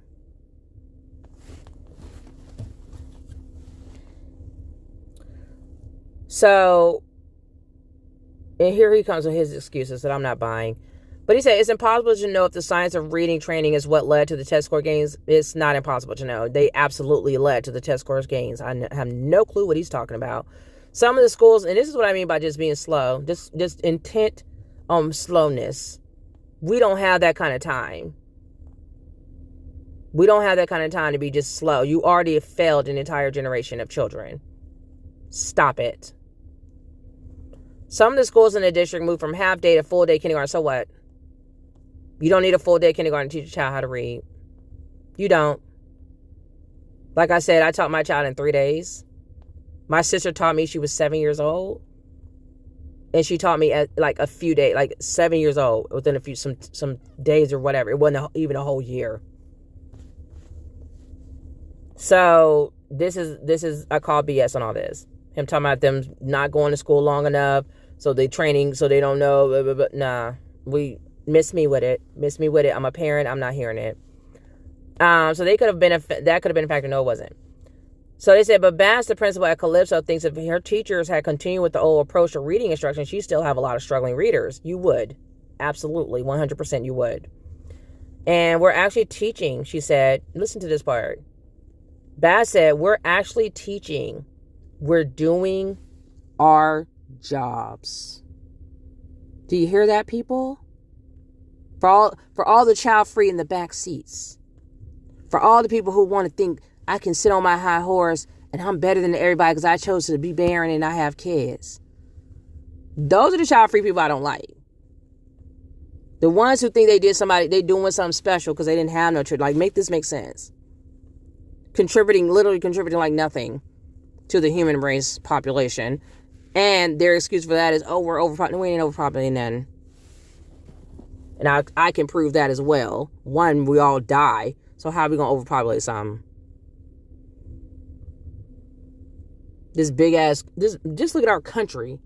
So, and here he comes with his excuses that I'm not buying. But he said it's impossible to know if the science of reading training is what led to the test score gains. It's not impossible to know. They absolutely led to the test scores gains. I have no clue what he's talking about. Some of the schools, and this is what I mean by just being slow, just intent on slowness. We don't have that kind of time. We don't have that kind of time to be just slow. You already have failed an entire generation of children. Stop it. Some of the schools in the district moved from half day to full day kindergarten. So what? You don't need a full day kindergarten to teach a child how to read. You don't. Like I said, I taught my child in 3 days. My sister taught me, she was 7 years old. And she taught me at like a few days, like 7 years old, within some days or whatever. It wasn't even a whole year. So this is I call BS on all this. Him talking about them not going to school long enough, so they training, so they don't know. Blah, blah, blah. Nah, miss me with it. I'm a parent. I'm not hearing it. So that could have been a factor. No, it wasn't. So they said, but Bass, the principal at Calypso, thinks if her teachers had continued with the old approach to reading instruction, she'd still have a lot of struggling readers. You would. Absolutely. 100% you would. And we're actually teaching, she said. Listen to this part. Bass said, we're actually teaching. We're doing our jobs. Do you hear that, people? For all the child free in the back seats. For all the people who want to think, I can sit on my high horse and I'm better than everybody because I chose to be barren and I have kids. Those are the child-free people I don't like. The ones who think they doing something special because they didn't have no children. Like, make this make sense. Literally contributing like nothing to the human race population. And their excuse for that is, oh, we're overpopulated. We ain't overpopulating nothing. And I can prove that as well. One, we all die. So how are we going to overpopulate something? This big ass, just look at our country.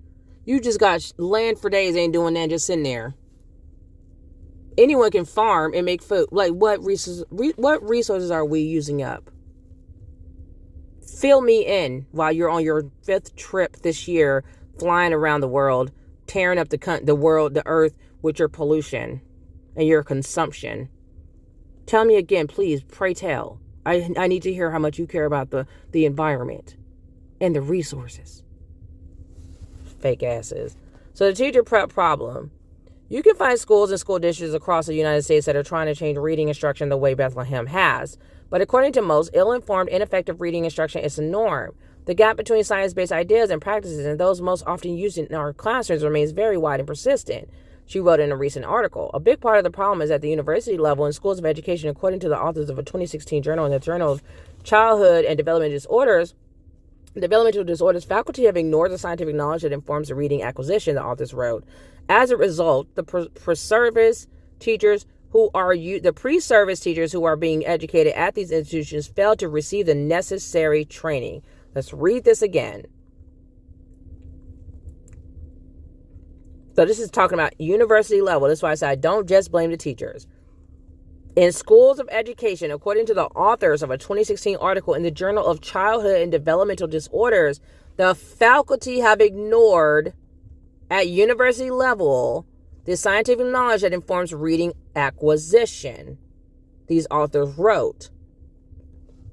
You just got land for days, ain't doing that, just sitting there. Anyone can farm and make food. Like, what resources are we using up? Fill me in while you're on your 5th trip this year, flying around the world, tearing up the earth with your pollution and your consumption. Tell me again, please, pray tell. I need to hear how much you care about the environment and the resources. Fake asses. So the teacher prep problem. You can find schools and school districts across the United States that are trying to change reading instruction the way Bethlehem has. But according to most, ill-informed, ineffective reading instruction is the norm. The gap between science-based ideas and practices and those most often used in our classrooms remains very wide and persistent, she wrote in a recent article. A big part of the problem is at the university level in schools of education, according to the authors of a 2016 journal in the Journal of Childhood and Developmental Disorders, faculty have ignored the scientific knowledge that informs the reading acquisition, the authors wrote. As a result, the pre-service teachers who are being educated at these institutions fail to receive the necessary training. Let's read this again. So this is talking about university level. That's why I said don't just blame the teachers. In schools of education, according to the authors of a 2016 article in the Journal of Childhood and Developmental Disorders, the faculty have ignored at university level The scientific knowledge that informs reading acquisition, these authors wrote.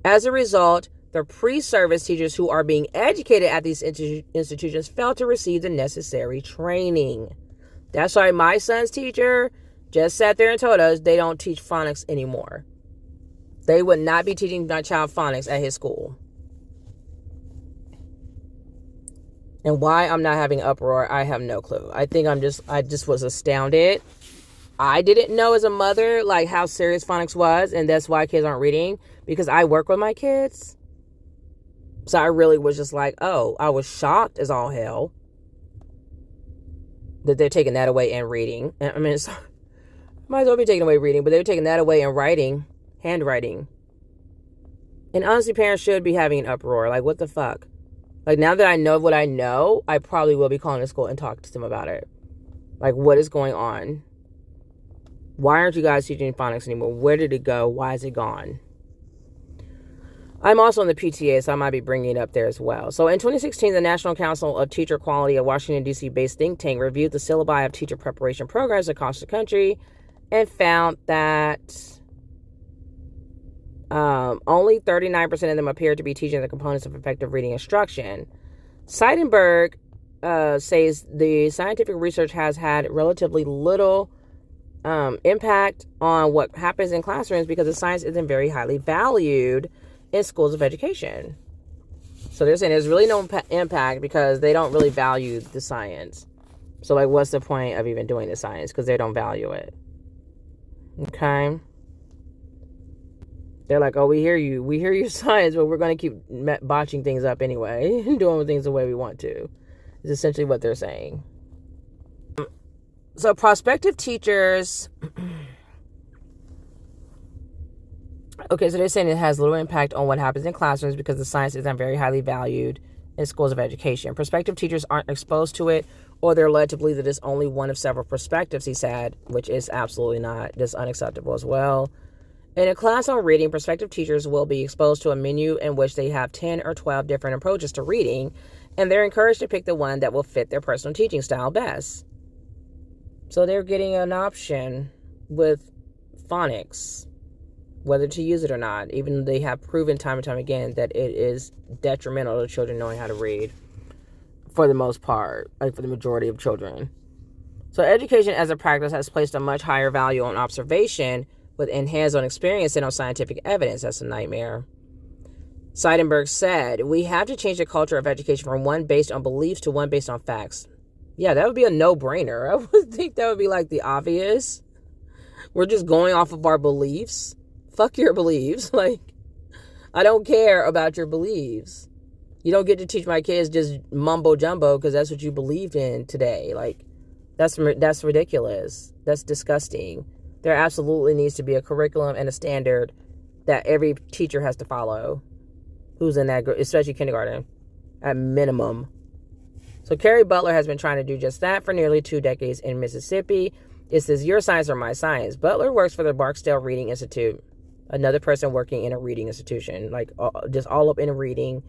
As a result, the pre-service teachers who are being educated at these institutions fail to receive the necessary training. That's why my son's teacher just sat there and told us they don't teach phonics anymore. They would not be teaching my child phonics at his school. And why I'm not having uproar, I have no clue. I just was astounded. I didn't know as a mother, like, how serious phonics was, and that's why kids aren't reading, because I work with my kids. So I really was just like, oh, I was shocked as all hell that they're taking that away in reading. I mean, might as well be taking away reading, but they were taking that away in writing, handwriting. And honestly, parents should be having an uproar. Like, what the fuck? Like, now that I know what I know, I probably will be calling the school and talking to them about it. Like, what is going on? Why aren't you guys teaching phonics anymore? Where did it go? Why is it gone? I'm also in the PTA, so I might be bringing it up there as well. So in 2016, the National Council of Teacher Quality, a Washington, D.C.-based think tank, reviewed the syllabi of teacher preparation programs across the country and found that only 39% of them appeared to be teaching the components of effective reading instruction. Seidenberg says the scientific research has had relatively little impact on what happens in classrooms because the science isn't very highly valued in schools of education. So they're saying there's really no impact because they don't really value the science. So, like, what's the point of even doing the science? Because they don't value it. Okay? They're like, oh, we hear you. We hear your science, but we're going to keep botching things up anyway. Doing things the way we want to. Is essentially what they're saying. So prospective teachers... Okay, so they're saying it has little impact on what happens in classrooms because the science isn't very highly valued in schools of education. Prospective teachers aren't exposed to it, or they're led to believe that it's only one of several perspectives, he said, which is absolutely not. Just unacceptable as well. In a class on reading, prospective teachers will be exposed to a menu in which they have 10 or 12 different approaches to reading, and they're encouraged to pick the one that will fit their personal teaching style best. So they're getting an option with phonics, whether to use it or not, even though they have proven time and time again that it is detrimental to children knowing how to read for the most part, like for the majority of children. So education as a practice has placed a much higher value on observation within hands-on experience than on scientific evidence. That's a nightmare. Seidenberg said, we have to change the culture of education from one based on beliefs to one based on facts. Yeah, that would be a no-brainer. I would think that would be like the obvious. We're just going off of our beliefs. Fuck your beliefs. Like, I don't care about your beliefs. You don't get to teach my kids just mumbo jumbo because that's what you believed in today. Like, that's ridiculous. That's disgusting. There absolutely needs to be a curriculum and a standard that every teacher has to follow who's in that group, especially kindergarten, at minimum. So Carrie Butler has been trying to do just that for nearly 2 decades in Mississippi. It says, your science or my science. Butler works for the Barksdale Reading Institute, another person working in a reading institution, like just all up in reading.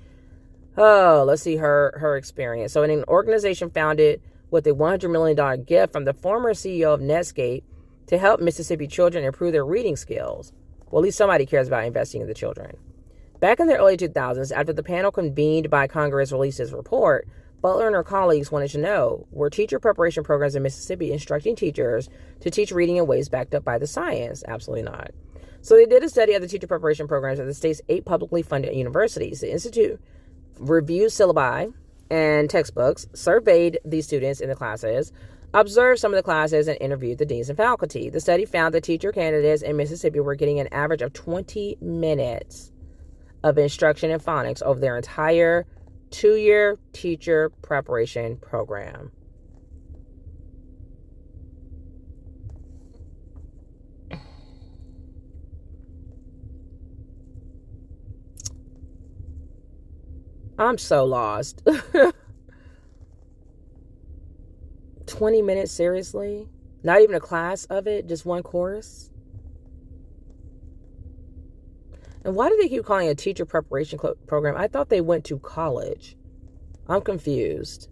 Oh, let's see her experience. So in an organization founded with a $100 million gift from the former CEO of Netscape to help Mississippi children improve their reading skills. Well, at least somebody cares about investing in the children. Back in the early 2000s, after the panel convened by Congress released its report, Butler and her colleagues wanted to know, were teacher preparation programs in Mississippi instructing teachers to teach reading in ways backed up by the science? Absolutely not. So they did a study of the teacher preparation programs at the state's 8 publicly funded universities. The institute reviewed syllabi and textbooks, surveyed these students in the classes, observed some of the classes, and interviewed the deans and faculty. The study found that teacher candidates in Mississippi were getting an average of 20 minutes of instruction in phonics over their entire 2-year teacher preparation program. I'm so lost. 20 minutes, seriously? Not even a class of it, just one course? And why do they keep calling it a teacher preparation program? I thought they went to college. I'm confused.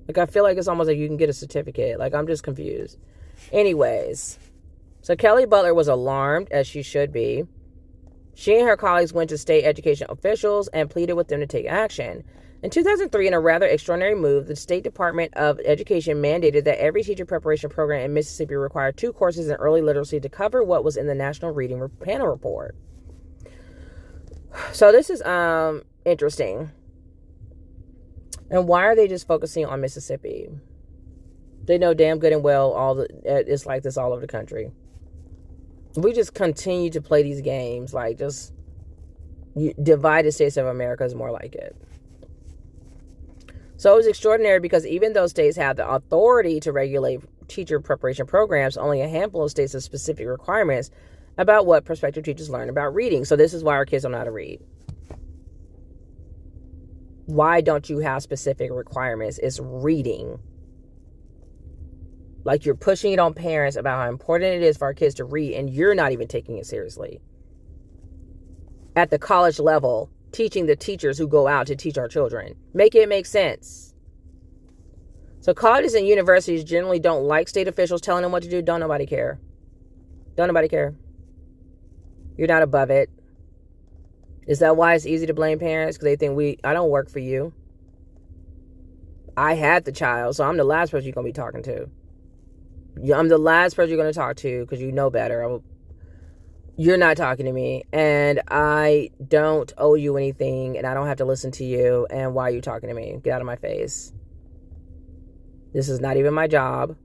Like, I feel like it's almost like you can get a certificate. Like, I'm just confused. Anyways, so Kelly Butler was alarmed, as she should be. She and her colleagues went to state education officials and pleaded with them to take action. In 2003, in a rather extraordinary move, the State Department of Education mandated that every teacher preparation program in Mississippi require 2 courses in early literacy to cover what was in the National Reading Panel Report. So this is interesting. And why are they just focusing on Mississippi? They know damn good and well it's like this all over the country. We just continue to play these games, like just divided states of America is more like it. So it was extraordinary because even though states have the authority to regulate teacher preparation programs, only a handful of states have specific requirements about what prospective teachers learn about reading. So this is why our kids don't know how to read. Why don't you have specific requirements? It's reading. Like, you're pushing it on parents about how important it is for our kids to read, and you're not even taking it seriously. At the college level, teaching the teachers who go out to teach our children. Make it make sense. So colleges and universities generally don't like state officials telling them what to do. Don't nobody care. Don't nobody care. You're not above it. Is that why it's easy to blame parents? Because they think I don't work for you. I had the child, so I'm the last person you're going to be talking to. I'm the last person you're going to talk to because you know better. You're not talking to me, and I don't owe you anything, and I don't have to listen to you, and why are you talking to me? Get out of my face. This is not even my job.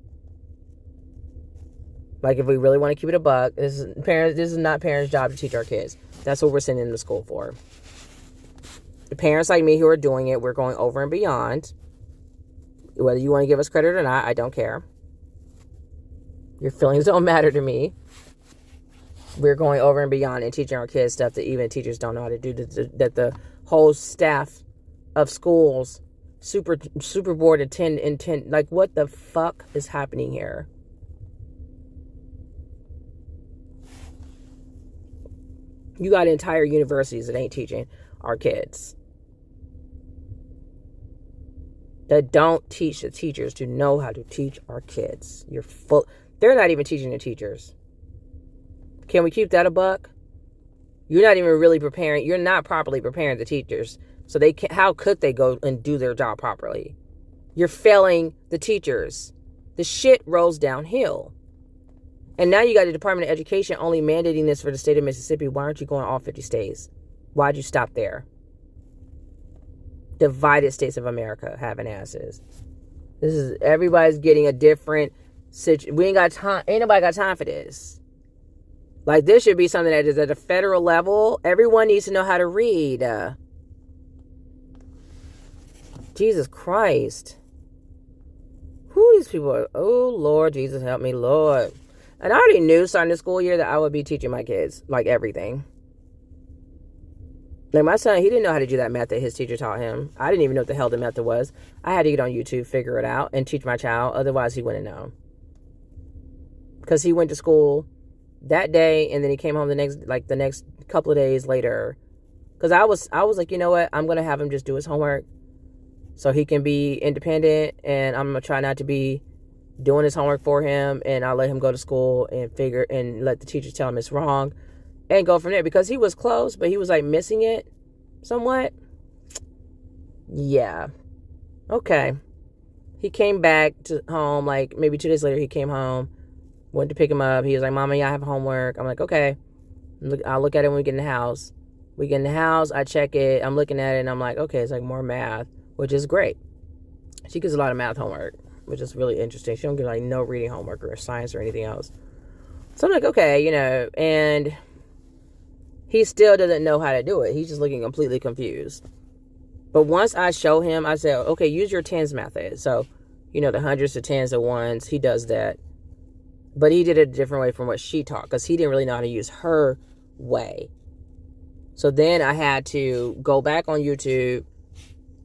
Like, if we really want to keep it a buck, this is not parents' job to teach our kids. That's what we're sending them to school for. The parents like me who are doing it, we're going over and beyond. Whether you want to give us credit or not, I don't care. Your feelings don't matter to me. We're going over and beyond and teaching our kids stuff that even teachers don't know how to do, that the whole staff of schools, super board intend. Like, what the fuck is happening here? You got entire universities that ain't teaching our kids. That don't teach the teachers to know how to teach our kids. They're not even teaching the teachers. Can we keep that a buck? You're not even really preparing. You're not properly preparing the teachers. So how could they go and do their job properly? You're failing the teachers. The shit rolls downhill. And now you got the Department of Education only mandating this for the state of Mississippi. Why aren't you going all 50 states? Why'd you stop there? Divided states of America having asses. Everybody's getting a different situation. We ain't got time. Ain't nobody got time for this. Like, this should be something that is at a federal level. Everyone needs to know how to read. Jesus Christ. Who these people are? Oh, Lord Jesus, help me, Lord. And I already knew starting the school year that I would be teaching my kids, like, everything. Like, my son, he didn't know how to do that math that his teacher taught him. I didn't even know what the hell the method was. I had to get on YouTube, figure it out, and teach my child. Otherwise, he wouldn't know. Because he went to school that day, and then he came home the next couple of days later. Because I was like, you know what? I'm going to have him just do his homework so he can be independent, and I'm going to try not to be doing his homework for him, and I'll let him go to school and let the teachers tell him it's wrong and go from there, because he was close, but he was like missing it somewhat. Yeah. Okay. He came back to home, like maybe 2 days later. He came home, went to pick him up. He was like, Mama, yeah, I have homework. I'm like, okay. I'll look at it when we get in the house. We get in the house, I check it, I'm looking at it, and I'm like, okay, it's like more math, which is great. She gets a lot of math homework, which is really interesting. She don't get like no reading homework or science or anything else. So I'm like, okay, and he still doesn't know how to do it. He's just looking completely confused. But once I show him, I say, okay, use your tens method. So, the hundreds, the tens, the ones, he does that. But he did it a different way from what she taught, because he didn't really know how to use her way. So then I had to go back on YouTube,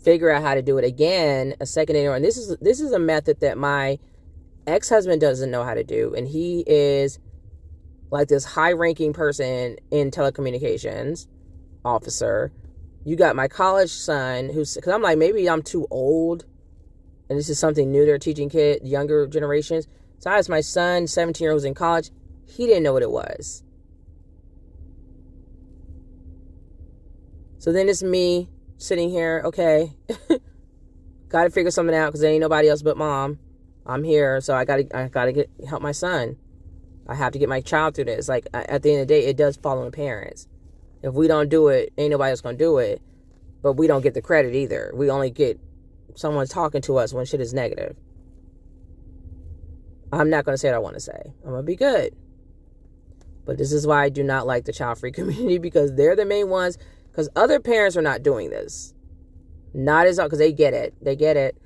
figure out how to do it again, a second anymore. And this is a method that my ex-husband doesn't know how to do. And he is like this high-ranking person in telecommunications, officer. You got my college son, because I'm like, maybe I'm too old And this is something new they're teaching younger generations. So I asked my son, 17-year-old, who's in college. He didn't know what it was. So then it's me sitting here, okay, got to figure something out because there ain't nobody else but mom. I'm here, so I gotta help my son. I have to get my child through this. Like, at the end of the day, it does fall on the parents. If we don't do it, ain't nobody else gonna do it. But we don't get the credit either. We only get someone talking to us when shit is negative. I'm not gonna say what I want to say. I'm gonna be good. But this is why I do not like the child-free community, because they're the main ones. Because other parents are not doing this. Not as, because they get it. They get it.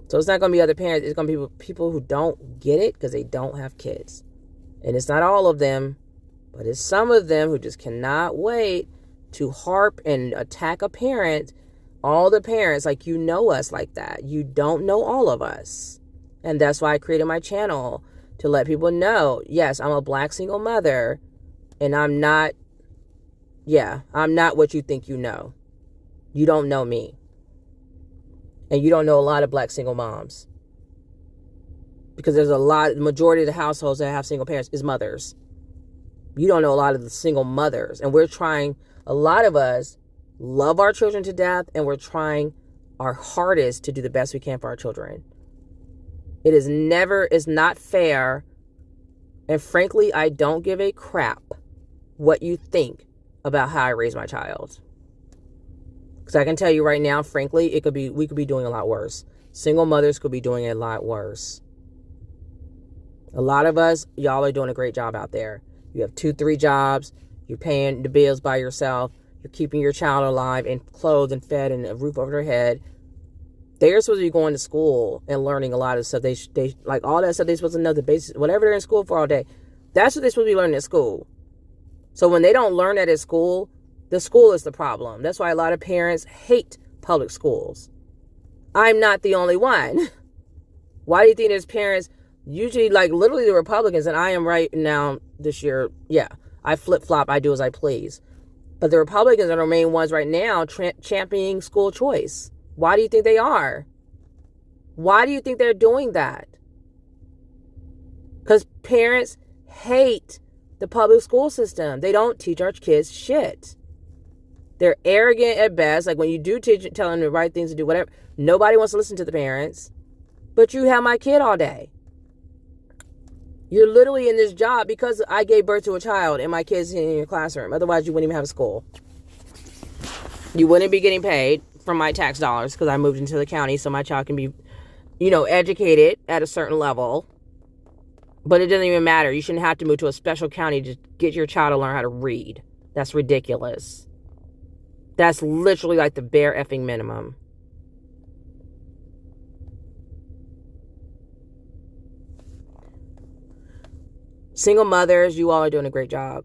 So it's not going to be other parents. It's going to be people who don't get it because they don't have kids. And it's not all of them, but it's some of them who just cannot wait to harp and attack a parent. All the parents, like, you know us like that. You don't know all of us. And that's why I created my channel, to let people know, yes, I'm a Black single mother, and I'm not what you think you know. You don't know me. And you don't know a lot of Black single moms. Because there's the majority of the households that have single parents is mothers. You don't know a lot of the single mothers. And a lot of us love our children to death, and we're trying our hardest to do the best we can for our children. It's not fair. And frankly, I don't give a crap what you think about how I raise my child. Because I can tell you right now, frankly, we could be doing a lot worse. Single mothers could be doing a lot worse. A lot of us, y'all are doing a great job out there. You have 2-3 jobs. You're paying the bills by yourself. You're keeping your child alive and clothed and fed and a roof over their head. They're supposed to be going to school and learning a lot of stuff. They like all that stuff they're supposed to know, the basics, whatever they're in school for all day. That's what they're supposed to be learning at school. So when they don't learn that at school, the school is the problem. That's why a lot of parents hate public schools. I'm not the only one. Why do you think there's parents, usually like literally the Republicans, and I am right now this year, yeah, I flip-flop, I do as I please. But the Republicans are the main ones right now championing school choice. Why do you think they are? Why do you think they're doing that? Because parents hate the public school system. They don't teach our kids shit. They're arrogant at best. Like when you do tell them the right things to do, whatever, nobody wants to listen to the parents. But you have my kid all day. You're literally in this job because I gave birth to a child and my kid's in your classroom. Otherwise, you wouldn't even have a school. You wouldn't be getting paid from my tax dollars because I moved into the county so my child can be, educated at a certain level. But it doesn't even matter. You shouldn't have to move to a special county to get your child to learn how to read. That's ridiculous. That's literally like the bare effing minimum. Single mothers, you all are doing a great job.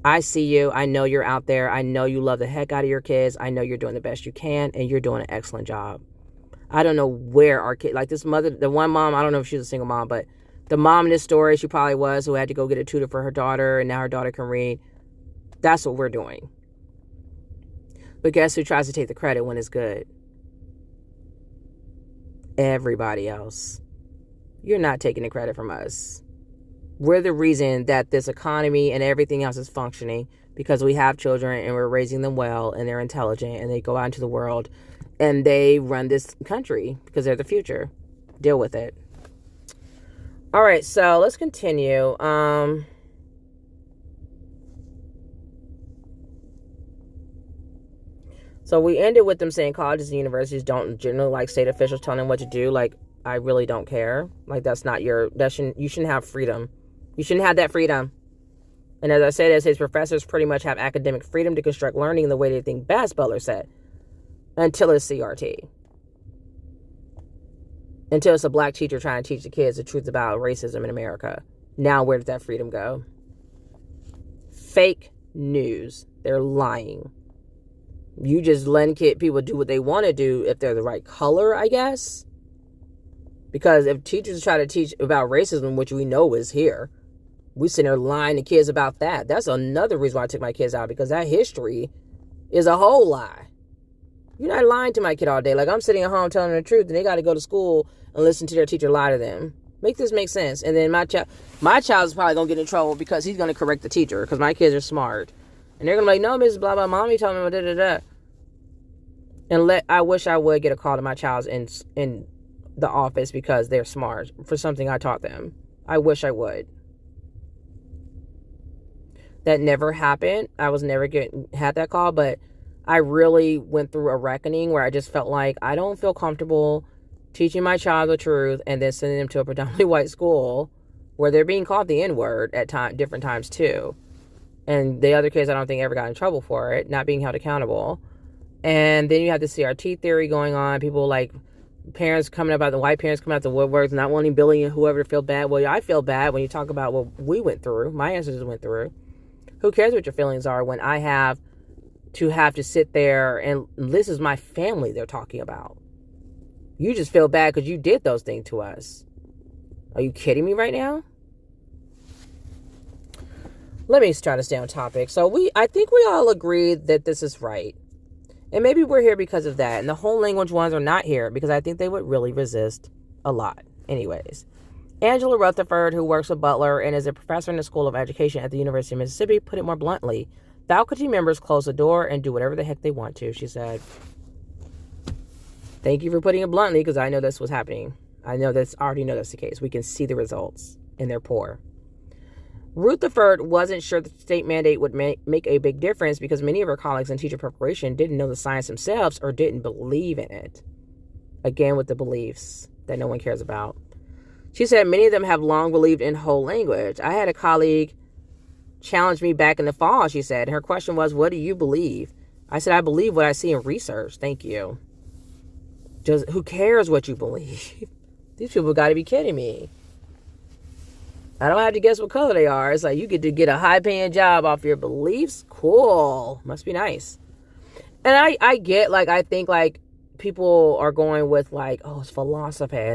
I see you. I know you're out there. I know you love the heck out of your kids. I know you're doing the best you can, and you're doing an excellent job. I don't know where our kid, like this mother, the one mom, I don't know if she's a single mom, but the mom in this story, she probably was, who had to go get a tutor for her daughter, and now her daughter can read. That's what we're doing. But guess who tries to take the credit when it's good? Everybody else. You're not taking the credit from us. We're the reason that this economy and everything else is functioning, because we have children and we're raising them well and they're intelligent and they go out into the world and they run this country because they're the future. Deal with it. All right, so let's continue. So we ended with them saying colleges and universities don't generally like state officials telling them what to do. Like, I really don't care. Like, you shouldn't have freedom. You shouldn't have that freedom. And as I said, it says professors pretty much have academic freedom to construct learning in the way they think best, Butler said. Until it's CRT. Until it's a black teacher trying to teach the kids the truth about racism in America. Now where does that freedom go? Fake news. They're lying. You just letting people do what they want to do if they're the right color, I guess. Because if teachers try to teach about racism, which we know is here, we sit there lying to kids about that. That's another reason why I took my kids out, because that history is a whole lie. You're not lying to my kid all day. Like, I'm sitting at home telling them the truth, and they got to go to school and listen to their teacher lie to them. Make this make sense. And then my child is probably going to get in trouble because he's going to correct the teacher because my kids are smart. And they're going to be like, no, Mrs. Blah, blah, mommy told me, da-da-da. And I wish I would get a call to my child's in the office because they're smart for something I taught them. I wish I would. That never happened. I was never had that call, but I really went through a reckoning where I just felt like I don't feel comfortable teaching my child the truth and then sending them to a predominantly white school where they're being called the N-word at different times too. And the other kids I don't think ever got in trouble for it, not being held accountable. And then you have the CRT theory going on. People like parents coming up out the white parents coming out the woodworks, not wanting Billy and whoever to feel bad. Well, I feel bad when you talk about what we went through. My ancestors went through. Who cares what your feelings are when I have to sit there and this is my family they're talking about. You just feel bad because you did those things to us. Are you kidding me right now? Let me try to stay on topic. So I think we all agree that this is right. And maybe we're here because of that. And the whole language ones are not here because I think they would really resist a lot. Anyways, Angela Rutherford, who works with Butler and is a professor in the School of Education at the University of Mississippi, put it more bluntly. Faculty members close the door and do whatever the heck they want to, she said. Thank you for putting it bluntly because I know this was happening. I already know that's the case. We can see the results and they're poor. Rutherford wasn't sure the state mandate would make a big difference because many of her colleagues in teacher preparation didn't know the science themselves or didn't believe in it. Again, with the beliefs that no one cares about. She said many of them have long believed in whole language. I had a colleague challenge me back in the fall, she said. And her question was, what do you believe? I said, I believe what I see in research. Thank you. Who cares what you believe? These people got to be kidding me. I don't have to guess what color they are. It's like you get to get a high-paying job off your beliefs. Cool. Must be nice. And I get, like, I think, like, people are going with, like, oh, it's philosophy.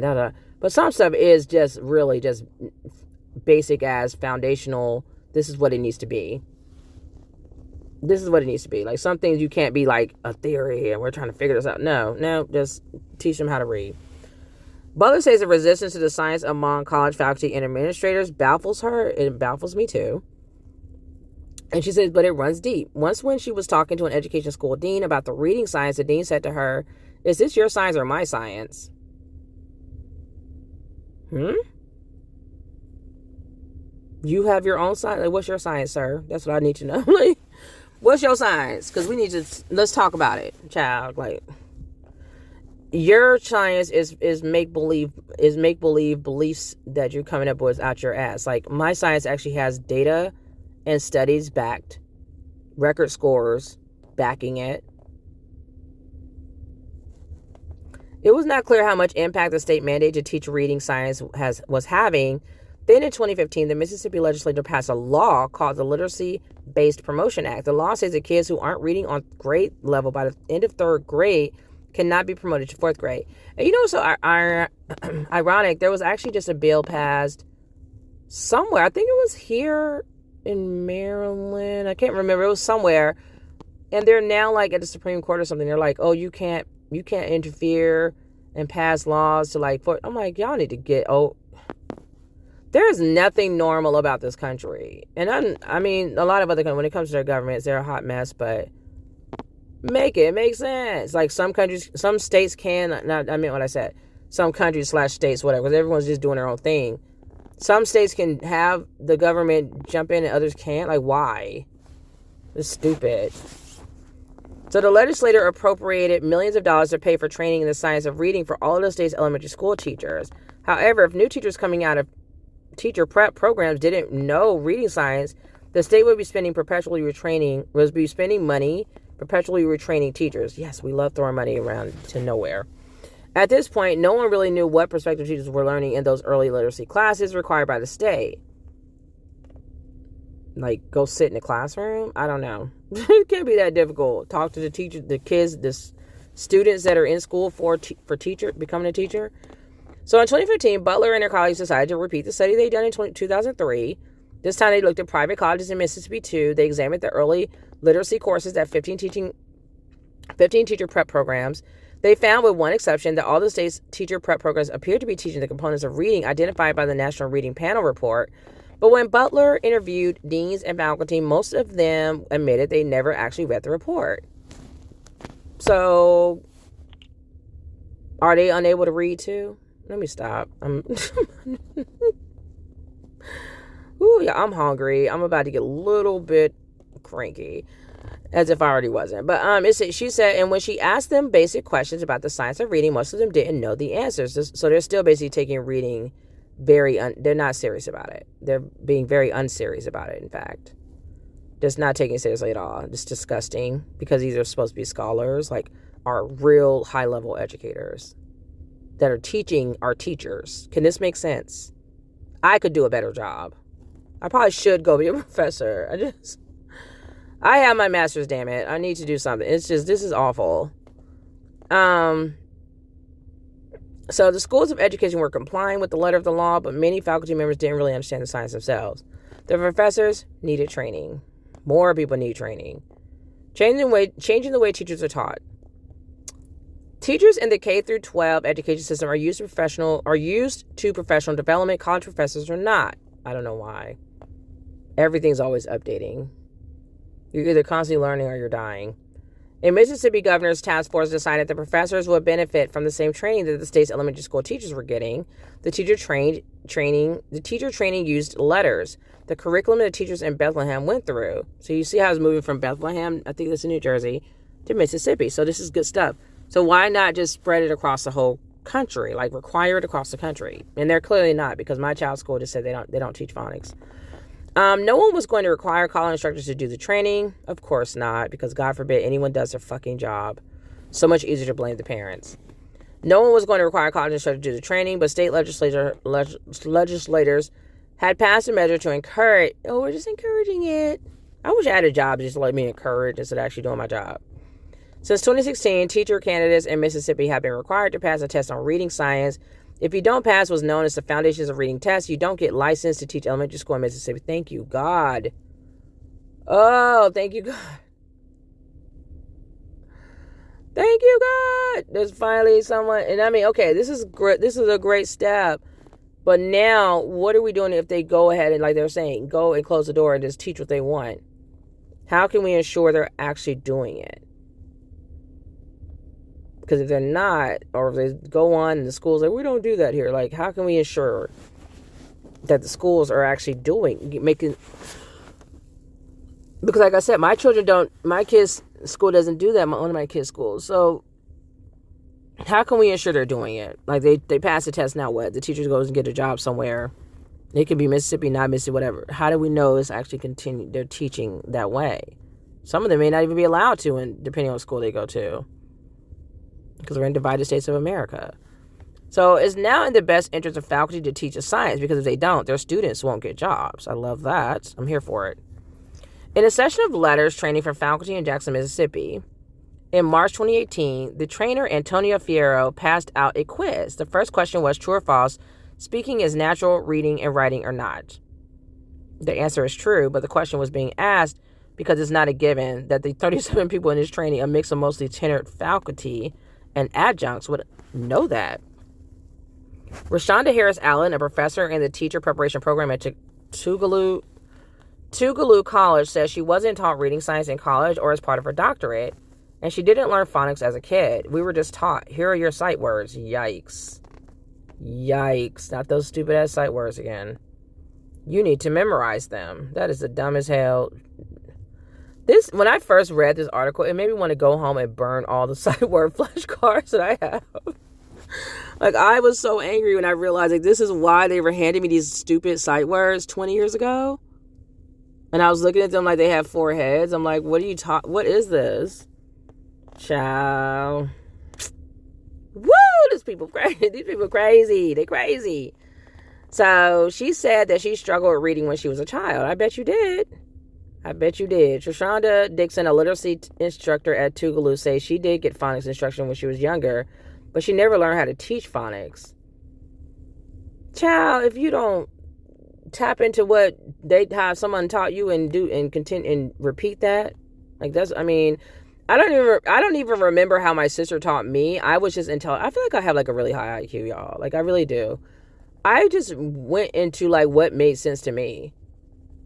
But some stuff is just really just basic as foundational. This is what it needs to be. This is what it needs to be. Like, some things you can't be like a theory and we're trying to figure this out. No, just teach them how to read. Butler says the resistance to the science among college faculty and administrators baffles her. It baffles me too. And she says, but it runs deep. Once when she was talking to an education school dean about the reading science, the dean said to her, is this your science or my science? You have your own science? Like, what's your science, sir? That's what I need to know. Like, what's your science? Because we need to, let's talk about it, child. Like, your science is make-believe beliefs that you're coming up with out your ass. Like, my science actually has data and studies backed, record scores backing it. It was not clear how much impact the state mandate to teach reading science was having. Then in 2015, the Mississippi legislature passed a law called the Literacy-Based Promotion Act. The law says that kids who aren't reading on grade level by the end of third grade cannot be promoted to fourth grade. And you know, so ironic, there was actually just a bill passed somewhere. I think it was here in Maryland. I can't remember. It was somewhere. And they're now like at the Supreme Court or something. They're like, oh, you can't interfere and pass laws to like, I'm like, y'all need to get, there is nothing normal about this country. And I mean, a lot of other countries, when it comes to their governments, they're a hot mess, but make it make sense. Like some countries, some states can, I meant what I said. Some countries / states, whatever, because everyone's just doing their own thing. Some states can have the government jump in and others can't. Like, why? It's stupid. So the legislature appropriated millions of dollars to pay for training in the science of reading for all of the state's elementary school teachers. However, if new teachers coming out of teacher prep programs didn't know reading science, the state would be spending money perpetually retraining teachers. Yes, we love throwing money around to nowhere. At this point, no one really knew what prospective teachers were learning in those early literacy classes required by the state. Like, go sit in a classroom? I don't know. It can't be that difficult. Talk to the teacher, the kids, the students that are in school for becoming a teacher. So in 2015, Butler and her colleagues decided to repeat the study they'd done in 2003. This time they looked at private colleges in Mississippi too. They examined the early literacy courses at 15 teaching 15 teacher prep programs. They found, with one exception, that all the state's teacher prep programs appear to be teaching the components of reading identified by the National Reading Panel report. But when Butler interviewed deans and faculty, most of them admitted they never actually read the report. So, are they unable to read too? Let me stop. Ooh, yeah, I'm hungry. I'm about to get a little bit cranky, as if I already wasn't. But she said, and when she asked them basic questions about the science of reading, most of them didn't know the answers. So they're still basically taking reading they're not serious about it. They're being very unserious about it, in fact. Just not taking it seriously at all. It's disgusting, because these are supposed to be scholars, like are real high-level educators that are teaching our teachers. Can this make sense? I could do a better job. I probably should go be a professor. I have my master's, damn it. I need to do something. It's just, this is awful. So the schools of education were complying with the letter of the law, but many faculty members didn't really understand the science themselves. The professors needed training. More people need training. Changing the way teachers are taught. Teachers in the K through 12 education system are used to professional development. College professors are not. I don't know why. Everything's always updating. You're either constantly learning or you're dying. A Mississippi governor's task force decided that professors would benefit from the same training that the state's elementary school teachers were getting. The teacher training used letters. The curriculum that teachers in Bethlehem went through. So you see how it's moving from Bethlehem, I think that's in New Jersey, to Mississippi. So this is good stuff. So why not just spread it across the whole country, like require it across the country? And they're clearly not, because my child's school just said they don't teach phonics. No one was going to require college instructors to do the training. Of course not, because God forbid anyone does their fucking job. So much easier to blame the parents. No one was going to require college instructors to do the training, but state legislators had passed a measure to encourage. Oh, we're just encouraging it. I wish I had a job just to let me encourage instead of actually doing my job. Since 2016, teacher candidates in Mississippi have been required to pass a test on reading science. If you don't pass what's known as the Foundations of Reading test, you don't get licensed to teach elementary school in Mississippi. Thank you, God. Oh, thank you, God. Thank you, God. There's finally someone. And I mean, okay, this is great. This is a great step. But now, what are we doing if they go ahead and, like they're saying, go and close the door and just teach what they want? How can we ensure they're actually doing it? Because if they're not, or if they go on and the school's like, we don't do that here. Like, how can we ensure that the schools are actually making... Because like I said, my kids' school doesn't do that. One of my kids' schools. So how can we ensure they're doing it? Like they pass the test, now what? The teacher goes and get a job somewhere. It could be Mississippi, not Mississippi, whatever. How do we know it's actually they're teaching that way? Some of them may not even be allowed to, and depending on what school they go to. Because we're in divided states of America. So it's now in the best interest of faculty to teach a science, because if they don't, their students won't get jobs. I love that. I'm here for it. In a session of letters training for faculty in Jackson, Mississippi, in March 2018, the trainer, Antonio Fierro, passed out a quiz. The first question was, true or false, speaking is natural, reading and writing are not. The answer is true, but the question was being asked because it's not a given that the 37 people in this training, a mix of mostly tenured faculty and adjuncts, would know that. Rashonda Harris Allen, a professor in the teacher preparation program at Tougaloo College, says she wasn't taught reading science in college or as part of her doctorate, and she didn't learn phonics as a kid. We were just taught, here are your sight words. Yikes. Yikes. Not those stupid ass sight words again. You need to memorize them. That is the dumb as hell. When I first read this article, it made me want to go home and burn all the sight word flashcards that I have. Like, I was so angry when I realized, like, this is why they were handing me these stupid sight words 20 years ago. And I was looking at them like they have four heads. I'm like, what is this? Child. Woo! These people crazy. These people crazy. They crazy. So she said that she struggled with reading when she was a child. I bet you did. Trishonda Dixon, a literacy instructor at Tougaloo, says she did get phonics instruction when she was younger, but she never learned how to teach phonics. Child, if you don't tap into what they have someone taught you and do and continue and repeat that, like that's, I mean, I don't even remember how my sister taught me. I was just intelligent. I feel like I have like a really high IQ, y'all. Like I really do. I just went into like what made sense to me.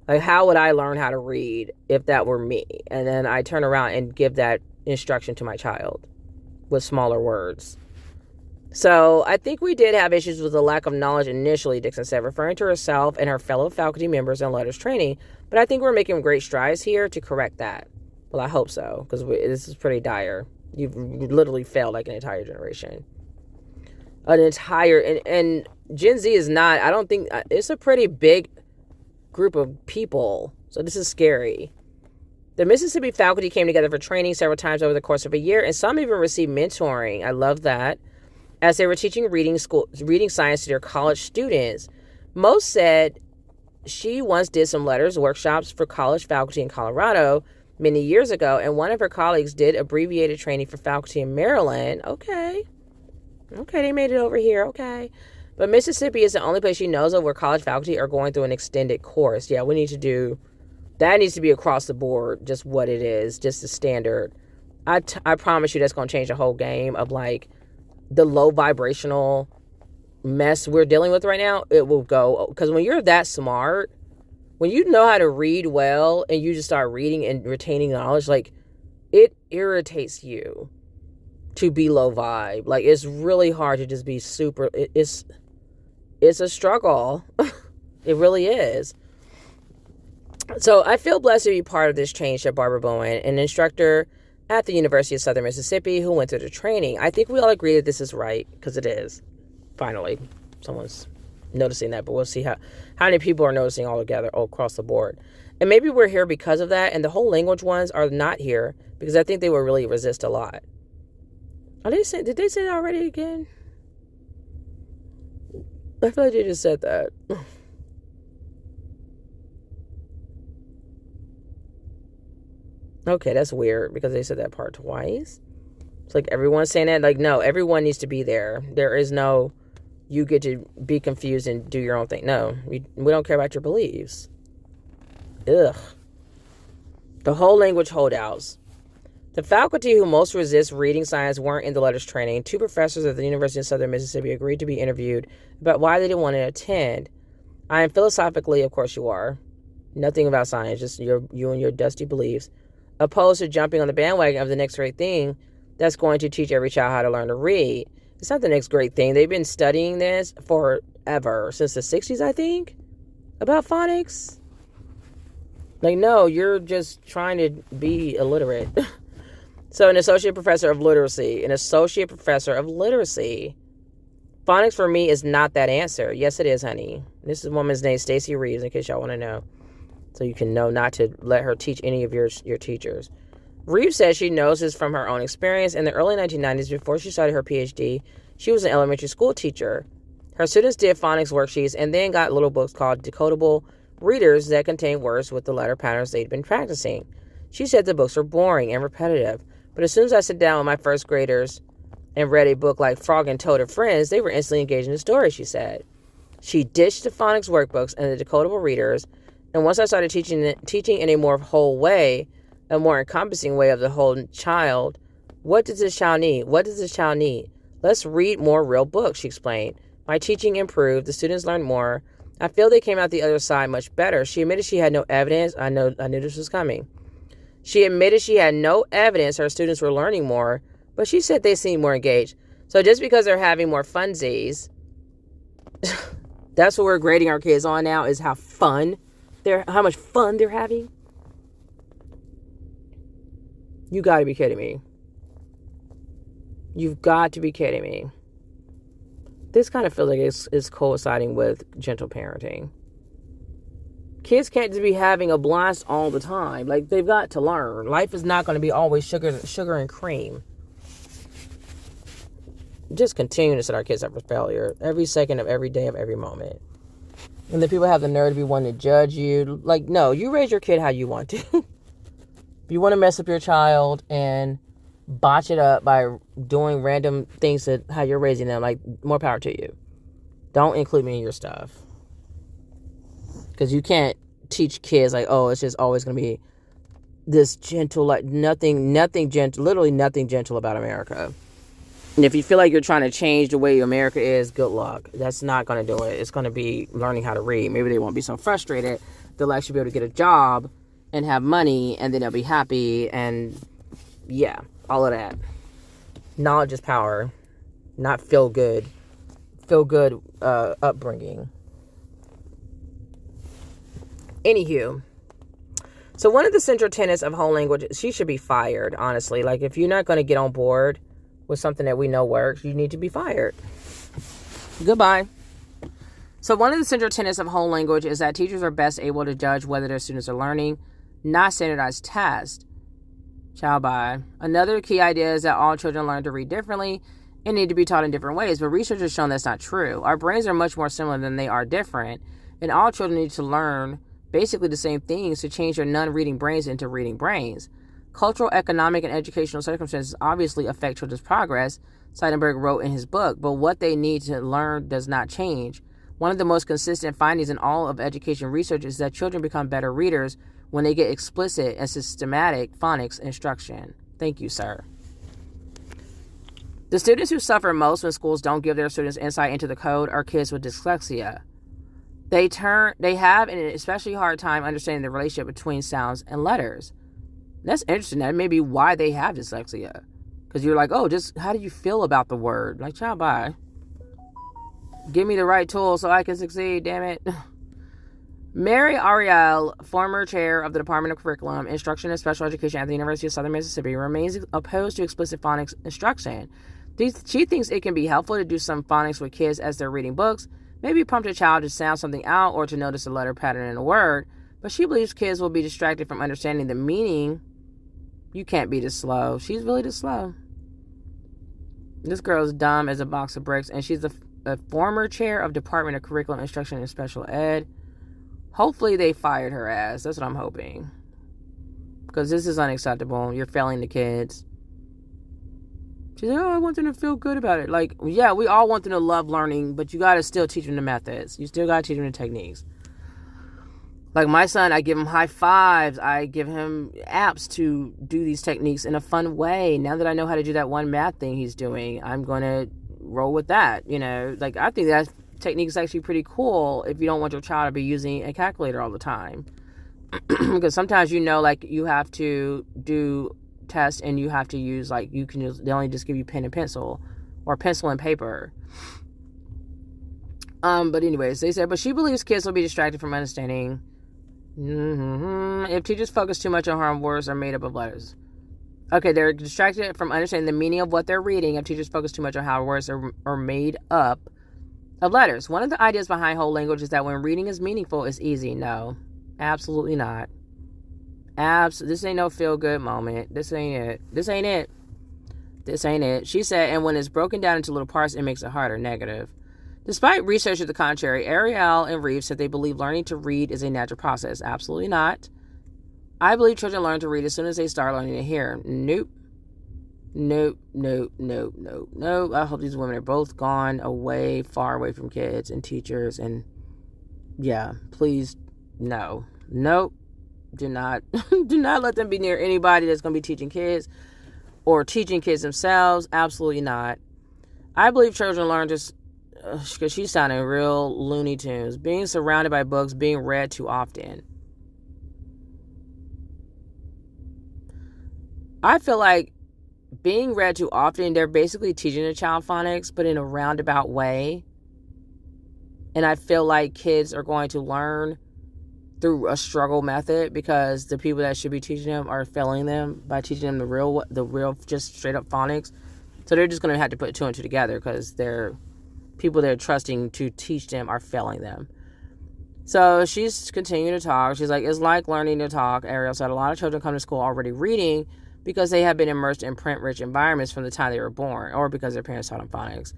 Like how would I learn how to read if that were me? And then I turn around and give that instruction to my child with smaller words. So I think we did have issues with the lack of knowledge initially, Dixon said, referring to herself and her fellow faculty members in letters training. But I think we're making great strides here to correct that. Well, I hope so, because this is pretty dire. You've literally failed like an entire generation. And Gen Z is not, I don't think, it's a pretty big group of people. So this is scary. The Mississippi faculty came together for training several times over the course of a year, and some even received mentoring. I love that. As they were teaching reading science to their college students. Most said she once did some letters workshops for college faculty in Colorado many years ago, and one of her colleagues did abbreviated training for faculty in Maryland. Okay, they made it over here. Okay. But Mississippi is the only place she knows of where college faculty are going through an extended course. Yeah, we need to do, that needs to be across the board, just what it is, just the standard. I promise you that's going to change the whole game of like the low vibrational mess we're dealing with right now. It will go, because when you're that smart, when you know how to read well and you just start reading and retaining knowledge, like it irritates you to be low vibe. Like it's really hard to just be super, it's a struggle. It really is. So I feel blessed to be part of this change, said Barbara Bowen, an instructor at the University of Southern Mississippi who went through the training. I think we all agree that this is right, because it is. Finally, someone's noticing that, but we'll see how many people are noticing all together, all across the board. And maybe we're here because of that, and the whole language ones are not here because I think they will really resist a lot. Did they say that already again? I feel like they just said that. Okay, that's weird because they said that part twice. It's like everyone's saying that. Like, no, everyone needs to be there. There is no, you get to be confused and do your own thing. No, we don't care about your beliefs. Ugh. The whole language holdouts. The faculty who most resist reading science weren't in the letters training. 2 professors at the University of Southern Mississippi agreed to be interviewed about why they didn't want to attend. I am philosophically, of course you are, nothing about science, just you and your dusty beliefs, opposed to jumping on the bandwagon of the next great thing that's going to teach every child how to learn to read. It's not the next great thing. They've been studying this forever, since the 60s, I think, about phonics. Like, no, you're just trying to be illiterate. So an associate professor of literacy. Phonics for me is not that answer. Yes, it is, honey. This is woman's name, Stacey Reeves, in case y'all want to know. So you can know not to let her teach any of your teachers. Reeves says she knows this from her own experience. In the early 1990s, before she started her PhD, she was an elementary school teacher. Her students did phonics worksheets and then got little books called decodable readers that contained words with the letter patterns they'd been practicing. She said the books were boring and repetitive. But as soon as I sat down with my first graders and read a book like Frog and Toad and Friends, they were instantly engaged in the story, she said. She ditched the phonics workbooks and the decodable readers, and once I started teaching in a more whole way, a more encompassing way of the whole child, what does this child need? Let's read more real books, she explained. My teaching improved. The students learned more. I feel they came out the other side much better. She admitted she had no evidence. I knew this was coming. She admitted she had no evidence her students were learning more, but she said they seemed more engaged. So just because they're having more funsies, that's what we're grading our kids on now, is how much fun they're having. You got to be kidding me. You've got to be kidding me. This kind of feels like it's coinciding with gentle parenting. Kids can't just be having a blast all the time. Like, they've got to learn. Life is not going to be always sugar and cream. Just continue to set our kids up for failure every second of every day of every moment. And then people have the nerve to be wanting to judge you. Like, no, you raise your kid how you want to. If you want to mess up your child and botch it up by doing random things to how you're raising them, like, more power to you. Don't include me in your stuff. Because you can't teach kids like, oh, it's just always going to be this gentle, like nothing gentle, literally nothing gentle about America. And if you feel like you're trying to change the way America is, good luck. That's not going to do it. It's going to be learning how to read. Maybe they won't be so frustrated. They'll actually be able to get a job and have money, and then they'll be happy, and yeah, all of that. Knowledge is power, not feel good upbringing. Anywho, so one of the central tenets of home language, she should be fired, honestly. Like, if you're not going to get on board with something that we know works, you need to be fired. Goodbye. So one of the central tenets of home language is that teachers are best able to judge whether their students are learning, not standardized tests. Ciao, bye. Another key idea is that all children learn to read differently and need to be taught in different ways, but research has shown that's not true. Our brains are much more similar than they are different, and all children need to learn basically the same things to change their non-reading brains into reading brains. Cultural, economic, and educational circumstances obviously affect children's progress, Seidenberg wrote in his book, but what they need to learn does not change. One of the most consistent findings in all of education research is that children become better readers when they get explicit and systematic phonics instruction. Thank you, sir. The students who suffer most when schools don't give their students insight into the code are kids with dyslexia. They have an especially hard time understanding the relationship between sounds and letters. That's interesting. That may be why they have dyslexia. Because you're like, oh, just how do you feel about the word? Like, ciao, bye. Give me the right tool so I can succeed, damn it. Mary Ariel, former chair of the Department of Curriculum, Instruction and Special Education at the University of Southern Mississippi, remains opposed to explicit phonics instruction. She thinks it can be helpful to do some phonics with kids as they're reading books, maybe prompt a child to sound something out or to notice a letter pattern in a word, but she believes kids will be distracted from understanding the meaning. You can't be this slow. She's really this slow. This girl's dumb as a box of bricks, and she's a former chair of Department of Curriculum, Instruction, and Special Ed. Hopefully they fired her ass. That's what I'm hoping. Because this is unacceptable. You're failing the kids. She's like, oh, I want them to feel good about it. Like, yeah, we all want them to love learning, but you got to still teach them the methods. You still got to teach them the techniques. Like my son, I give him high fives. I give him apps to do these techniques in a fun way. Now that I know how to do that one math thing he's doing, I'm going to roll with that. You know, like I think that technique is actually pretty cool if you don't want your child to be using a calculator all the time. Because sometimes, you know, like you have to do tests and you have to use, like, you can just, they only just give you pen and pencil or pencil and paper. But anyways, they said, but she believes kids will be distracted from understanding if teachers focus too much on how words are made up of letters. Okay, they're distracted from understanding the meaning of what they're reading if teachers focus too much on how words are made up of letters. One of the ideas behind whole language is that when reading is meaningful, it's easy. No, absolutely not. This ain't no feel-good moment. This ain't it. This ain't it. This ain't it. She said, and when it's broken down into little parts, it makes it harder. Negative. Despite research to the contrary, Ariel and Reeves said they believe learning to read is a natural process. Absolutely not. I believe children learn to read as soon as they start learning to hear. Nope. Nope, nope, nope, nope, nope. I hope these women are both gone away, far away from kids and teachers. And yeah, please, no. Nope. Do not let them be near anybody that's going to be teaching kids or teaching kids themselves. Absolutely not. I believe children learn just because she's sounding real Looney Tunes. Being surrounded by books, being read too often. I feel like being read too often, they're basically teaching a child phonics, but in a roundabout way. And I feel like kids are going to learn through a struggle method because the people that should be teaching them are failing them by teaching them the real, just straight up phonics. So they're just going to have to put two and two together because they're people they're trusting to teach them are failing them. So she's continuing to talk. She's like, it's like learning to talk. Ariel said a lot of children come to school already reading because they have been immersed in print-rich environments from the time they were born, or because their parents taught them phonics.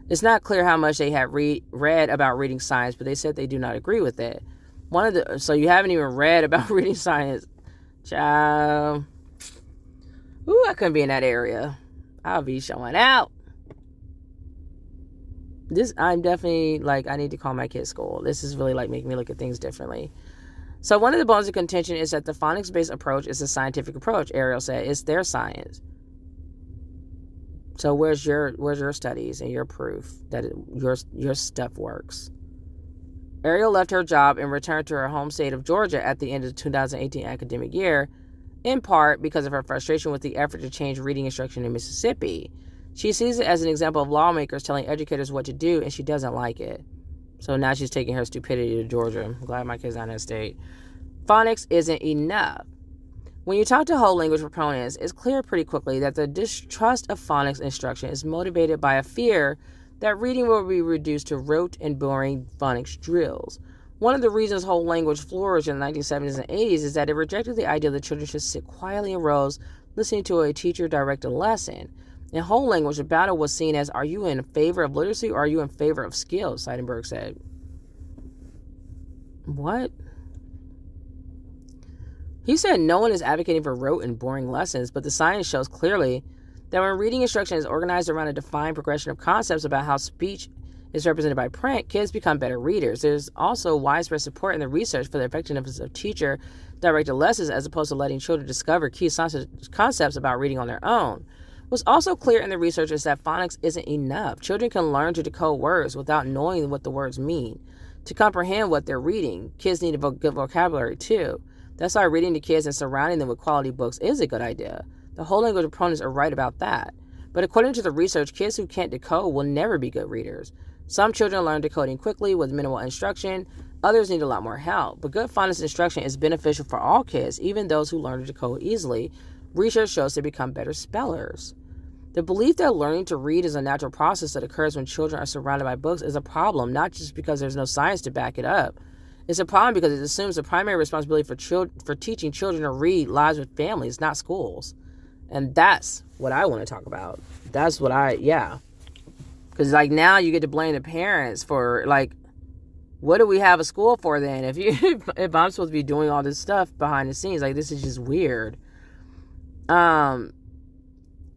It's not clear how much they have read about reading science, but they said they do not agree with it. So you haven't even read about reading science, child. Ooh, I couldn't be in that area. I'll be showing out. I'm definitely, like, I need to call my kid's school. This is really, like, making me look at things differently. So one of the bones of contention is that the phonics-based approach is a scientific approach, Ariel said. It's their science. So where's your studies and your proof that your stuff works? Ariel left her job and returned to her home state of Georgia at the end of the 2018 academic year, in part because of her frustration with the effort to change reading instruction in Mississippi. She sees it as an example of lawmakers telling educators what to do, and she doesn't like it. So now she's taking her stupidity to Georgia. I'm glad my kid's not in that state. Phonics isn't enough. When you talk to whole language proponents, it's clear pretty quickly that the distrust of phonics instruction is motivated by a fear that reading will be reduced to rote and boring phonics drills. One of the reasons whole language flourished in the 1970s and 80s is that it rejected the idea that children should sit quietly in rows listening to a teacher direct a lesson. In whole language, the battle was seen as, are you in favor of literacy or are you in favor of skills, Seidenberg said. What? He said no one is advocating for rote and boring lessons, but the science shows clearly that when reading instruction is organized around a defined progression of concepts about how speech is represented by print, kids become better readers. There's also widespread support in the research for the effectiveness of teacher-directed lessons as opposed to letting children discover key concepts about reading on their own. What's also clear in the research is that phonics isn't enough. Children can learn to decode words without knowing what the words mean. To comprehend what they're reading, kids need a good vocabulary too. That's why reading to kids and surrounding them with quality books is a good idea. The whole language proponents are right about that. But according to the research, kids who can't decode will never be good readers. Some children learn decoding quickly with minimal instruction. Others need a lot more help. But good phonics instruction is beneficial for all kids, even those who learn to decode easily. Research shows they become better spellers. The belief that learning to read is a natural process that occurs when children are surrounded by books is a problem, not just because there's no science to back it up. It's a problem because it assumes the primary responsibility for teaching children to read lies with families, not schools. And that's what I want to talk about. That's what because now you get to blame the parents for, what do we have a school for then? If I'm supposed to be doing all this stuff behind the scenes, this is just weird.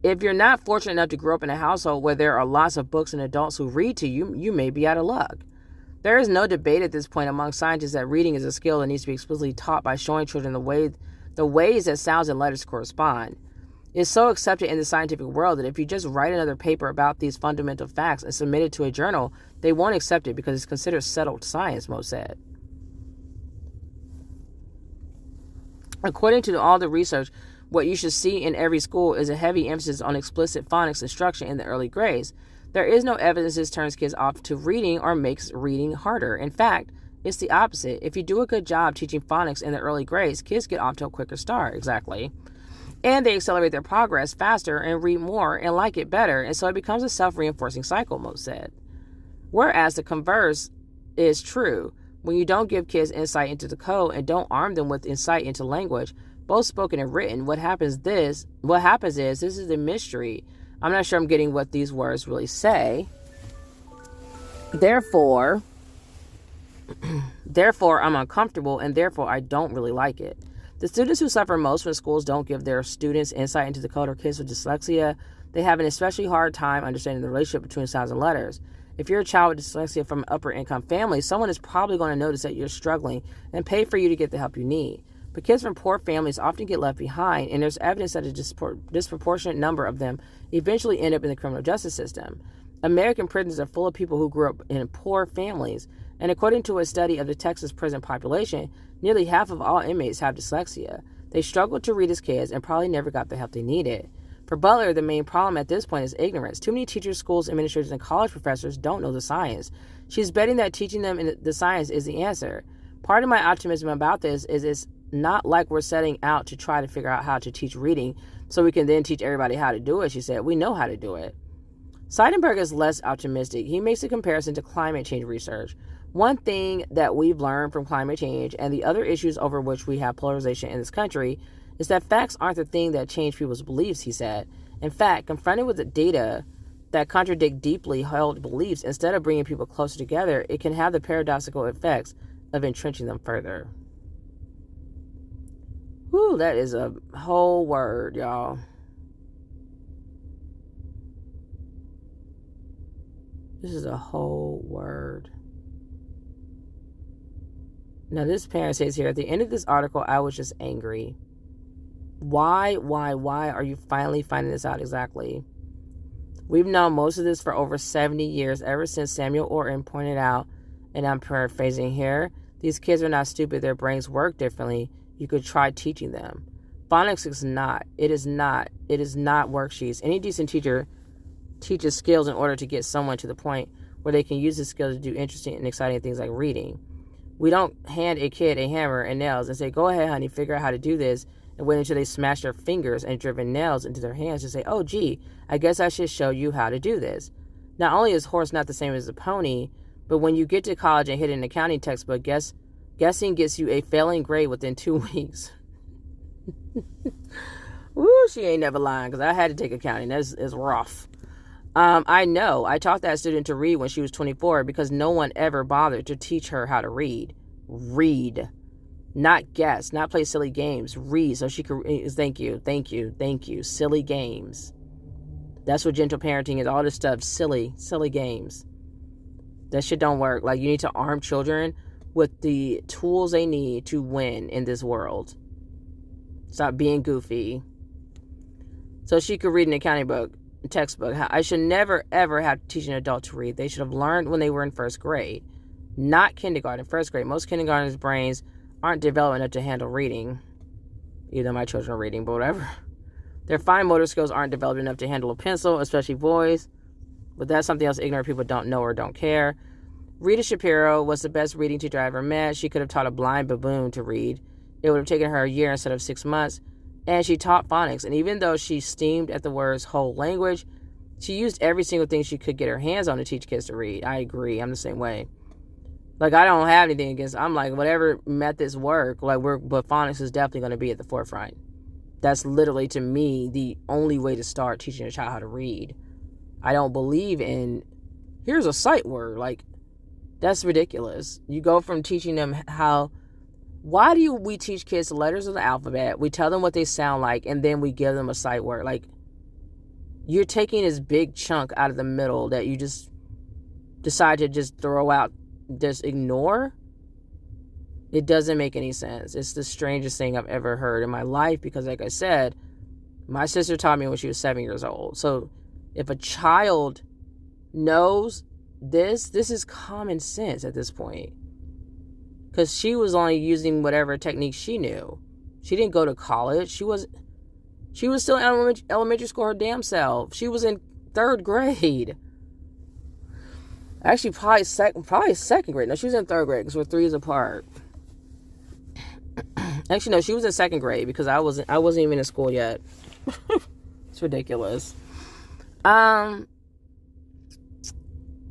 If you're not fortunate enough to grow up in a household where there are lots of books and adults who read to you, you may be out of luck. There is no debate at this point among scientists that reading is a skill that needs to be explicitly taught by showing children the ways that sounds and letters correspond. It's so accepted in the scientific world that if you just write another paper about these fundamental facts and submit it to a journal, they won't accept it because it's considered settled science, Mo said. According to all the research, what you should see in every school is a heavy emphasis on explicit phonics instruction in the early grades. There is no evidence this turns kids off to reading or makes reading harder. In fact, it's the opposite. If you do a good job teaching phonics in the early grades, kids get off to a quicker start. Exactly. And they accelerate their progress faster and read more and like it better. And so it becomes a self-reinforcing cycle, Mo said. Whereas the converse is true. When you don't give kids insight into the code and don't arm them with insight into language, both spoken and written, what happens is this is the mystery. I'm not sure I'm getting what these words really say. Therefore, I'm uncomfortable, and therefore I don't really like it. The students who suffer most when schools don't give their students insight into the code are kids with dyslexia. They have an especially hard time understanding the relationship between sounds and letters. If you're a child with dyslexia from an upper income family, someone is probably going to notice that you're struggling and pay for you to get the help you need. But kids from poor families often get left behind, and there's evidence that a disproportionate number of them eventually end up in the criminal justice system. American prisons are full of people who grew up in poor families, and according to a study of the Texas prison population, nearly half of all inmates have dyslexia. They struggled to read as kids and probably never got the help they needed. For Butler, the main problem at this point is ignorance. Too many teachers, schools, administrators, and college professors don't know the science. She's betting that teaching them the science is the answer. Part of my optimism about this is it's not like we're setting out to try to figure out how to teach reading so we can then teach everybody how to do it, she said. We know how to do it. Seidenberg is less optimistic. He makes a comparison to climate change research. One thing that we've learned from climate change and the other issues over which we have polarization in this country is that facts aren't the thing that change people's beliefs, he said. In fact, confronted with the data that contradict deeply held beliefs, instead of bringing people closer together, it can have the paradoxical effects of entrenching them further. Whew, that is a whole word, y'all. This is a whole word. Now, this parent says here, at the end of this article, I was just angry. Why are you finally finding this out exactly? We've known most of this for over 70 years, ever since Samuel Orton pointed out, and I'm paraphrasing here, these kids are not stupid, their brains work differently. You could try teaching them. Phonics is not. It is not worksheets. Any decent teacher teaches skills in order to get someone to the point where they can use the skills to do interesting and exciting things like reading. We don't hand a kid a hammer and nails and say, go ahead, honey, figure out how to do this, and wait until they smash their fingers and driven nails into their hands to say, oh, gee, I guess I should show you how to do this. Not only is horse not the same as a pony, but when you get to college and hit an accounting textbook, guessing gets you a failing grade within 2 weeks. Woo, she ain't never lying, because I had to take accounting. It's rough. I know. I taught that student to read when she was 24 because no one ever bothered to teach her how to read. Read. Not guess. Not play silly games. Read so she could... Thank you. Silly games. That's what gentle parenting is. All this stuff. Silly games. That shit don't work. Like, you need to arm children with the tools they need to win in this world. Stop being goofy. So she could read an accounting book. Textbook. I should never ever have to teach an adult to read. They should have learned when they were in first grade, not kindergarten. First grade. Most kindergartners' brains aren't developed enough to handle reading. Either my children are reading, but whatever. Their fine motor skills aren't developed enough to handle a pencil, especially boys. But that's something else ignorant people don't know or don't care. Rita Shapiro was the best reading teacher I ever met. She could have taught a blind baboon to read. It would have taken her a year instead of 6 months. And she taught phonics. And even though she steamed at the words whole language, she used every single thing she could get her hands on to teach kids to read. I agree. I'm the same way. Like, I don't have anything against... I'm like, whatever methods work, but phonics is definitely going to be at the forefront. That's literally, to me, the only way to start teaching a child how to read. I don't believe in, here's a sight word. Like, that's ridiculous. You go from teaching them how... Why do we teach kids the letters of the alphabet? We tell them what they sound like, and then we give them a sight word. Like, you're taking this big chunk out of the middle that you just decide to just throw out, just ignore. It doesn't make any sense. It's the strangest thing I've ever heard in my life because, like I said, my sister taught me when she was 7 years old. So if a child knows this is common sense at this point. Because she was only using whatever technique she knew. She didn't go to college. She was still in elementary school her damn self. She was in 3rd grade. Actually, probably second grade. No, she was in 3rd grade because we're 3 years apart. Actually, no, she was in 2nd grade because I wasn't even in school yet. It's ridiculous.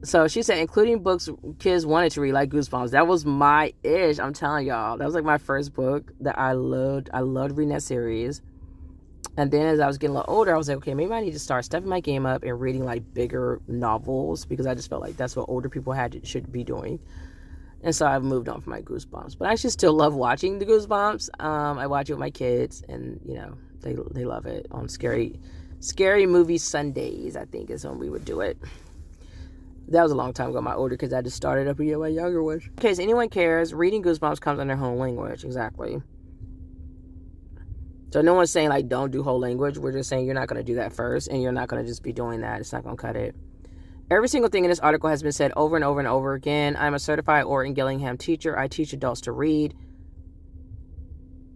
So she said, including books kids wanted to read, like Goosebumps. That was my ish. I'm telling y'all. That was like my first book that I loved. I loved reading that series. And then as I was getting a little older, I was like, okay, maybe I need to start stepping my game up and reading like bigger novels because I just felt like that's what older people should be doing. And so I've moved on from my Goosebumps. But I actually still love watching the Goosebumps. I watch it with my kids and, you know, they love it on scary movie Sundays, I think is when we would do it. That was a long time ago. My older kids, I just started up again. My younger ones. In case anyone cares, reading Goosebumps comes in their home language. Exactly. So no one's saying, like, don't do whole language. We're just saying you're not going to do that first, and you're not going to just be doing that. It's not going to cut it. Every single thing in this article has been said over and over and over again. I'm a certified Orton Gillingham teacher. I teach adults to read.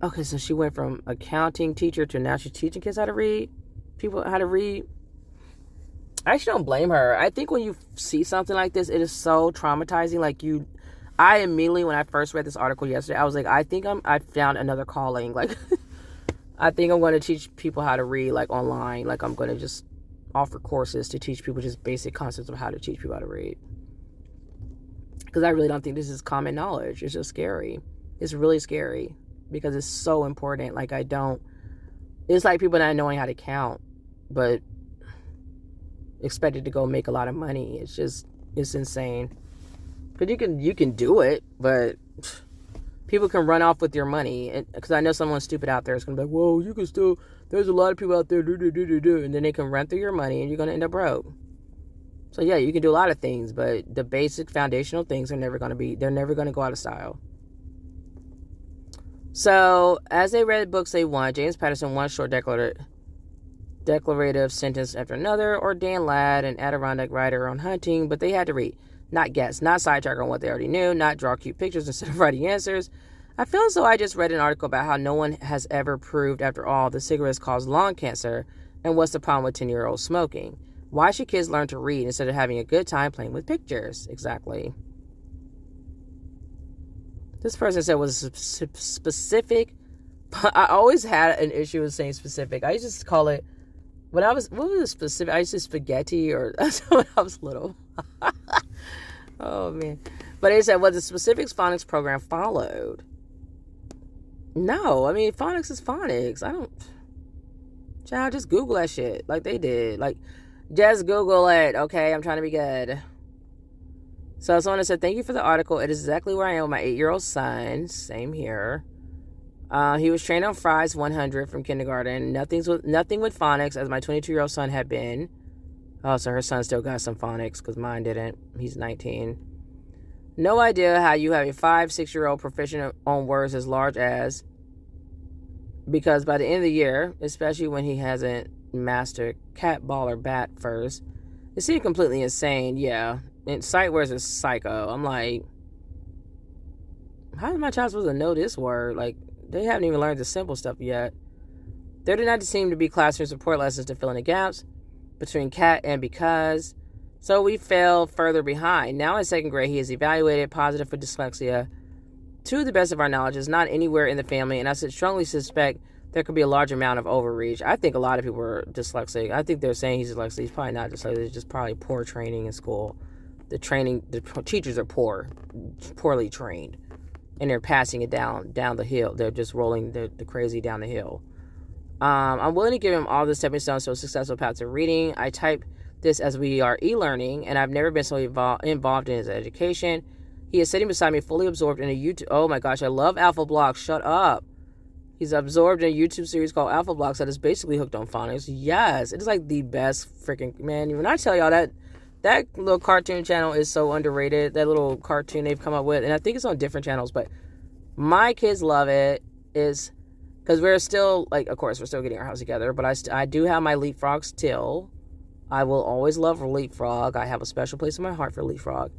Okay, so she went from accounting teacher to now she's teaching kids how to read. People how to read. I actually don't blame her. I think when you see something like this, it is so traumatizing. Like I immediately, when I first read this article yesterday, I was like, I think I found another calling. Like, I think I'm going to teach people how to read, like, online. Like, I'm going to just offer courses to teach people just basic concepts of how to teach people how to read. Because I really don't think this is common knowledge. It's just scary. It's really scary because it's so important. Like, it's like people not knowing how to count, but expected to go make a lot of money. It's insane. But you can do it, but people can run off with your money. Because I know someone stupid out there is going to be like, whoa, you can still, there's a lot of people out there, and then they can run through your money and you're going to end up broke. So yeah, you can do a lot of things, but the basic foundational things they're never going to go out of style. So, as they read books they want, James Patterson, one short declarative sentence after another, or Dan Ladd, an Adirondack writer on hunting, but they had to read, not guess, not sidetrack on what they already knew, not draw cute pictures instead of writing answers. I feel as though I just read an article about how no one has ever proved, after all, that cigarettes cause lung cancer, and what's the problem with 10-year-olds smoking? Why should kids learn to read instead of having a good time playing with pictures? Exactly. This person said was specific. I always had an issue with saying specific. I used to call it, what was the specific? I used to say spaghetti, or that's when I was little. Oh, man. But it said, was the specifics phonics program followed? No, I mean, phonics is phonics. Child, just Google that shit like they did. Like, just Google it, okay? I'm trying to be good. So someone said, thank you for the article. It is exactly where I am with my 8-year-old son. Same here. He was trained on Fry's 100 from kindergarten. Nothing with phonics, as my 22-year-old son had been. Oh, so her son still got some phonics, because mine didn't. He's 19. No idea how you have a 5-6-year-old proficient on words as large as, because by the end of the year, especially when he hasn't mastered cat, ball, or bat first, it seemed completely insane. Yeah. And sight words is psycho. I'm like, how is my child supposed to know this word? Like, they haven't even learned the simple stuff yet. There did not seem to be classroom support lessons to fill in the gaps between cat and because. So we fell further behind. Now in 2nd grade, he is evaluated positive for dyslexia. To the best of our knowledge, is not anywhere in the family, and I strongly suspect there could be a large amount of overreach. I think a lot of people are dyslexic. I think they're saying he's dyslexic. He's probably not dyslexic. It's just probably poor training in school. The teachers are poorly trained, and they're passing it down the hill. They're just rolling the crazy down the hill. I'm willing to give him all the stepping stones to a successful path to reading. I type this as we are e-learning, and I've never been so involved in his education. He is sitting beside me, fully absorbed in a YouTube. Oh my gosh, I love Alpha Blocks. Shut up. He's absorbed in a YouTube series called Alpha Blocks that is basically hooked on phonics. Yes, it is like the best freaking, man. When I tell y'all that little cartoon channel is so underrated, that little cartoon they've come up with, and I think it's on different channels, but my kids love it, is because we're still, like, of course, we're still getting our house together, but I do have my Leapfrog still. I will always love Leapfrog. I have a special place in my heart for Leapfrog.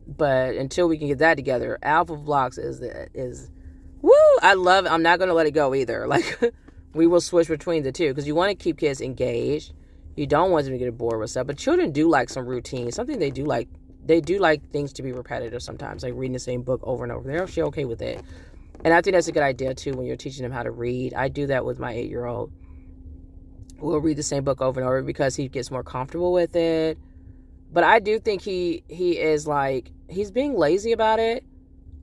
But until we can get that together, Alpha Blocks is woo! I love it. I'm not going to let it go either. Like, we will switch between the two, because you want to keep kids engaged. You don't want them to get bored with stuff. But children do like some routine. Something they do like. They do like things to be repetitive sometimes, like reading the same book over and over. They're actually okay with it. And I think that's a good idea, too, when you're teaching them how to read. I do that with my 8-year-old. We'll read the same book over and over because he gets more comfortable with it. But I do think he is, like, he's being lazy about it.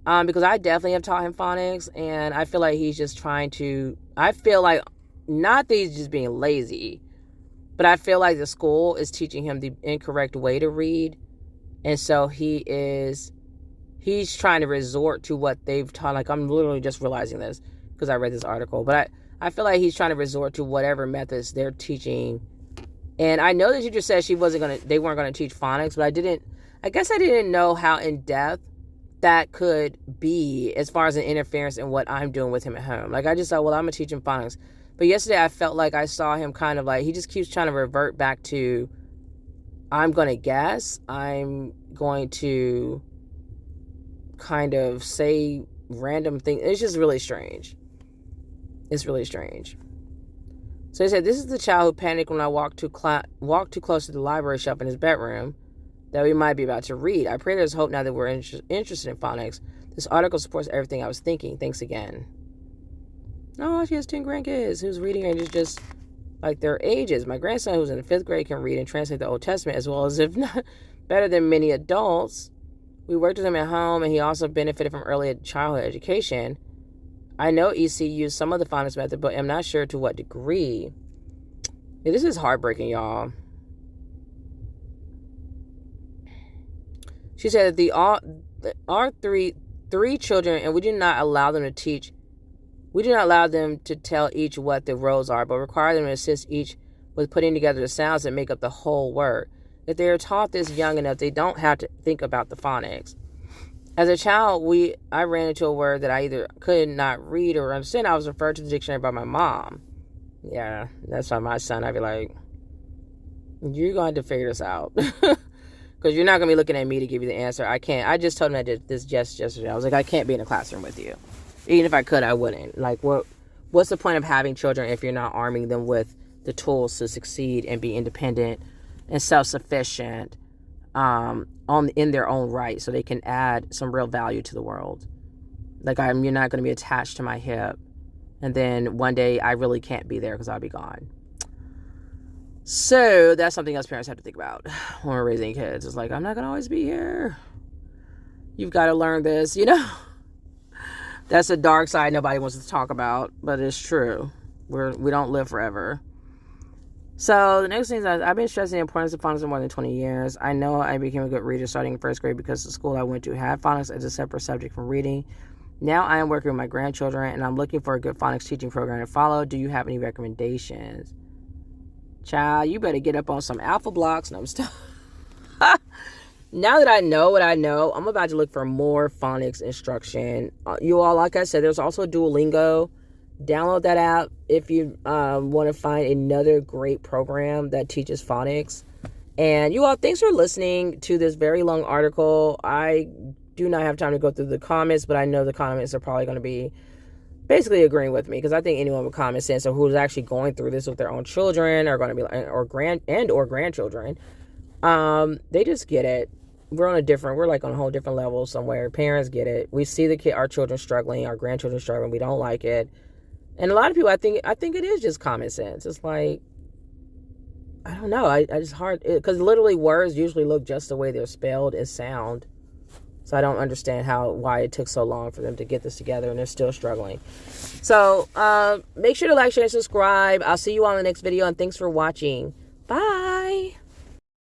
Because I definitely have taught him phonics, and I feel like he's just trying to, I feel like, not that he's just being lazy, but I feel like the school is teaching him the incorrect way to read. And so he's trying to resort to what they've taught. Like, I'm literally just realizing this because I read this article. But I feel like he's trying to resort to whatever methods they're teaching. And I know the teacher said they weren't going to teach phonics, but I guess I didn't know how in depth that could be as far as an interference in what I'm doing with him at home. Like, I just thought, well, I'm going to teach him phonics. But yesterday I felt like I saw him kind of like, he just keeps trying to revert back to, I'm going to guess. I'm going to kind of say random things. It's just really strange. It's really strange. So he said, this is the child who panicked when I walked too close to the library shelf in his bedroom that we might be about to read. I pray there's hope now that we're interested in phonics. This article supports everything I was thinking. Thanks again. Oh, she has 10 grandkids whose reading range is just like their ages. My grandson, who's in the 5th grade, can read and translate the Old Testament as well as, if not better than many adults. We worked with him at home, and he also benefited from early childhood education. I know EC used some of the phonics method, but I'm not sure to what degree. Yeah, this is heartbreaking, y'all. She said that our three children, and we do not allow them to tell each what the rows are, but require them to assist each with putting together the sounds that make up the whole word. If they are taught this young enough, they don't have to think about the phonics. As a child, I ran into a word that I either could not read or understand. I was referred to the dictionary by my mom. Yeah, that's why my son, I'd be like, you're going to figure this out. Because you're not going to be looking at me to give you the answer. I can't. I just told him I did this just yesterday. I was like, I can't be in a classroom with you. Even if I could, I wouldn't. Like, what's the point of having children if you're not arming them with the tools to succeed and be independent and self-sufficient in their own right, so they can add some real value to the world? Like, you're not going to be attached to my hip, and then one day I really can't be there because I'll be gone. So that's something else parents have to think about when we're raising kids. It's like, I'm not going to always be here. You've got to learn this, That's a dark side nobody wants to talk about, but it's true. We don't live forever. So the next thing is, I've been stressing the importance of phonics for more than 20 years. I know I became a good reader starting in first grade because the school I went to had phonics as a separate subject from reading. Now I am working with my grandchildren, and I'm looking for a good phonics teaching program to follow. Do you have any recommendations? Child, you better get up on some alpha blocks. No, I'm still... Now that I know what I know, I'm about to look for more phonics instruction. You all, like I said, there's also Duolingo. Download that app if you want to find another great program that teaches phonics. And you all, thanks for listening to this very long article. I do not have time to go through the comments, but I know the comments are probably going to be basically agreeing with me, because I think anyone with common sense or who's actually going through this with their own children are going to be, or grandchildren, they just get it. We're like on a whole different level somewhere. Parents get it. We see our children struggling, our grandchildren struggling. We don't like it. And a lot of people, I think it is just common sense. It's like, I don't know. I just hard, because literally words usually look just the way they're spelled and sound. So I don't understand why it took so long for them to get this together, and they're still struggling. So make sure to like, share, and subscribe. I'll see you all in the next video, and thanks for watching. Bye.